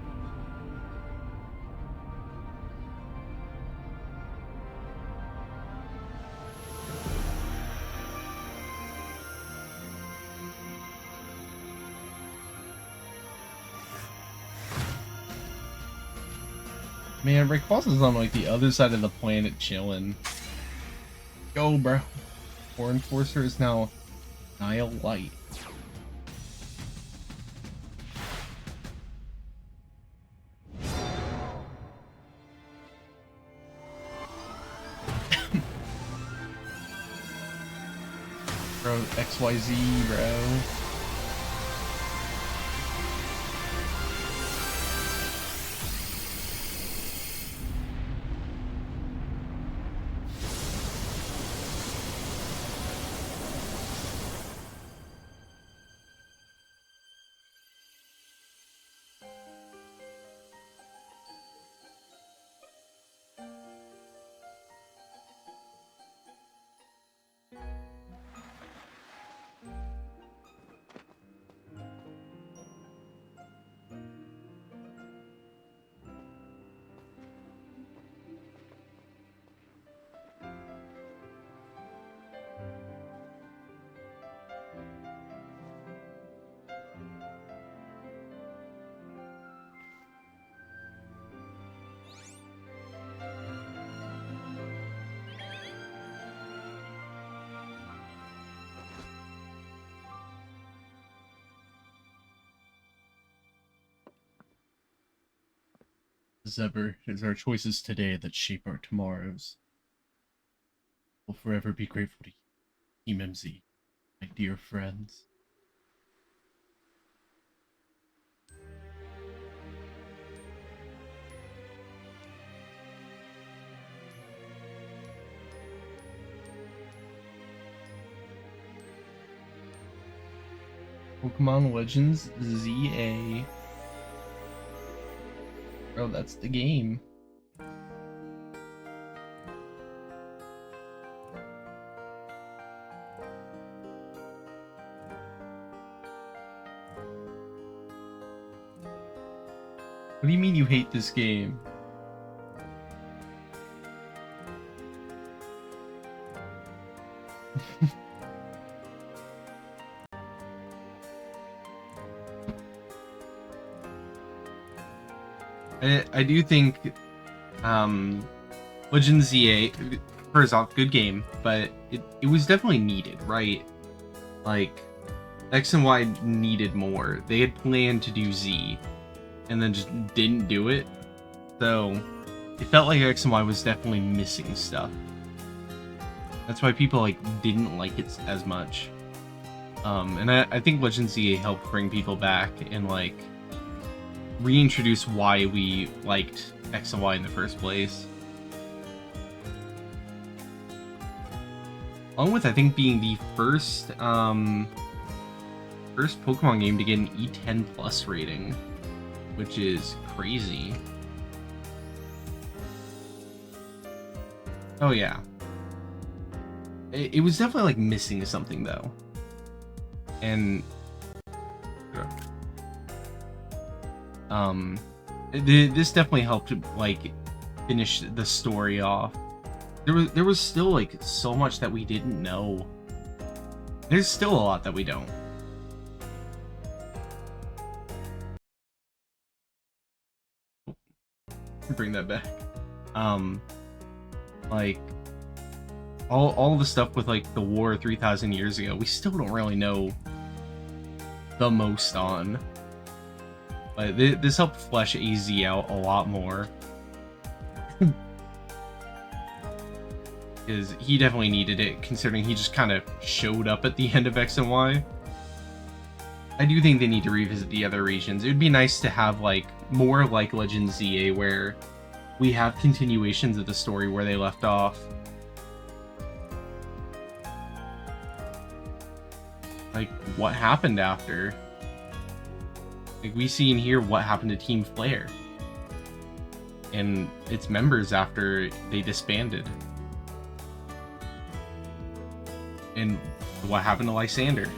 Man, Rayquaza's on like the other side of the planet chilling. Go, bro. Core Enforcer is now Nile Light. Bro, XYZ, bro. As ever, it is our choices today that shape our tomorrows. We'll forever be grateful to Team MZ, my dear friends. Pokemon Legends ZA. Bro, that's the game. What do you mean you hate this game? I do think Legend ZA, first off, good game, but it was definitely needed, right? Like, X and Y needed more. They had planned to do Z, and then just didn't do it. So, it felt like X and Y was definitely missing stuff. That's why people, like, didn't like it as much. And I think Legend ZA helped bring people back and, like, reintroduce why we liked X and Y in the first place. Along with, I think, being the first Pokemon game to get an E10 plus rating, which is crazy. Oh yeah. It was definitely, like, missing something, though. And this definitely helped, like, finish the story off. There was still, like, so much that we didn't know. There's still a lot that we don't. Bring that back. Like, all the stuff with, like, the war 3,000 years ago, we still don't really know the most on. But this helped flesh AZ out a lot more. Because he definitely needed it, considering he just kind of showed up at the end of X and Y. I do think they need to revisit the other regions. It would be nice to have, like, more like Legend ZA, where we have continuations of the story where they left off. Like, what happened after? Like, we see and hear what happened to Team Flare and its members after they disbanded. And what happened to Lysander.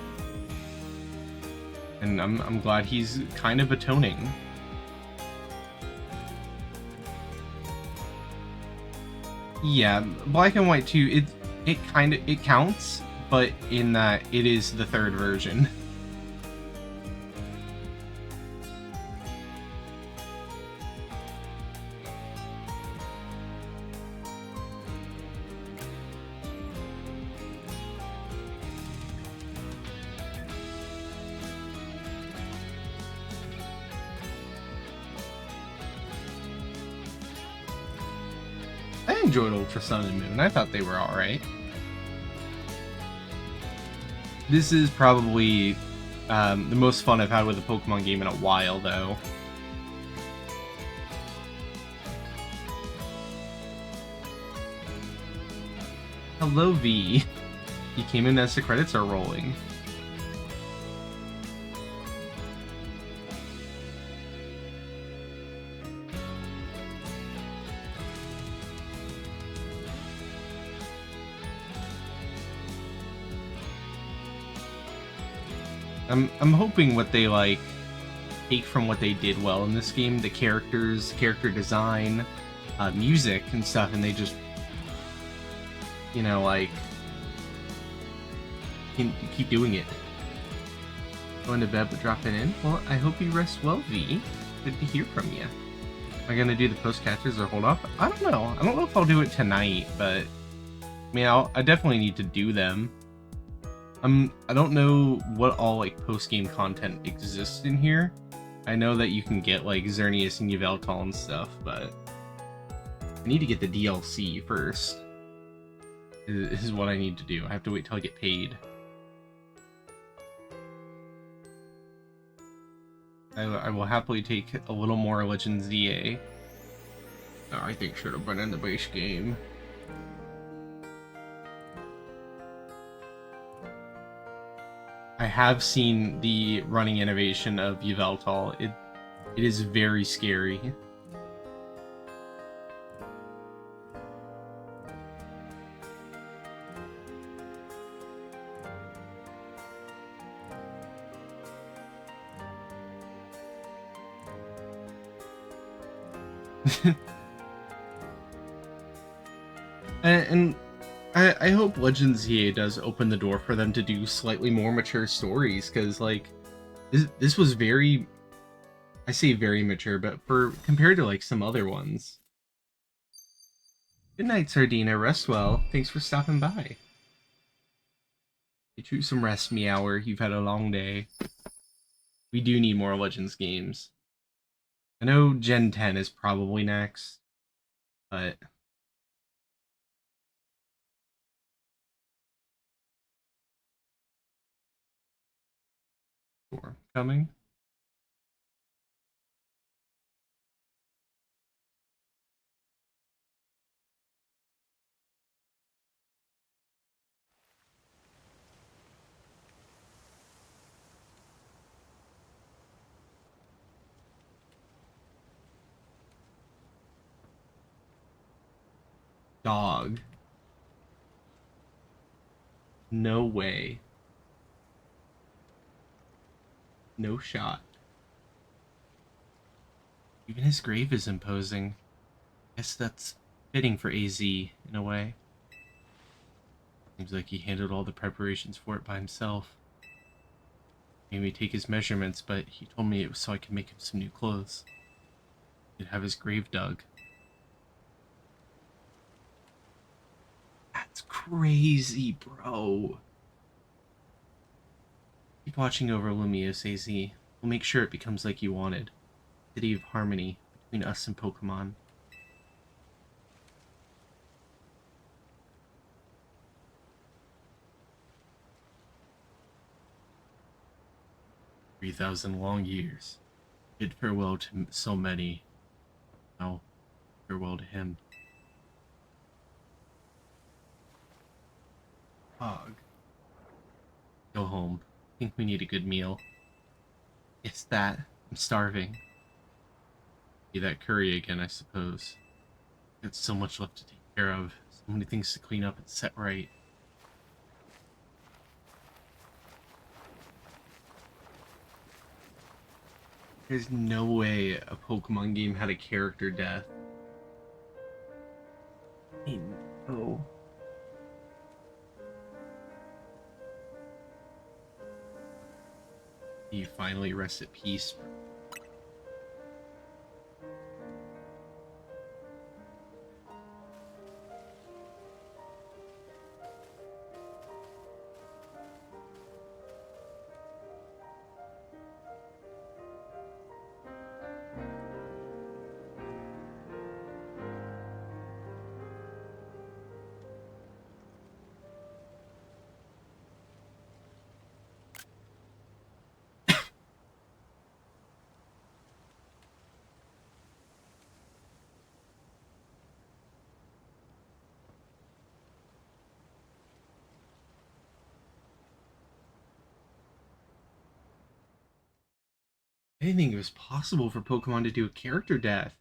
And I'm glad he's kind of atoning. Yeah, Black and White 2, it counts, but in that it is the third version. I enjoyed Ultra Sun and Moon. I thought they were alright. This is probably the most fun I've had with a Pokemon game in a while, though. Hello, V. You came in as the credits are rolling. I'm hoping what they, like, take from what they did well in this game, the characters, character design, music and stuff, and they just, you know, like, can keep doing it. Going to bed but dropping in? Well, I hope you rest well, V. Good to hear from you. Am I gonna do the post catchers or hold off? I don't know. I don't know if I'll do it tonight, but I mean, I definitely need to do them. I don't know what all, like, post-game content exists in here, I know that you can get like Xerneas and Yveltal and stuff, but I need to get the DLC first. This is what I need to do. I have to wait till I get paid. I will happily take a little more Legends ZA. I think should have been in the base game. I have seen the running animation of Yveltal. It is very scary. and I hope Legends ZA does open the door for them to do slightly more mature stories, because like this was very, I say very mature, but for compared to like some other ones. Good night, Sardina. Rest well. Thanks for stopping by. Get you some rest, Meower. You've had a long day. We do need more Legends games. I know Gen 10 is probably next, but sure, coming. Dog. No way. No shot. Even his grave is imposing. Guess that's fitting for AZ, in a way. Seems like he handled all the preparations for it by himself. Made me take his measurements, but he told me it was so I could make him some new clothes. He'd have his grave dug. That's crazy, bro. Keep watching over Lumiose, AZ. We'll make sure it becomes like you wanted. City of harmony between us and Pokemon. "3,000 long years. Bid farewell to so many. Now, farewell to him." Hog. Go home. Think we need a good meal. It's that. I'm starving. Be that curry again, I suppose. Got so much left to take care of. So many things to clean up and set right. There's no way a Pokemon game had a character death. No. You finally rest at peace. I didn't think it was possible for Pokemon to do a character death.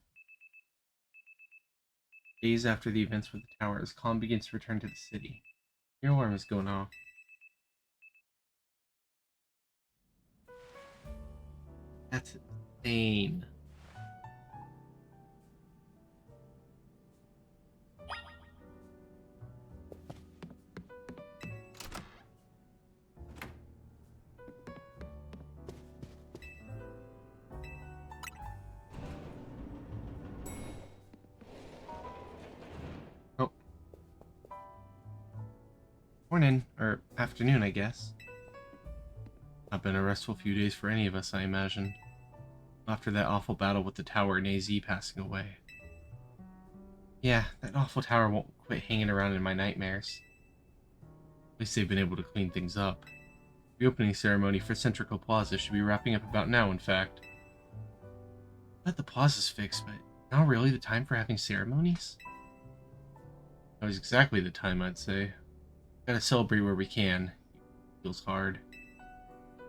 Days after the events with the towers, Calm begins to return to the city. Your alarm is going off. That's insane. Oh. Morning, or afternoon, I guess. Not been a restful few days for any of us, I imagine. After that awful battle with the tower and AZ passing away. Yeah, that awful tower won't quit hanging around in my nightmares. At least they've been able to clean things up. The opening ceremony for Centrical Plaza should be wrapping up about now, in fact. Glad the plaza's fixed, but now really the time for having ceremonies? That was exactly the time, I'd say. Gotta celebrate where we can. Feels hard.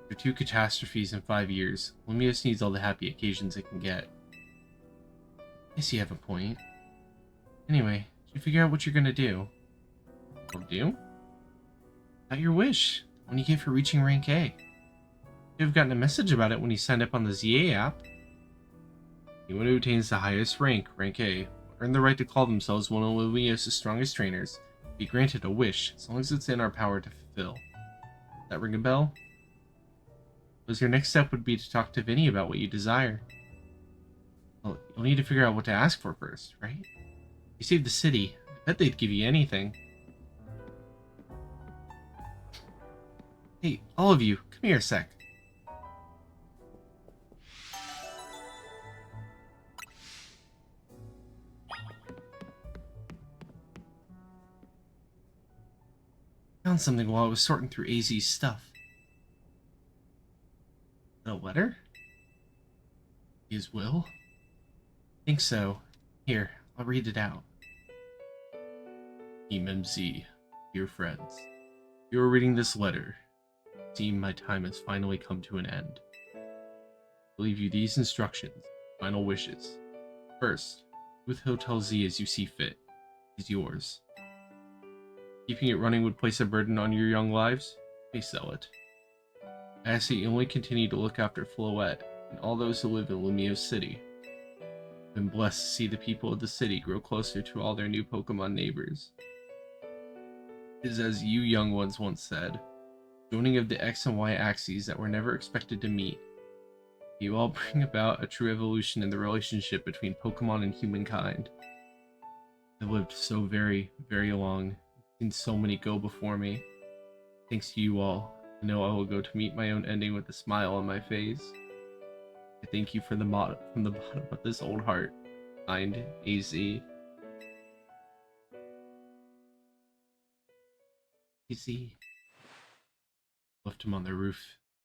After 2 catastrophes in 5 years, Lumios needs all the happy occasions it can get. Guess you have a point. Anyway, did you figure out what you're gonna do? Or do? Not your wish. When you gave for reaching rank A. You'd have gotten a message about it when you signed up on the ZA app. Anyone who attains the highest rank, rank A, will earn the right to call themselves one of Lumios' strongest trainers, be granted a wish, as long as it's in our power to fulfill. That ring a bell? Because your next step would be to talk to Vinny about what you desire. Well, you'll need to figure out what to ask for first, right? You saved the city. I bet they'd give you anything. Hey, all of you, come here a sec. Found something while I was sorting through AZ's stuff. A letter? His will? Think so. Here, I'll read it out. Team MZ, dear friends. You are reading this letter. It seems my time has finally come to an end. I leave you these instructions, final wishes. First, with Hotel Z as you see fit. It is yours. Keeping it running would place a burden on your young lives? May sell it. I ask that you only continue to look after Floette and all those who live in Lumios City. I've been blessed to see the people of the city grow closer to all their new Pokemon neighbors. It is as you young ones once said, joining of the X and Y axes that were never expected to meet. You all bring about a true evolution in the relationship between Pokemon and humankind. I've lived so very, very long, seen so many go before me. Thanks to you all, I know I will go to meet my own ending with a smile on my face. I thank you from the bottom of this old heart. Signed, AZ. AZ. Left him on the roof.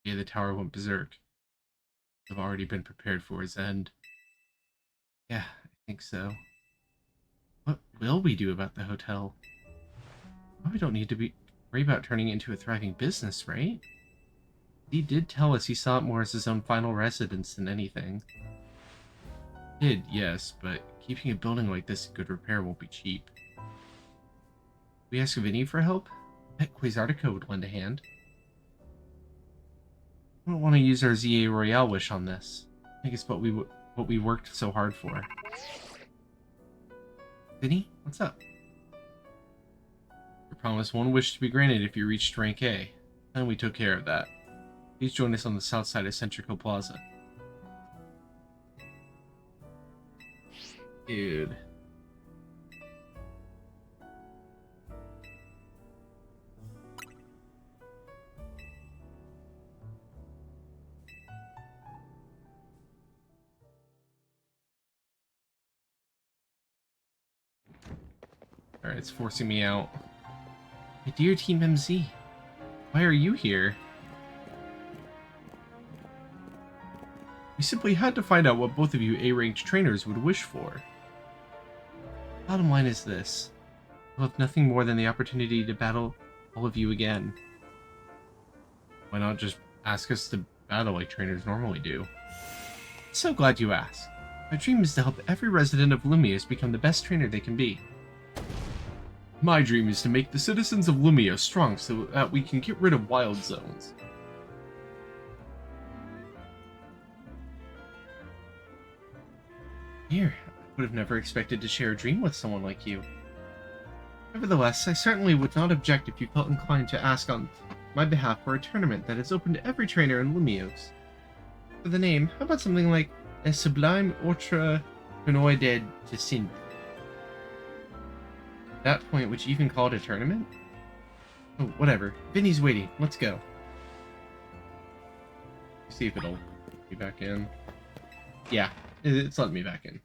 Yeah, the tower went berserk. I've already been prepared for his end. Yeah, I think so. What will we do about the hotel? We don't need to worry about turning it into a thriving business, right? He did tell us he saw it more as his own final residence than anything. Did, yes, but keeping a building like this in good repair won't be cheap. We ask Vinny for help? I bet Quasartico would lend a hand. I don't want to use our ZA Royale wish on this. I think it's what we worked so hard for. Vinny, what's up? You promised one wish to be granted if you reached rank A, and we took care of that. Please join us on the south side of Centrical Plaza. Dude. Alright, it's forcing me out. My dear Team MZ, why are you here? We simply had to find out what both of you A-ranked trainers would wish for. Bottom line is this. We'll have nothing more than the opportunity to battle all of you again. Why not just ask us to battle like trainers normally do? So glad you asked. My dream is to help every resident of Lumios become the best trainer they can be. My dream is to make the citizens of Lumios strong so that we can get rid of wild zones. Here, I would have never expected to share a dream with someone like you. Nevertheless, I certainly would not object if you felt inclined to ask on my behalf for a tournament that is open to every trainer in Lumios. For the name, how about something like a Sublime Ultra Tournoi de Descent? At that point, would you even call it a tournament? Oh, whatever. Vinny's waiting. Let's go. See if it'll be back in. Yeah, it's letting me back in.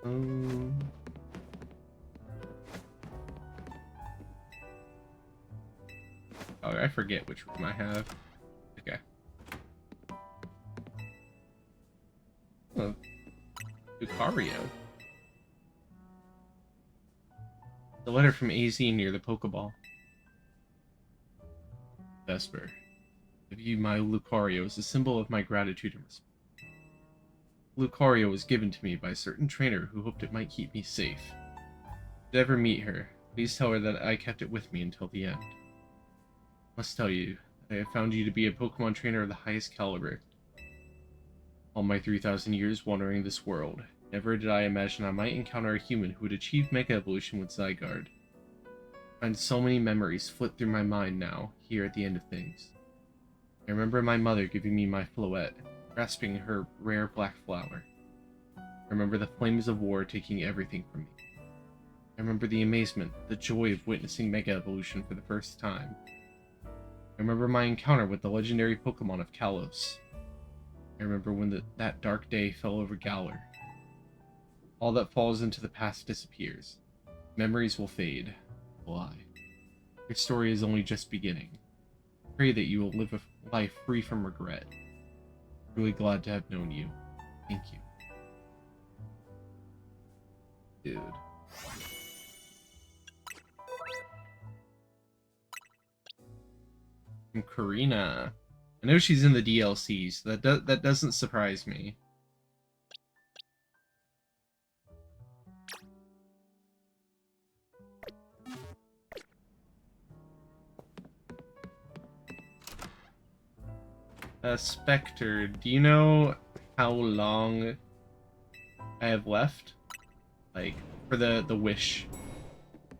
Um, oh, I forget which room I have. Okay. Oh, Lucario. The letter from AZ near the Pokeball. Vesper. I view my Lucario as a symbol of my gratitude and respect. Lucario was given to me by a certain trainer who hoped it might keep me safe. If you ever meet her, please tell her that I kept it with me until the end. I must tell you, I have found you to be a Pokemon trainer of the highest caliber. All my 3,000 years wandering this world, never did I imagine I might encounter a human who would achieve Mega Evolution with Zygarde. I find so many memories flit through my mind now, here at the end of things. I remember my mother giving me my Floette, grasping her rare black flower. I remember the flames of war taking everything from me. I remember the amazement, the joy of witnessing Mega Evolution for the first time. I remember my encounter with the legendary Pokemon of Kalos. I remember when that dark day fell over Galar. All that falls into the past disappears. Memories will fade. Will I? Your story is only just beginning. Pray that you will live a life free from regret. Really glad to have known you. Thank you. Dude. From Karina. I know she's in the DLC, so that doesn't surprise me. Spectre, do you know how long I have left? Like, for the Wish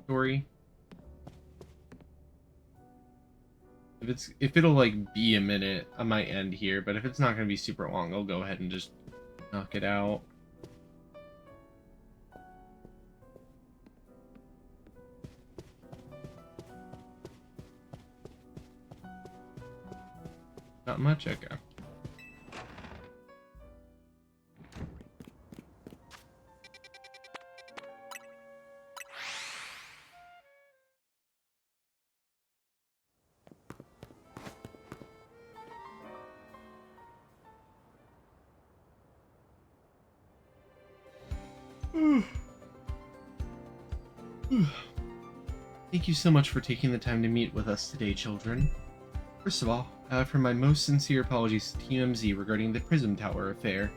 story? If it'll like be a minute, I might end here, but if it's not gonna be super long, I'll go ahead and just knock it out. Not much? Okay. Thank you so much for taking the time to meet with us today, children. First of all, I offer my most sincere apologies to TMZ regarding the Prism Tower affair.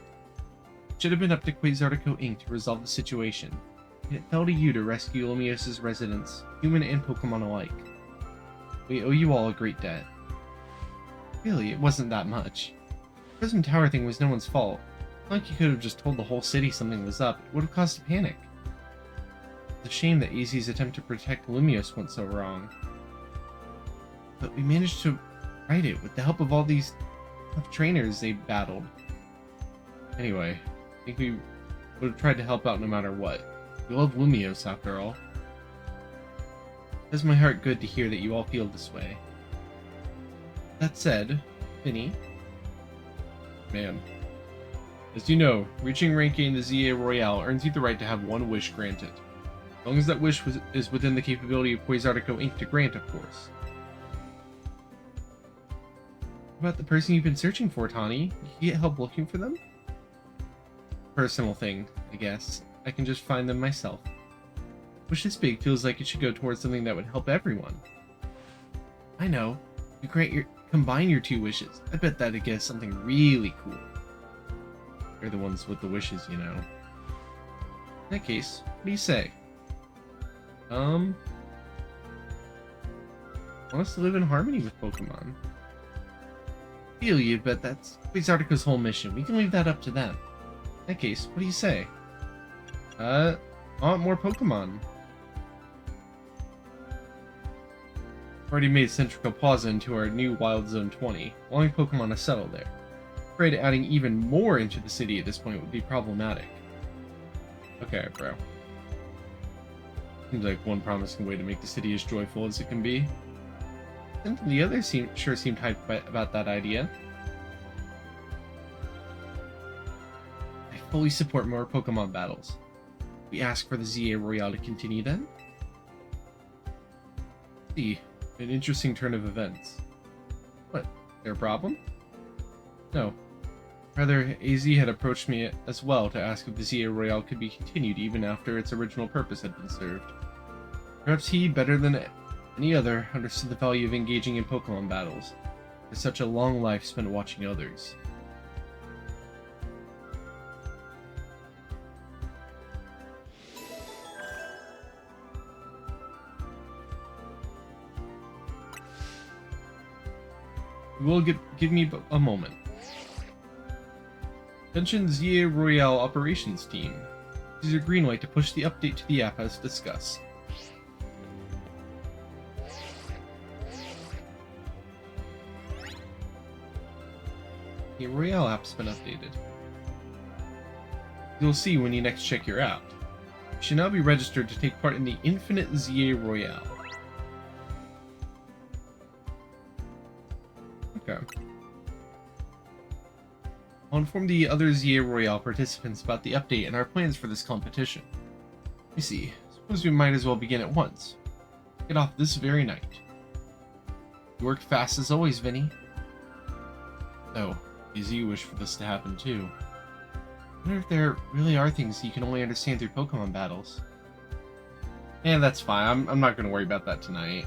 It should have been up to Quasartico Inc. to resolve the situation. It fell to you to rescue Lumios's residents, human and Pokemon alike. We owe you all a great debt. Really, it wasn't that much. The Prism Tower thing was no one's fault. It's not like you could have just told the whole city something was up. It would have caused a panic. It's a shame that AZ's attempt to protect Lumios went so wrong. But we managed to right it with the help of all these tough trainers they battled. Anyway, I think we would have tried to help out no matter what. We love Lumios after all. It does my heart good to hear that you all feel this way. That said, Finny. Man. As you know, reaching rank A in the ZA Royale earns you the right to have one wish granted. As long as that wish is within the capability of Quasartico Inc. to grant, of course. What about the person you've been searching for, Tawny? You can get help looking for them? Personal thing, I guess. I can just find them myself. Wish this big feels like it should go towards something that would help everyone. I know. You combine your two wishes. I bet that'd get us something really cool. They're the ones with the wishes, you know. In that case, what do you say? Want us to live in harmony with Pokemon. Feel you, but that's Quasartico's whole mission. We can leave that up to them. In that case, what do you say? I want more Pokemon. Already made Centrica Plaza into our new Wild Zone 20, allowing Pokemon to settle there. Afraid adding even more into the city at this point would be problematic. Okay, bro. Seems like one promising way to make the city as joyful as it can be. reluctant, and the others sure seemed hyped about that idea. I fully support more Pokemon battles. We ask for the ZA Royale to continue then? See, an interesting turn of events. What, their problem? No. Rather, AZ had approached me as well to ask if the ZA Royale could be continued even after its original purpose had been served. Perhaps he, better than any other, understood the value of engaging in Pokemon battles. There's such a long life spent watching others. You will give me a moment. Attention ZA Royale Operations Team. This is your green light to push the update to the app as discussed. The Royale app's been updated. You'll see when you next check your app. You should now be registered to take part in the Infinite ZA Royale. Okay. I'll inform the other ZA Royale participants about the update and our plans for this competition. You see, suppose we might as well begin at once. Get off this very night. You work fast as always, Vinny. Oh, as you wish for this to happen too. I wonder if there really are things you can only understand through Pokemon battles. Yeah, that's fine. I'm not going to worry about that tonight.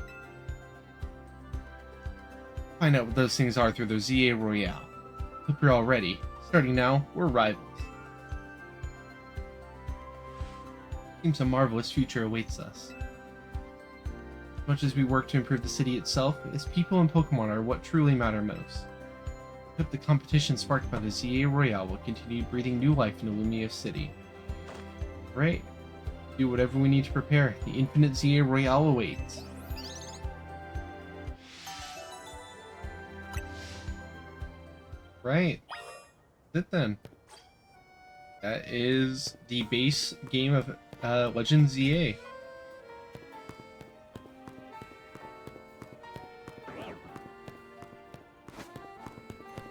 Find out what those things are through the ZA Royale. Hope you're all ready. Starting now, we're rivals. Seems a marvelous future awaits us. As much as we work to improve the city itself, its people and Pokemon are what truly matter most. I hope the competition sparked by the ZA Royale will continue breathing new life into Lumia City. Right. Do whatever we need to prepare. The Infinite ZA Royale awaits. Right. That's it then. That is the base game of Legend ZA.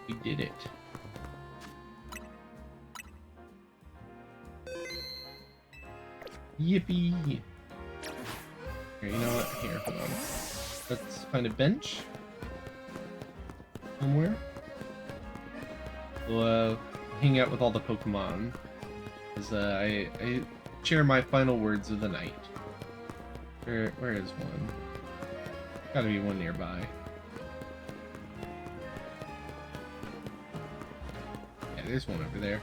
We did it. Yippee! Here, you know what? Here, hold on. Let's find a bench. Somewhere. We'll hang out with all the Pokemon. Because I share my final words of the night. Where is one? Gotta be one nearby. Yeah, there's one over there.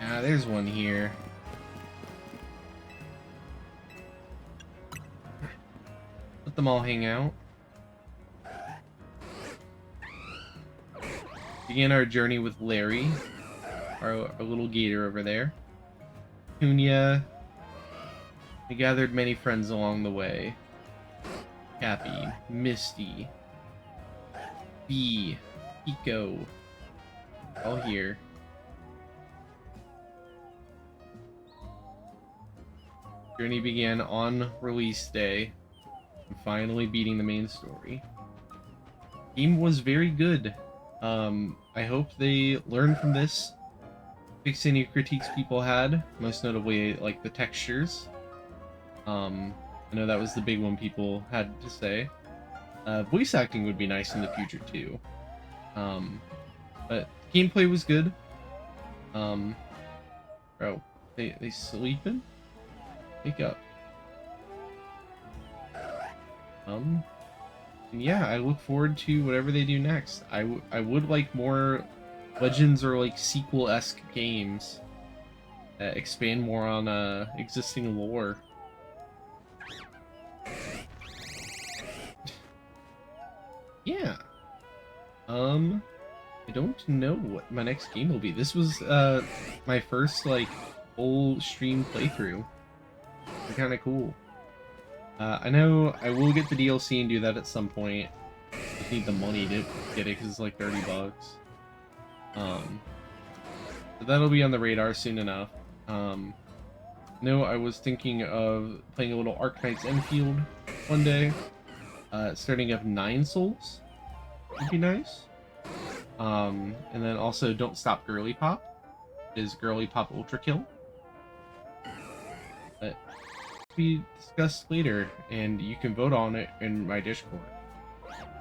Ah, there's one here. Let them all hang out. Begin our journey with Larry, our little gator over there. Petunia. We gathered many friends along the way. Cappy, Misty, Bee, Pico, all here. Journey began on release day, and finally beating the main story. Game was very good. I hope they learned from this, fix any critiques people had, most notably like the textures. I know that was the big one people had to say. Voice acting would be nice in the future too. But gameplay was good. Bro, they sleeping? Wake up. And yeah, I look forward to whatever they do next. I would like more Legends or like sequel-esque games that expand more on existing lore. Yeah. I don't know what my next game will be. This was my first like full stream playthrough. Kind of cool. I know I will get the DLC and do that at some point. I just need the money to get it because it's like $30. So that'll be on the radar soon enough. No, I was thinking of playing a little Arknights Enfield one day. Starting of 9 souls would be nice. And then also Don't Stop Girly Pop is Girly Pop Ultra Kill. But we discussed later, and you can vote on it in my Discord.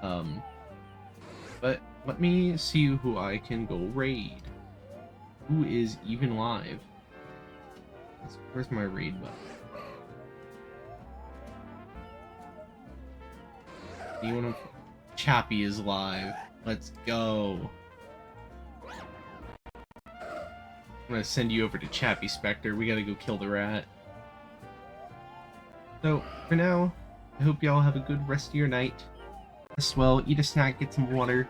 But let me see who I can go raid. Who is even live? Where's my raid button? Anyone? Chappie is live. Let's go. I'm gonna send you over to Chappie Spectre. We gotta go kill the rat. So, for now, I hope y'all have a good rest of your night. Rest well, eat a snack, get some water.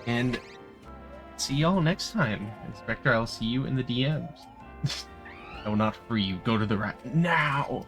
And see y'all next time. Inspector, I'll see you in the DMs. I will not free you. Go to the rat now!